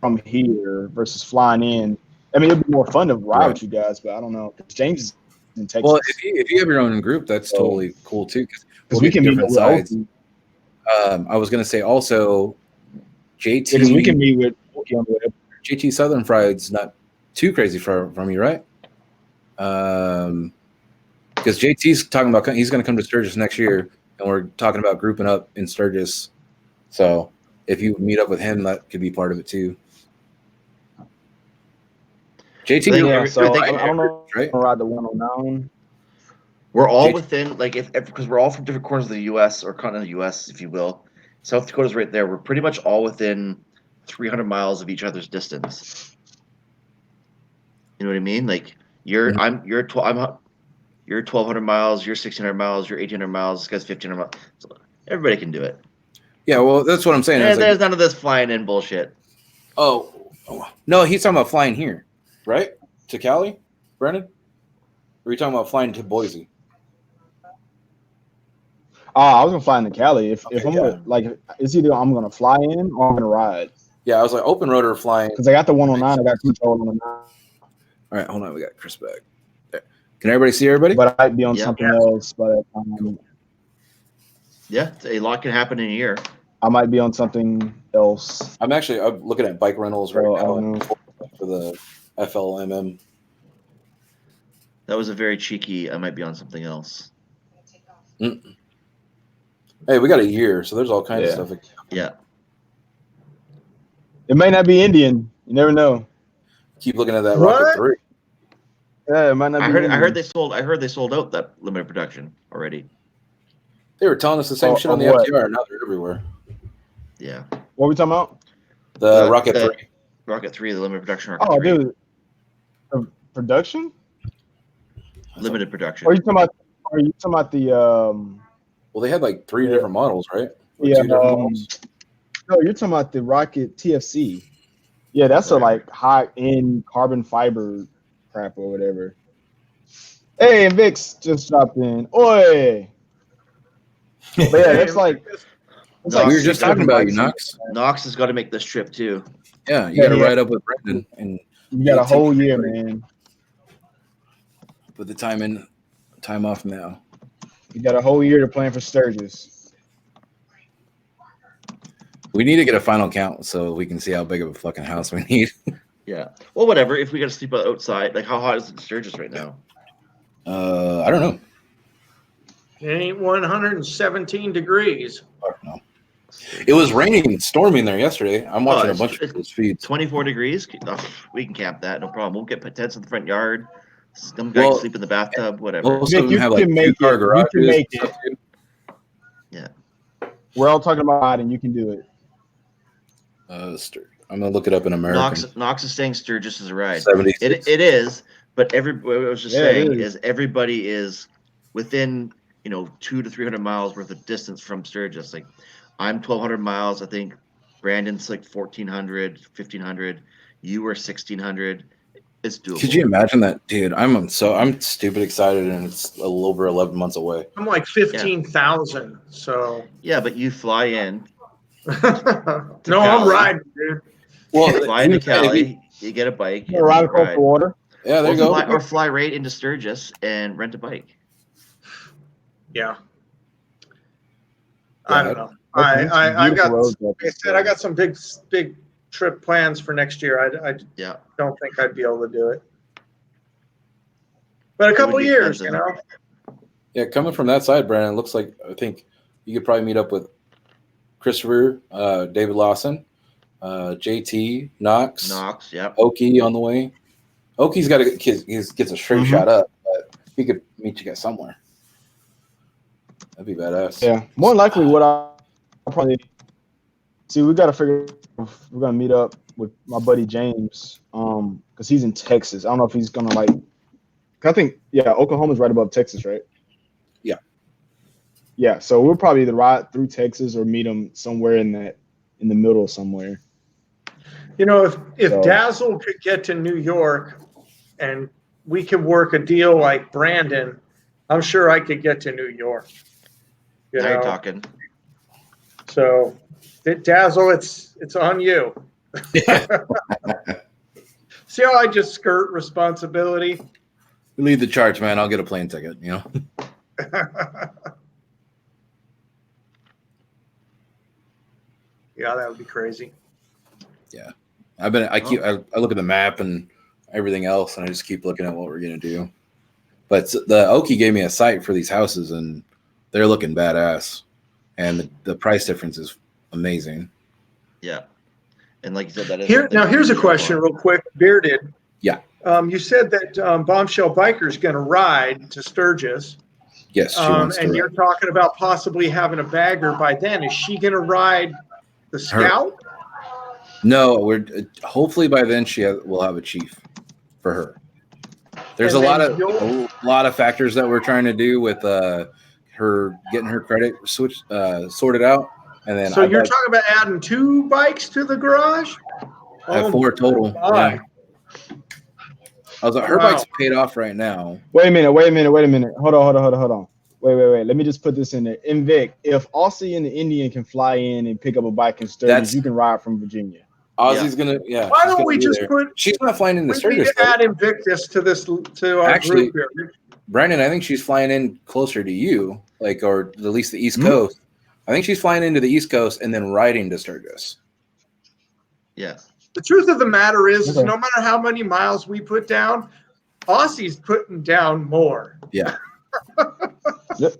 Speaker 3: from here versus flying in. I mean, it'd be more fun to ride with you guys, but I don't know because James is in Texas.
Speaker 1: Well, if you have your own group, that's totally cool too.
Speaker 3: Because we can meet
Speaker 1: different sides. I was going to say also, JT.
Speaker 3: Because we can meet with
Speaker 1: JT Southern Fried's not too crazy from you, right? Because JT's talking about he's going to come to Sturgis next year, and we're talking about grouping up in Sturgis. So if you meet up with him, that could be part of it too. JT,
Speaker 3: so I don't know. Right? Ride the 109.
Speaker 4: We're all within, like, if because we're all from different corners of the U.S. or continental U.S., if you will. South Dakota's right there. We're pretty much all within 300 miles of each other's distance. You know what I mean? Like, you're 1,200 miles. You're 1,600 miles. You're 1,800 miles. This guy's 1,500 miles. So everybody can do it.
Speaker 1: Yeah, well, that's what I'm saying.
Speaker 4: There's none of this flying in bullshit.
Speaker 1: Oh, no, he's talking about flying here, right? To Cali, Brandon? Or are you talking about flying to Boise?
Speaker 3: I was gonna fly into Cali. If I'm gonna, like, it's either I'm gonna fly in or I'm gonna ride.
Speaker 1: Yeah, I was like open road or flying
Speaker 3: because I got the 109. I got control on the 9.
Speaker 1: All right, hold on. We got Chris back. Okay. Can everybody see everybody?
Speaker 3: But I might be on something else by that time.
Speaker 4: Yeah, a lot can happen in a year.
Speaker 3: I might be on something else.
Speaker 1: I'm looking at bike rentals right now for the FLMM.
Speaker 4: That was a very cheeky. I might be on something else.
Speaker 1: Hey, we got a year, so there's all kinds of stuff.
Speaker 4: Yeah.
Speaker 3: It may not be Indian. You never know.
Speaker 1: Keep looking at that Rocket 3.
Speaker 3: Yeah, it might not be.
Speaker 4: I heard they sold out that limited production already.
Speaker 1: They were telling us the same shit on the FTR. Now they're everywhere.
Speaker 4: Yeah.
Speaker 3: What are we talking about?
Speaker 1: The Rocket 3.
Speaker 4: Rocket 3, the limited production
Speaker 3: Rocket 3. Dude. Production?
Speaker 4: Limited production.
Speaker 3: Are you talking about the
Speaker 1: Well, they had like 3 different models, right?
Speaker 3: Or 2 different models. No, you're talking about the Rocket TFC. Yeah, that's a like high-end carbon fiber crap or whatever. Hey, and Vix just dropped in. Oi! But yeah, that's like.
Speaker 1: We were just talking about you, Nox.
Speaker 4: Nox has got to make this trip too.
Speaker 1: Yeah, you got to ride up with Brendan, and
Speaker 3: you got a whole year, man.
Speaker 1: Put the time off now.
Speaker 3: You got a whole year to plan for Sturgis.
Speaker 1: We need to get a final count so we can see how big of a fucking house we need.
Speaker 4: Yeah. Well, whatever. If we got to sleep outside, like how hot is it in Sturgis right now?
Speaker 1: I don't know.
Speaker 2: It ain't 117 degrees.
Speaker 1: I don't know. It was raining and storming there yesterday. I'm watching a bunch of those feeds.
Speaker 4: 24 degrees. Oh, we can camp that, no problem. We'll get tents in the front yard. Some guys can sleep in the bathtub, whatever.
Speaker 1: Most of them have like 2-car garages.
Speaker 3: You can make it.
Speaker 4: Yeah.
Speaker 3: We're all talking about it, and you can do it.
Speaker 1: I'm gonna look it up in American.
Speaker 4: Knox is saying Sturgis is a ride.
Speaker 1: 76.
Speaker 4: It is, but what I was just saying is everybody is within 200 to 300 miles worth of distance from Sturgis. Like I'm 1,200 miles. I think Brandon's like 1,400, 1,500. You were 1,600. It's doable.
Speaker 1: Could you imagine that, dude? I'm stupid excited, and it's a little over 11 months away.
Speaker 2: I'm like 15,000. So
Speaker 4: yeah, but you fly in.
Speaker 2: No, I'm riding, dude.
Speaker 4: Well, you fly into Cali, you get a bike.
Speaker 3: You ride across the water.
Speaker 1: Yeah, there you go.
Speaker 4: Or fly right into Sturgis and rent a bike.
Speaker 2: Yeah. I don't know. I got. Like I said, I got some big trip plans for next year. I don't think I'd be able to do it. But a couple years,
Speaker 1: Yeah, coming from that side, Brandon, it looks like I think you could probably meet up with Christopher, David Lawson, JT, Knox,
Speaker 4: yeah,
Speaker 1: Okie on the way. Okie's got gets a straight shot up, but he could meet you guys somewhere. That'd be badass.
Speaker 3: Yeah, more than likely, what I'll probably see, we got to figure if we're gonna meet up with my buddy James, because he's in Texas. I don't know if he's gonna I think Oklahoma's right above Texas, right?
Speaker 1: Yeah.
Speaker 3: Yeah, so we'll probably either ride through Texas or meet him somewhere in the middle somewhere.
Speaker 2: If Dazzle could get to New York and we could work a deal like Brandon, I'm sure I could get to New York.
Speaker 4: Now you're talking.
Speaker 2: So, Dazzle, it's on you. See how I just skirt responsibility?
Speaker 1: Lead the charge, man. I'll get a plane ticket, Yeah,
Speaker 2: that would be crazy.
Speaker 1: Yeah. I look at the map and everything else, and I just keep looking at what we're gonna do. But the Okie gave me a site for these houses, and they're looking badass, and the price difference is amazing.
Speaker 4: Yeah, and like you said, that is
Speaker 2: here's a question, real quick, Bearded.
Speaker 1: Yeah.
Speaker 2: You said that Bombshell Biker's going to ride to Sturgis.
Speaker 1: Yes, she wants to
Speaker 2: and
Speaker 1: ride.
Speaker 2: you're talking about possibly having a bagger by then. Is she going to ride the Scout?
Speaker 1: No, hopefully by then we'll have a chief for her. There's a lot of factors that we're trying to do with her getting her credit sorted out, and then
Speaker 2: you're talking about adding 2 bikes to the garage?
Speaker 1: I have 4 total. Yeah. I was like, her bike's paid off right now.
Speaker 3: Wait a minute. Hold on. Wait. Let me just put this in there. Invict, if Aussie and the Indian can fly in and pick up a bike in Sturgis, you can ride from Virginia.
Speaker 1: Aussie's gonna,
Speaker 2: Why don't we just put?
Speaker 1: She's not flying into Sturgis.
Speaker 2: We need to add Invictus to our group here.
Speaker 1: Brandon, I think she's flying in closer to you, or at least the East Coast. I think she's flying into the East Coast and then riding to Sturgis.
Speaker 4: Yeah.
Speaker 2: The truth of the matter is no matter how many miles we put down, Aussie's putting down more.
Speaker 1: Yeah.
Speaker 3: Yep.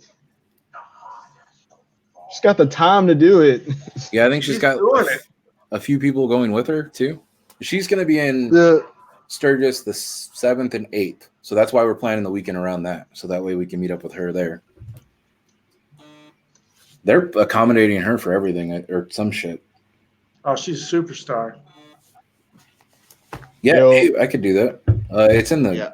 Speaker 3: She's got the time to do it.
Speaker 1: Yeah, I think she's got a few people going with her too. She's going to be in Sturgis the 7th and 8th. So that's why we're planning the weekend around that. So that way we can meet up with her there. They're accommodating her for everything or some shit.
Speaker 2: Oh, she's a superstar.
Speaker 1: Yeah, hey, I could do that. It's in the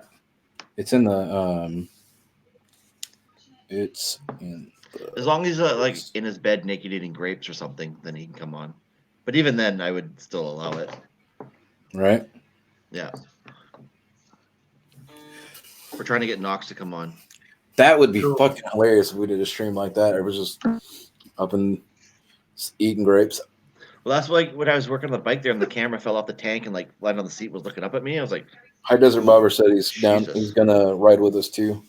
Speaker 4: as long as he's in his bed naked eating grapes or something, then he can come on. But even then, I would still allow it.
Speaker 1: Right?
Speaker 4: Yeah. We're trying to get Knox to come on.
Speaker 1: That would be fucking hilarious if we did a stream like that. It was just up and eating grapes.
Speaker 4: Well, that's like when I was working on the bike there, and the camera fell off the tank and landed on the seat, was looking up at me. I was like,
Speaker 1: High Desert Bobber said he's down. He's gonna ride with us too.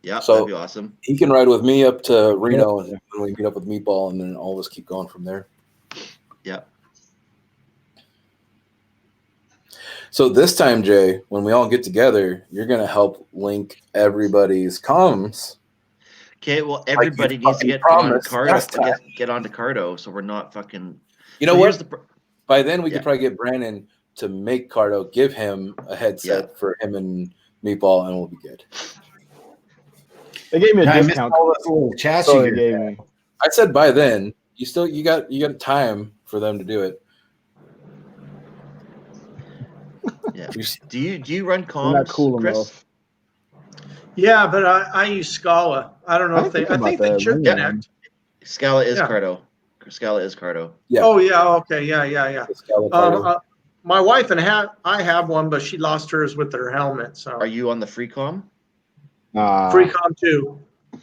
Speaker 4: Yeah,
Speaker 1: so
Speaker 4: that'd be awesome.
Speaker 1: He can ride with me up to Reno, and then we meet up with Meatball, and then all of us keep going from there.
Speaker 4: Yeah.
Speaker 1: So this time, Jay, when we all get together, you're gonna help link everybody's comms.
Speaker 4: Okay, well, everybody needs to get on get onto Cardo, so we're not fucking.
Speaker 1: You know
Speaker 4: so
Speaker 1: what?
Speaker 4: The,
Speaker 1: By then, we could probably get Brandon to make Cardo, give him a headset for him and Meatball, and we'll be good.
Speaker 3: They gave me a
Speaker 5: I missed
Speaker 3: discount.
Speaker 5: all those little chats
Speaker 3: So
Speaker 5: you
Speaker 3: they gave me.
Speaker 1: I said by then. You got time for them to do it.
Speaker 4: Yeah. Do you run comms,
Speaker 3: Not cool
Speaker 4: Chris?
Speaker 3: enough.
Speaker 2: Yeah, but I use Scala. I don't know if they. I think they should connect.
Speaker 4: Scala is Cardo. Scala is Cardo.
Speaker 2: Yeah. Oh yeah. Okay. Yeah. My wife and I have one, but she lost hers with her helmet. So.
Speaker 4: Are you on the Freecom?
Speaker 2: Freecom too.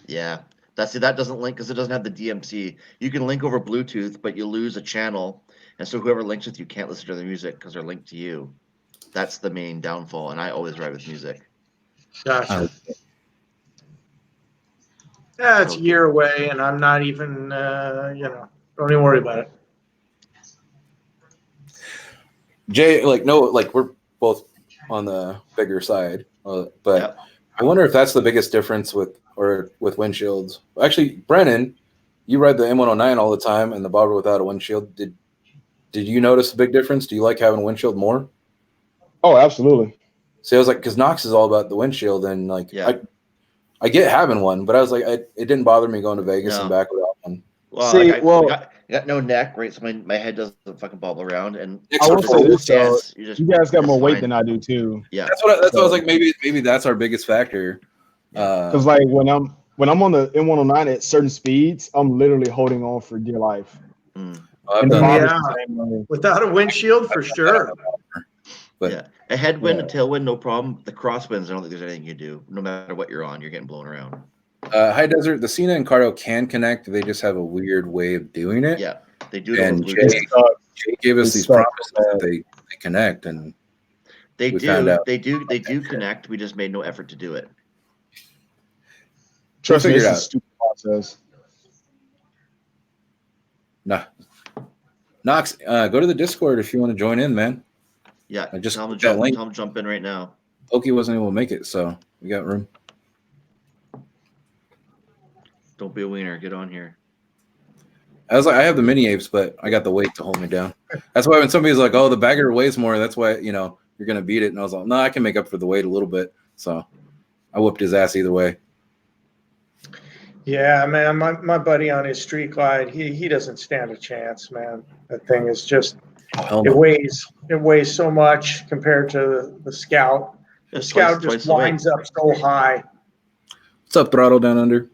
Speaker 4: Yeah. That doesn't link because it doesn't have the DMC. You can link over Bluetooth, but you lose a channel, and so whoever links with you can't listen to their music because they're linked to you. That's the main downfall, and I always ride with music.
Speaker 2: Gotcha. Yeah, it's a year away, and I'm not even, don't even worry about it.
Speaker 1: Jay, we're both on the bigger side, but I wonder if that's the biggest difference with windshields. Actually, Brennan, you ride the M109 all the time, and the bobber without a windshield. Did you notice a big difference? Do you like having a windshield more?
Speaker 3: Oh, absolutely.
Speaker 1: See, I was like, because Nox is all about the windshield, and I get having one, but I was like, it didn't bother me going to Vegas and back without one.
Speaker 4: Well, I got no neck, right? So my head doesn't fucking bobble around, and
Speaker 3: I will say this, you guys got more weight than I do too.
Speaker 4: Yeah,
Speaker 1: that's what I was like. Maybe that's our biggest factor.
Speaker 3: Because like when I'm on the M109 at certain speeds, I'm literally holding on for dear life.
Speaker 2: Without a windshield for sure.
Speaker 4: But a headwind, a tailwind, no problem. The crosswinds, I don't think there's anything you do. No matter what you're on, you're getting blown around.
Speaker 1: High Desert, the Cena and Cardo can connect. They just have a weird way of doing it.
Speaker 4: Yeah, they do.
Speaker 1: And Jay gave us these promises that they connect, and
Speaker 4: they do connect. We just made no effort to do it.
Speaker 3: Trust me, it's a stupid process.
Speaker 1: Nah. Nox, go to the Discord if you want to join in, man.
Speaker 4: Yeah,
Speaker 1: I just
Speaker 4: tell him to jump in right now.
Speaker 1: Okie wasn't able to make it, so we got room.
Speaker 4: Don't be a wiener. Get on here.
Speaker 1: I was like, I have the mini apes, but I got the weight to hold me down. That's why when somebody's like, "Oh, the bagger weighs more," that's why you're gonna beat it. And I was like, "No, I can make up for the weight a little bit." So I whooped his ass either way.
Speaker 2: Yeah, man, my buddy on his street glide, he doesn't stand a chance, man. That thing is just it weighs so much compared to the Scout. The Scout just winds up so high.
Speaker 1: What's up, Throttle Down Under?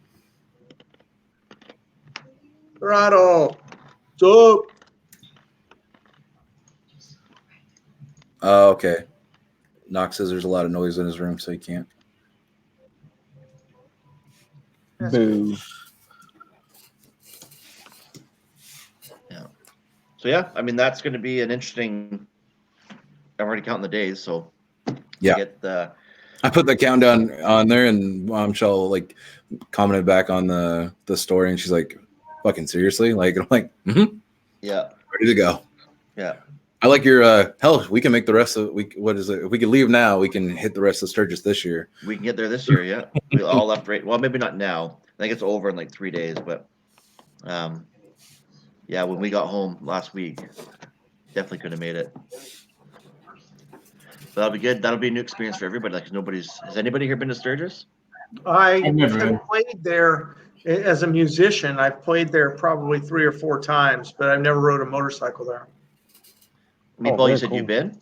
Speaker 2: Throttle, what's up?
Speaker 1: Oh, okay. Nox says there's a lot of noise in his room, so he can't.
Speaker 3: Boo.
Speaker 4: Yeah. So yeah, I mean that's going to be an interesting. I'm already counting the days, so
Speaker 1: yeah. I put the countdown on there, and Mom Shell commented back on the story, and she's like, "Fucking seriously?" I'm like,
Speaker 4: yeah,
Speaker 1: ready to go.
Speaker 4: Yeah.
Speaker 1: I like your hell. We can make the rest of what is it? If we could leave now, we can hit the rest of Sturgis this year.
Speaker 4: We can get there this year. Yeah, we all left right. Well, maybe not now. I think it's over in like 3 days, but yeah, when we got home last week, definitely could have made it. So that'll be good. That'll be a new experience for everybody. Has anybody here been to Sturgis?
Speaker 2: I have played there as a musician. I've played there probably 3 or 4 times, but I've never rode a motorcycle there.
Speaker 4: Meatball, you said you've been?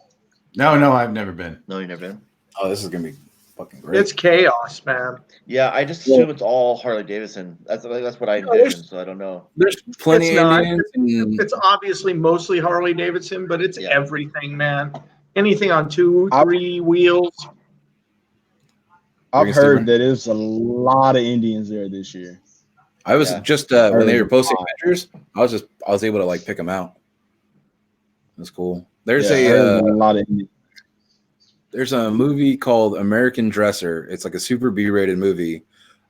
Speaker 5: No, I've never been.
Speaker 4: No, you've never been?
Speaker 1: Oh, this is going to be fucking great.
Speaker 2: It's chaos, man.
Speaker 4: Yeah, I just assume it's all Harley Davidson. That's what I envision, so I don't know.
Speaker 1: There's plenty of
Speaker 2: Indians. It's obviously mostly Harley Davidson, but it's everything, man. Anything on 2, 3 wheels.
Speaker 3: I've heard that there's a lot of Indians there this year.
Speaker 1: I was just when they were posting pictures, I was able to pick them out. That's cool. There's a lot of Indians. There's a movie called American Dresser. It's like a super B-rated movie,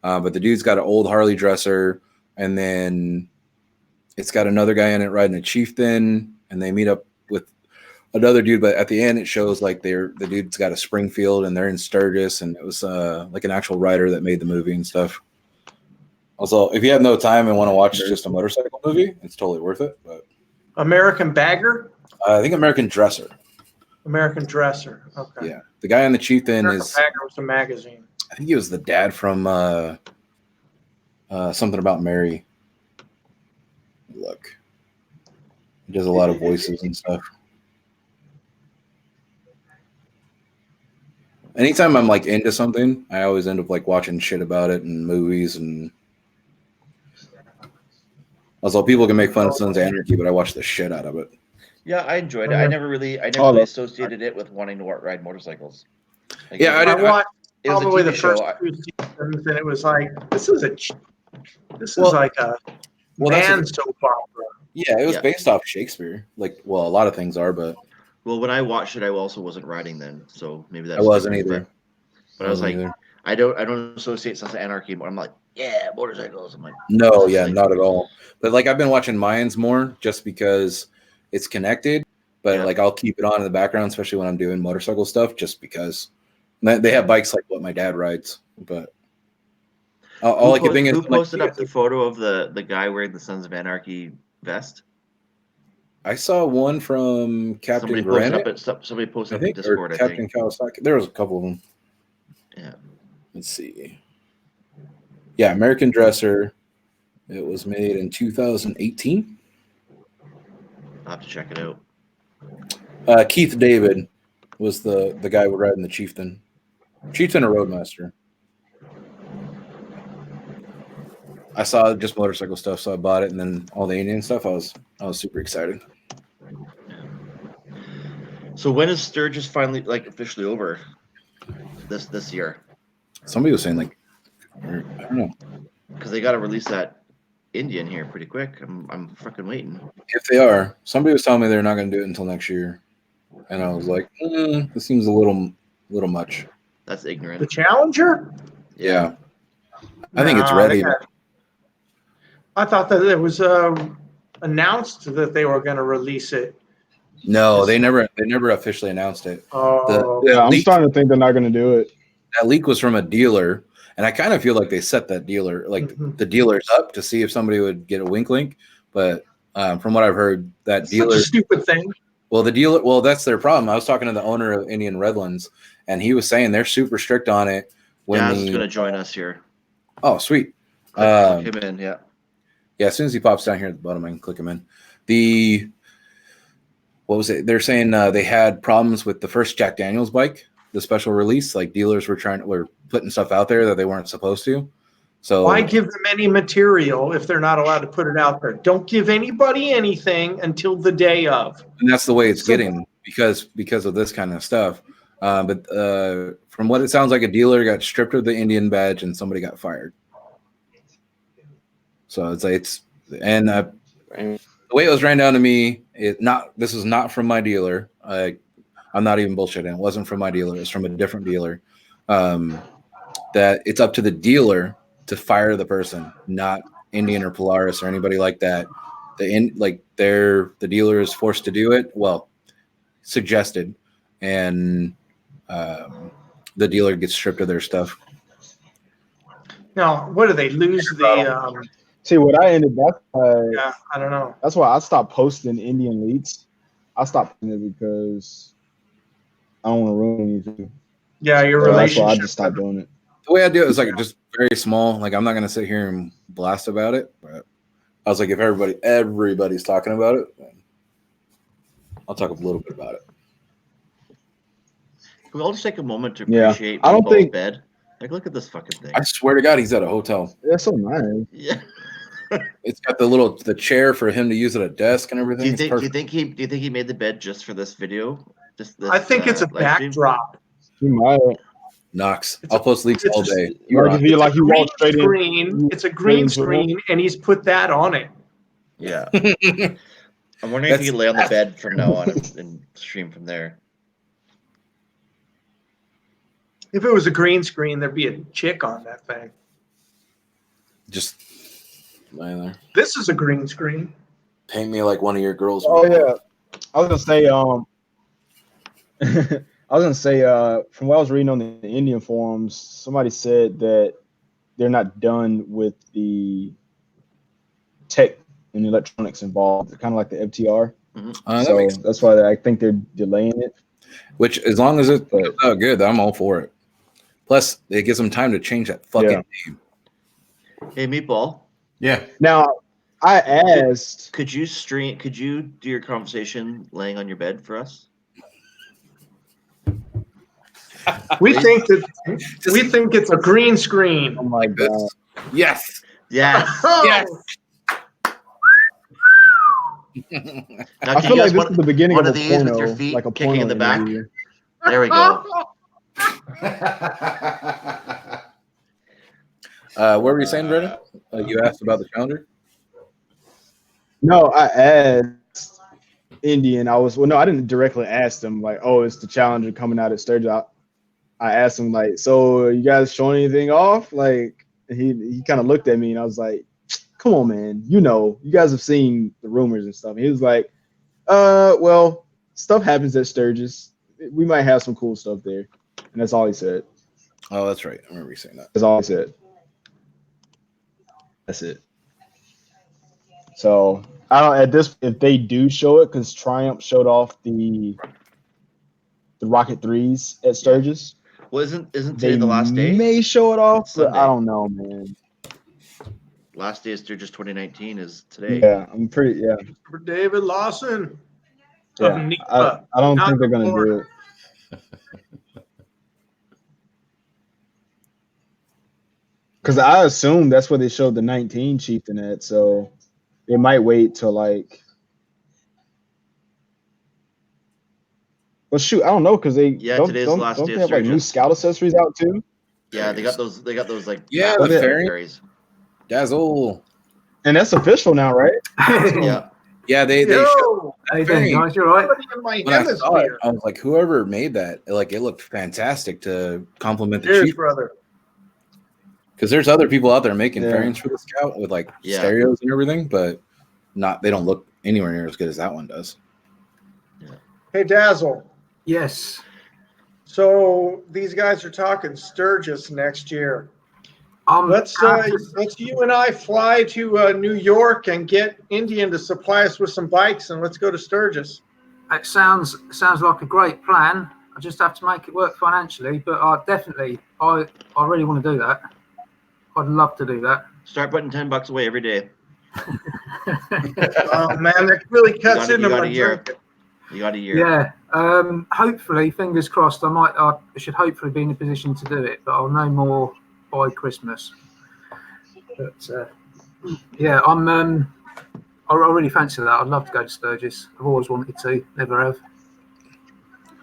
Speaker 1: but the dude's got an old Harley dresser, and then it's got another guy in it riding a Chieftain, and they meet up with another dude, but at the end it shows like the dude's got a Springfield and they're in Sturgis, and it was like an actual writer that made the movie and stuff. Also, if you have no time and want to watch just a motorcycle movie, it's totally worth it. But
Speaker 2: American Bagger?
Speaker 1: I think American Dresser.
Speaker 2: American Dresser. Okay.
Speaker 1: Yeah. The guy on the Chieftain
Speaker 2: American
Speaker 1: is
Speaker 2: Bagger was a magazine.
Speaker 1: I think he was the dad from something about Mary. Look. He does a lot of voices and stuff. Anytime I'm like into something, I always end up like watching shit about it and movies and also people can make fun of Sons of Anarchy, but I watch the shit out of it.
Speaker 4: Yeah, I enjoyed it. I never really associated it with wanting to ride motorcycles. Like,
Speaker 1: Yeah,
Speaker 2: I watched
Speaker 4: it was a
Speaker 2: probably
Speaker 4: TV
Speaker 2: the first
Speaker 4: show.
Speaker 2: 2 seasons, and it was like, this is like a man soap opera.
Speaker 1: Yeah, it was based off Shakespeare. Like, well, a lot of things are, but
Speaker 4: Well, when I watched it, I also wasn't riding then, so maybe that's.
Speaker 1: I wasn't
Speaker 4: different,
Speaker 1: either.
Speaker 4: But I was like, I don't associate Sons of Anarchy, but I'm like, yeah, motorcycles. I'm like,
Speaker 1: no, yeah, not at all. But like I've been watching Mayans more just because it's connected. But like I'll keep it on in the background, especially when I'm doing motorcycle stuff, just because they have bikes like what my dad rides. But all I can think is
Speaker 4: who posted up the photo of the guy wearing the Sons of Anarchy vest?
Speaker 1: I saw one from Captain Granite.
Speaker 4: Somebody posted up in Discord, I
Speaker 1: Captain
Speaker 4: think.
Speaker 1: Kawasaki. There was a couple of them.
Speaker 4: Yeah.
Speaker 1: Let's see. Yeah, American Dresser. It was made in 2018.
Speaker 4: I'll have to check it out.
Speaker 1: Keith David was the guy riding the Chieftain. Chieftain or Roadmaster. I saw just motorcycle stuff, so I bought it, and then all the Indian stuff. I was super excited.
Speaker 4: So when is Sturgis finally officially over? This year?
Speaker 1: Somebody was saying like, I don't know,
Speaker 4: because they got to release that Indian here pretty quick. I'm fucking waiting.
Speaker 1: If they are, somebody was telling me they're not going to do it until next year, and I was like, this seems a little much.
Speaker 4: That's ignorant.
Speaker 2: The Challenger?
Speaker 1: Yeah, I think it's ready.
Speaker 2: I thought that it was announced that they were going to release it.
Speaker 1: No, they never officially announced it.
Speaker 2: Oh,
Speaker 3: I'm starting to think they're not going to do it.
Speaker 1: That leak was from a dealer, and I kind of feel like they set that dealer, the dealers up to see if somebody would get a wink link. But from what I've heard, that dealer,
Speaker 2: such a stupid thing.
Speaker 1: Well, that's their problem. I was talking to the owner of Indian Redlands, and he was saying they're super strict on it.
Speaker 4: Dazzle's going to join us here.
Speaker 1: Oh, sweet.
Speaker 4: Click him in, yeah.
Speaker 1: Yeah, as soon as he pops down here at the bottom, I can click him in. What was it? They're saying they had problems with the first Jack Daniels bike, the special release. Like dealers were putting stuff out there that they weren't supposed to. So
Speaker 2: why give them any material if they're not allowed to put it out there? Don't give anybody anything until the day of.
Speaker 1: And that's the way it's getting because of this kind of stuff. But from what it sounds like, a dealer got stripped of the Indian badge and somebody got fired. So the way it was ran down to me, this is not from my dealer. I'm not even bullshitting. It wasn't from my dealer. It's from a different dealer. That it's up to the dealer to fire the person, not Indian or Polaris or anybody like that. The dealer is forced to do it. Well, suggested, and the dealer gets stripped of their stuff.
Speaker 2: Now, what do they lose the?
Speaker 3: See, what I ended up.
Speaker 2: Yeah, I don't know.
Speaker 3: That's why I stopped posting Indian leaks. I stopped doing it because I don't want to ruin anything.
Speaker 2: Yeah, your
Speaker 3: So
Speaker 2: relationship.
Speaker 3: that's why I just stopped doing it.
Speaker 1: The way I do it is like just very small. Like I'm not gonna sit here and blast about it, but I was like, if everybody's talking about it, then I'll talk a little bit about it.
Speaker 4: Can we all just take a moment to appreciate
Speaker 3: I don't think
Speaker 4: bed? Like, look at this fucking thing.
Speaker 1: I swear to God, he's at a hotel.
Speaker 3: That's so nice.
Speaker 4: Yeah.
Speaker 1: It's got the chair for him to use at a desk and everything.
Speaker 4: Do you think he made the bed just for this video?
Speaker 2: I think it's a backdrop.
Speaker 3: You might.
Speaker 1: Knox. I'll post leaks all day.
Speaker 2: It's a green screen, and he's put that on it.
Speaker 4: Yeah. I'm wondering if you can lay on the bed from now on and stream from there.
Speaker 2: If it was a green screen, there'd be a chick on that thing.
Speaker 1: Just laying there.
Speaker 2: This is a green screen.
Speaker 1: Paint me like one of your girls.
Speaker 3: Oh yeah, I was gonna say I was gonna say, from what I was reading on the Indian forums, somebody said that they're not done with the tech and electronics involved, kind of like the FTR. So that's why I think they're delaying it.
Speaker 1: Which, as long as it's good, I'm all for it. Plus, it gives them time to change that fucking name.
Speaker 4: Hey, Meatball.
Speaker 5: Yeah.
Speaker 3: Now, I asked.
Speaker 4: Could you do your conversation laying on your bed for us?
Speaker 2: We think it's a green screen.
Speaker 3: Oh my god!
Speaker 1: Yes.
Speaker 4: Yes.
Speaker 1: Yes.
Speaker 4: Now,
Speaker 3: I feel like this is the beginning of a
Speaker 4: these
Speaker 3: porno,
Speaker 4: with your feet
Speaker 3: like a
Speaker 4: kicking in the back.
Speaker 3: interview.
Speaker 4: There we go.
Speaker 1: What were you saying, Brendan? You asked about the challenger?
Speaker 3: No, I asked Indian. I didn't directly ask them like, "Oh, it's the challenger coming out at Sturgis." I asked him like, "So, are you guys showing anything off?" Like, he kind of looked at me, and I was like, "Come on, man. You guys have seen the rumors and stuff." And he was like, well, stuff happens at Sturgis. We might have some cool stuff there." And that's all he said.
Speaker 1: Oh, that's right. I remember you saying that.
Speaker 3: That's all he said. That's it. So I don't if they do show it, because Triumph showed off the Rocket 3s at Sturgis.
Speaker 4: Well, isn't today the last day?
Speaker 3: May show it off, but
Speaker 4: Sunday.
Speaker 3: I don't know, man.
Speaker 4: Last day of Sturgis 2019 is today.
Speaker 3: Yeah, I'm pretty. Yeah.
Speaker 2: For David Lawson.
Speaker 3: Yeah,
Speaker 2: Of NEPA.
Speaker 3: I don't think they're gonna do it. Because I assume that's where they showed the 19 Chieftain at, so they might wait till like. Well, shoot, I don't know, because they
Speaker 4: today's the last
Speaker 3: don't
Speaker 4: day
Speaker 3: they
Speaker 4: of
Speaker 3: have like new
Speaker 4: Sturgis.
Speaker 3: scout accessories out too?
Speaker 4: Yeah, they got those like
Speaker 1: the
Speaker 4: fairies.
Speaker 1: Dazzle.
Speaker 3: And that's official now, right?
Speaker 4: Yeah.
Speaker 1: Yeah, they
Speaker 2: Yo,
Speaker 7: How you doing, guys? You all right?
Speaker 2: in my
Speaker 1: when I saw it,
Speaker 2: hemisphere.
Speaker 1: I was like, whoever made that, like, it looked fantastic to complement the
Speaker 2: Cheers,
Speaker 1: Chief.
Speaker 2: brother.
Speaker 1: Because there's other people out there making
Speaker 3: Yeah.
Speaker 1: variants for the Scout with like
Speaker 4: Yeah.
Speaker 1: stereos and everything, but they don't look anywhere near as good as that one does.
Speaker 2: Hey, Dazzle.
Speaker 7: Yes.
Speaker 2: So these guys are talking Sturgis next year. Let's you and I fly to New York and get Indian to supply us with some bikes, and let's go to Sturgis.
Speaker 7: It sounds like a great plan. I just have to make it work financially, but I really want to do that. I'd love to do that.
Speaker 4: Start putting $10 away every day.
Speaker 2: Oh man, that really cuts into my drink.
Speaker 4: You got a year.
Speaker 7: Yeah. Hopefully, fingers crossed. I should hopefully be in a position to do it, but I'll know more by Christmas. But yeah, I really fancy that. I'd love to go to Sturgis. I've always wanted to, never have.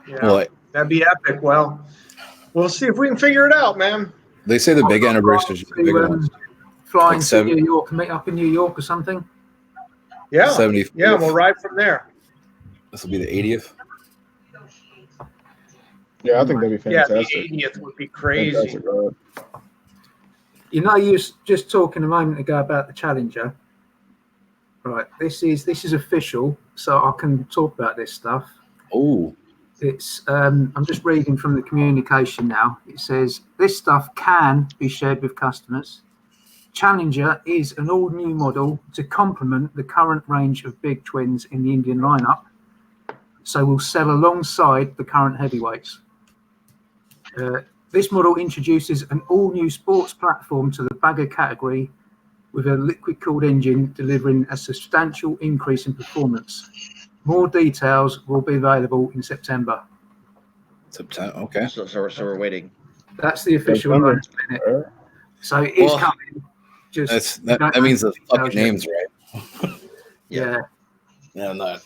Speaker 2: Yeah,
Speaker 1: Well,
Speaker 2: that'd be epic. Well, we'll see if we can figure it out, man.
Speaker 1: they say the big anniversary is the bigger ones.
Speaker 7: Flying
Speaker 1: Like
Speaker 7: to New York and meet up in New York or something.
Speaker 2: Yeah,
Speaker 1: 70th.
Speaker 2: yeah, we'll ride from there.
Speaker 1: This will be the 80th.
Speaker 3: Yeah, I think that'd be
Speaker 2: Yeah,
Speaker 3: fantastic.
Speaker 2: the 80th would be crazy.
Speaker 3: Fantastic ride.
Speaker 7: You know, you were just talking a moment ago about the Challenger. Right, this is official, so I can talk about this stuff.
Speaker 1: Oh,
Speaker 7: It's I'm just reading from the communication now. It says this stuff can be shared with customers. Challenger is an all-new model to complement the current range of big twins in the Indian lineup, so will sell alongside the current heavyweights. This model introduces an all-new sports platform to the bagger category with a liquid-cooled engine delivering a substantial increase in performance. More details will be available in September.
Speaker 1: September. Okay.
Speaker 4: So we're waiting.
Speaker 7: That's the official announcement. So it is coming. Just
Speaker 1: that means the fucking name's right.
Speaker 7: Yeah.
Speaker 1: Yeah, I'm not.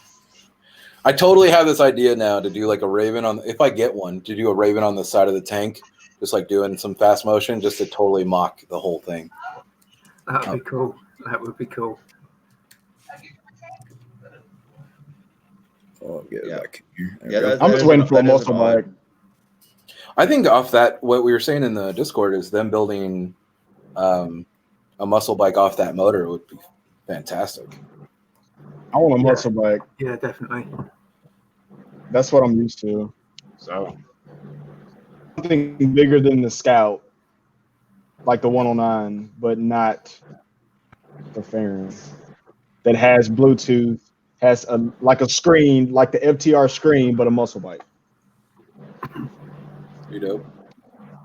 Speaker 1: I totally have this idea now to do like a Raven if I get one, to do a Raven on the side of the tank, just like doing some fast motion, just to totally mock the whole thing.
Speaker 7: That would be cool. That would be cool.
Speaker 1: Oh, get it back here.
Speaker 3: I'm just waiting for a muscle bike.
Speaker 1: I think off that, what we were saying in the Discord is them building a muscle bike off that motor would be fantastic.
Speaker 3: I want a muscle bike.
Speaker 7: Yeah, definitely.
Speaker 3: That's what I'm used to. So something bigger than the Scout, like the 109, but not the Farron. That has Bluetooth, has like a screen, like the FTR screen, but a muscle bike.
Speaker 1: You know,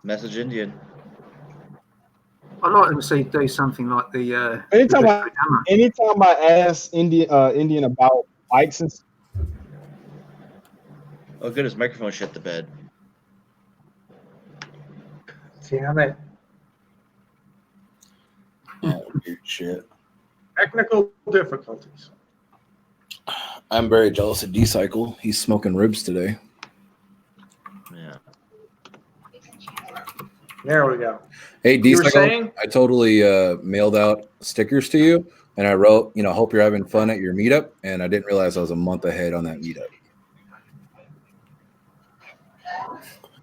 Speaker 4: Message Indian.
Speaker 7: I'd like them to see do something like the.
Speaker 3: Anytime
Speaker 7: the
Speaker 3: I ask Indian about bikes and
Speaker 4: Oh, good. His microphone shit the bed.
Speaker 2: Damn it.
Speaker 1: oh, weird shit.
Speaker 2: Technical difficulties.
Speaker 1: I'm very jealous of D-Cycle. He's smoking ribs today.
Speaker 4: Yeah.
Speaker 2: There we go.
Speaker 1: Hey,
Speaker 2: You were
Speaker 1: D-Cycle,
Speaker 2: saying?
Speaker 1: I totally mailed out stickers to you, and I wrote, hope you're having fun at your meetup, and I didn't realize I was a month ahead on that meetup.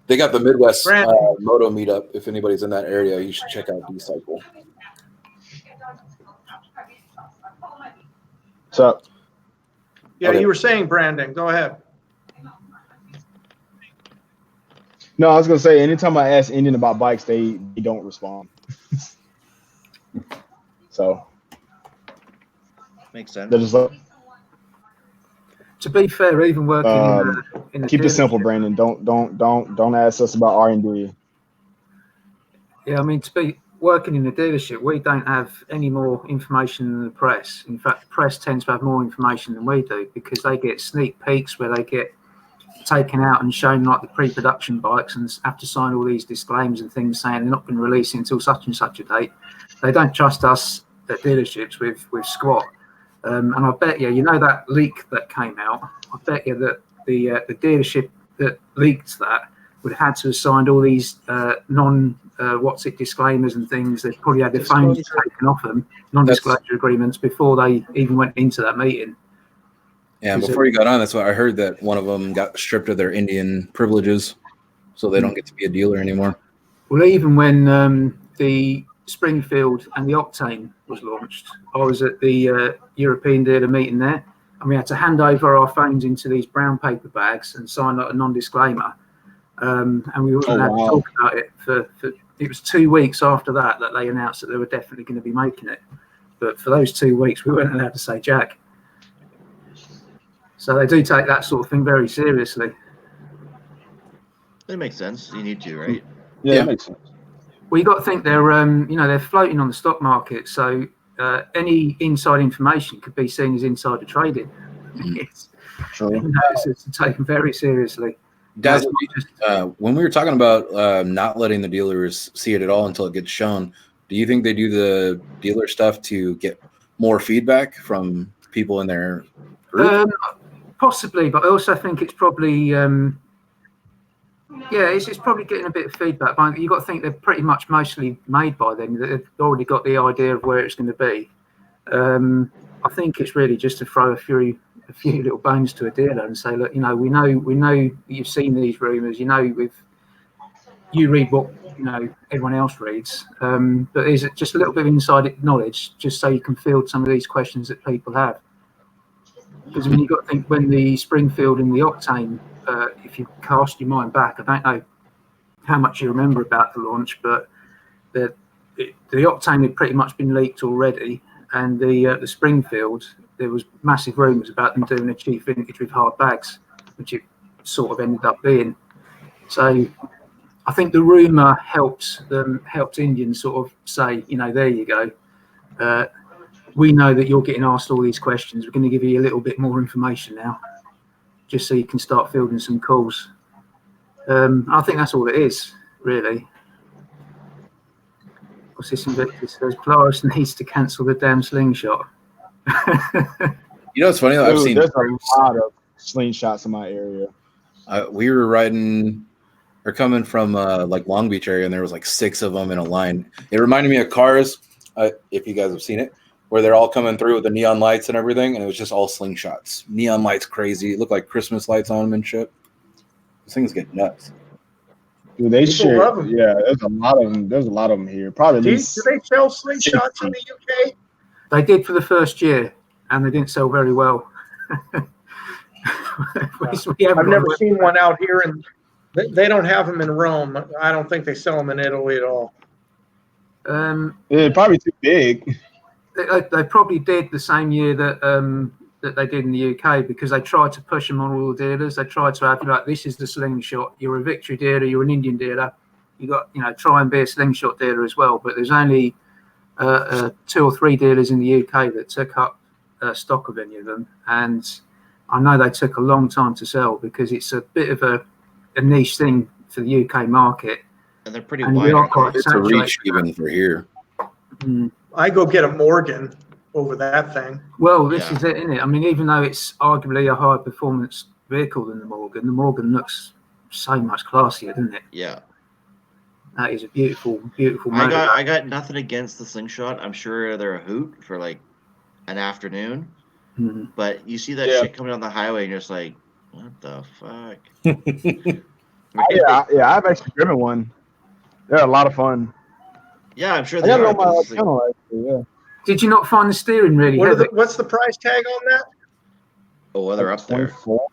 Speaker 1: They got the Midwest Moto meetup. If anybody's in that area, you should check out D-Cycle.
Speaker 3: what's up?
Speaker 2: Yeah,
Speaker 1: Okay.
Speaker 2: you were saying, Brandon. Go ahead.
Speaker 3: No, I was gonna say anytime I ask Indian about bikes, they don't respond. So
Speaker 4: Makes sense.
Speaker 3: they're just like,
Speaker 7: To be fair, even working in the
Speaker 3: keep it simple,
Speaker 7: dealership-
Speaker 3: Brandon. Don't ask us about R&D.
Speaker 7: Yeah, I mean, to be working in the dealership, we don't have any more information than the press. In fact, the press tends to have more information than we do because they get sneak peeks where they get taken out and shown like the pre-production bikes and have to sign all these disclaimers and things saying they're not going to release it until such and such a date. They don't trust us at dealerships with squat. And I bet you, that leak that came out, I bet you that the dealership that leaked that would have had to have signed all these disclaimers and things. They probably had their phones taken off them, non-disclosure agreements, before they even went into that meeting.
Speaker 1: Yeah, and before you got on, that's why I heard that one of them got stripped of their Indian privileges, so they don't get to be a dealer anymore.
Speaker 7: Well, even when the Springfield and the Octane was launched, I was at the European dealer meeting there, and we had to hand over our phones into these brown paper bags and sign like a non-disclaimer. And we wasn't allowed to talk about it for it was 2 weeks after that they announced that they were definitely going to be making it. But for those 2 weeks, we weren't allowed to say jack. So they do take that sort of thing very seriously.
Speaker 4: It makes sense. You need to, right?
Speaker 3: Yeah, that makes sense.
Speaker 7: Well, you got to think they're floating on the stock market, so any inside information could be seen as insider trading. It's taken very seriously.
Speaker 1: Dazzle, when we were talking about not letting the dealers see it at all until it gets shown, do you think they do the dealer stuff to get more feedback from people in their group?
Speaker 7: Possibly, but I also think it's probably it's probably getting a bit of feedback. But you've got to think they're pretty much mostly made by them. They've already got the idea of where it's going to be. I think it's really just to throw a few little bones to a dealer and say, look, we know you've seen these rumours. You read what everyone else reads, but is it just a little bit of inside knowledge, just so you can field some of these questions that people have? Because you've got to think when the Springfield and the Octane, if you cast your mind back, I don't know how much you remember about the launch, but the Octane had pretty much been leaked already, and the Springfield, there was massive rumours about them doing a cheap vintage with hard bags, which it sort of ended up being. So I think the rumour helped Indian sort of say, there you go. We know that you're getting asked all these questions. We're going to give you a little bit more information now, just so you can start fielding some calls. I think that's all it is, really. What's this? Invictus says Polaris needs to cancel the damn slingshot.
Speaker 1: It's funny. I've seen
Speaker 3: there's a lot of slingshots in my area.
Speaker 1: We were riding or coming from like Long Beach area, and there was like 6 of them in a line. It reminded me of Cars, if you guys have seen it, where they're all coming through with the neon lights and everything, and it was just all slingshots. Neon lights, crazy. It looked like Christmas lights on them and shit. Those things get nuts.
Speaker 3: Dude, they
Speaker 2: People
Speaker 3: share.
Speaker 2: love 'em.
Speaker 3: Yeah, there's a lot of them. There's a lot of them here. Probably at
Speaker 2: Do
Speaker 3: least.
Speaker 2: they sell slingshots in the UK?
Speaker 7: They did for the first year, and they didn't sell very well.
Speaker 2: I've never seen one out here They don't have them in Rome. I don't think they sell them in Italy at all.
Speaker 3: They're probably too big.
Speaker 7: They probably did the same year that that they did in the UK, because they tried to push them on all the dealers. They tried to have, like, this is the slingshot. You're a Victory dealer. You're an Indian dealer. You got, try and be a slingshot dealer as well. But there's only 2 or 3 dealers in the UK that took up stock of any of them, and I know they took a long time to sell because it's a bit of a niche thing for the UK market.
Speaker 4: And they're pretty
Speaker 7: And
Speaker 4: wide.
Speaker 1: It's a reach even for here.
Speaker 2: I go get a Morgan over that thing.
Speaker 7: Well, this is it, isn't it? I mean, even though it's arguably a higher performance vehicle than the Morgan looks so much classier, doesn't it?
Speaker 4: Yeah.
Speaker 7: That is a beautiful, beautiful motor.
Speaker 4: I got nothing against the slingshot. I'm sure they're a hoot for like an afternoon. But you see that shit coming on the highway and you're just like, what the fuck?
Speaker 3: Yeah, I've actually driven one. They're a lot of fun.
Speaker 4: Yeah, I'm sure
Speaker 3: I
Speaker 4: they
Speaker 3: got it
Speaker 4: are.
Speaker 3: on my
Speaker 4: but it's
Speaker 3: channel, actually, yeah.
Speaker 7: Did you not find the steering really heavy?
Speaker 2: What's the price tag on that?
Speaker 4: oh, they're up there.
Speaker 3: 24.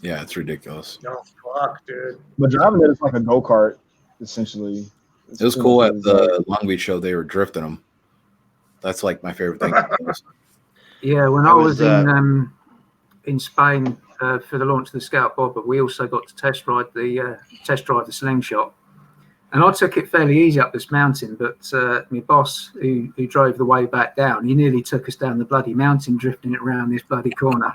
Speaker 1: Yeah, it's ridiculous.
Speaker 2: Oh, fuck, dude.
Speaker 3: But driving it is like a go-kart, essentially.
Speaker 1: It was cool at the Long Beach show. They were drifting them. That's like my favorite thing.
Speaker 7: Yeah, when I was in Spain for the launch of the Scout Bobber, we also got to test drive the slingshot, and I took it fairly easy up this mountain. But my boss, who drove the way back down, he nearly took us down the bloody mountain, drifting it around this bloody corner.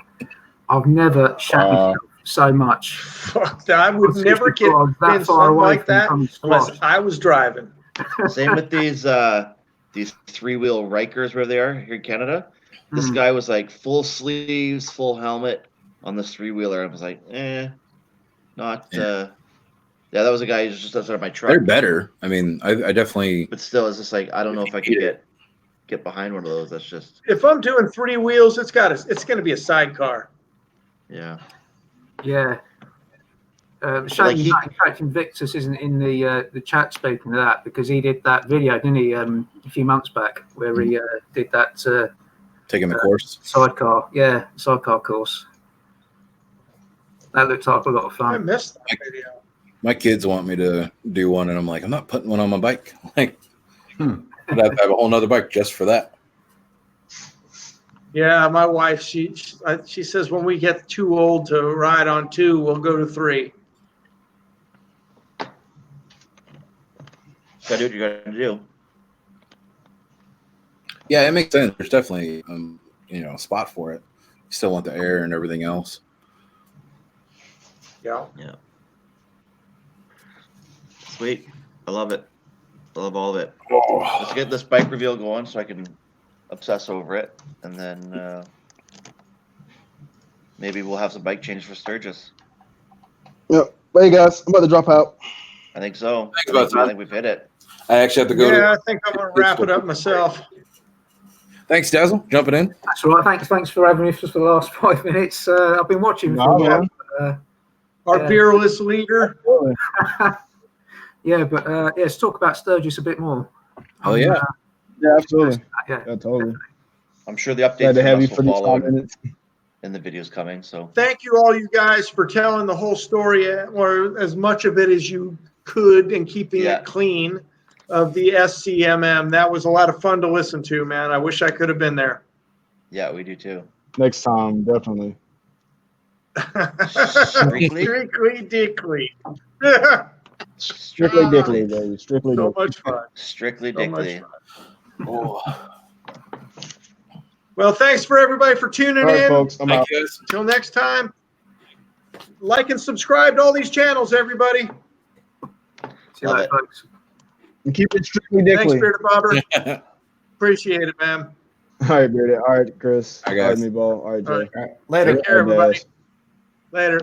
Speaker 7: I've never shat myself so much.
Speaker 2: Fuck, I would never get in something like that unless I was driving.
Speaker 4: Same with these 3-wheel Rikers where they are here in Canada. This guy was like full sleeves, full helmet on this 3-wheeler. I was like, not. Yeah, that was a guy who just does it on my truck.
Speaker 1: They're better. I mean, I definitely.
Speaker 4: But still, it's just like I don't know if I could get behind one of those. That's just.
Speaker 2: If I'm doing 3 wheels, it's going to be a sidecar.
Speaker 4: Yeah.
Speaker 7: Yeah. Shame in fact Invictus isn't in the chat speaking of that, because he did that video, didn't he, a few months back, where he did that
Speaker 1: Taking the course.
Speaker 7: Sidecar course. That looked like a lot of fun.
Speaker 2: I missed that video.
Speaker 1: My kids want me to do one, and I'm like, I'm not putting one on my bike. Like, I'd have to have a whole nother bike just for that.
Speaker 2: Yeah, my wife, she says when we get too old to ride on 2, we'll go to 3.
Speaker 4: Gotta do what you gotta do.
Speaker 1: Yeah, it makes sense. There's definitely a spot for it. You still want the air and everything else.
Speaker 2: Yeah.
Speaker 4: Sweet. I love it. I love all of it. Let's get this bike reveal going so I can obsess over it, and then maybe we'll have some bike changes for Sturgis.
Speaker 3: Yep. Hey guys, I'm about to drop out.
Speaker 4: I think so.
Speaker 1: Thanks,
Speaker 4: I think we've hit it.
Speaker 1: I actually have to go.
Speaker 2: Yeah, I think I'm going to wrap it up myself.
Speaker 1: Thanks, Dazzle. Jumping in.
Speaker 7: That's all right. Thanks for having me for the last 5 minutes. I've been watching for a while.
Speaker 2: Our fearless leader.
Speaker 7: Let's talk about Sturgis a bit more.
Speaker 1: Oh yeah.
Speaker 3: Yeah, absolutely.
Speaker 7: Yeah,
Speaker 3: totally.
Speaker 4: I'm sure the updates
Speaker 3: Glad to have you
Speaker 4: will
Speaker 3: for these
Speaker 4: follow
Speaker 3: 5 minutes.
Speaker 4: in the videos coming. So
Speaker 2: Thank you all you guys for telling the whole story, or as much of it as you could, and keeping it clean, of the SCMM. That was a lot of fun to listen to, man. I wish I could have been there.
Speaker 4: yeah, we do too.
Speaker 3: Next time, definitely.
Speaker 2: Strictly Dickly.
Speaker 3: Strictly Dickly, baby. Strictly
Speaker 2: So
Speaker 3: Dickly.
Speaker 2: much fun.
Speaker 4: Strictly
Speaker 2: So much
Speaker 4: Dickly.
Speaker 2: fun.
Speaker 1: Oh.
Speaker 2: Well, thanks for everybody for tuning
Speaker 3: All right,
Speaker 2: in.
Speaker 3: folks. I'm out.
Speaker 1: Thank you guys.
Speaker 2: Until next time, like and subscribe to all these channels, everybody.
Speaker 7: See you later, folks.
Speaker 3: And keep it strictly
Speaker 2: Thanks,
Speaker 3: Dickly.
Speaker 2: Bearded Bobber. Appreciate it, man.
Speaker 3: All right, Bearded. All right, Chris.
Speaker 1: All right, guys.
Speaker 3: Meatball. All right, Jay.
Speaker 2: All right. Later. Take care, everybody. Later.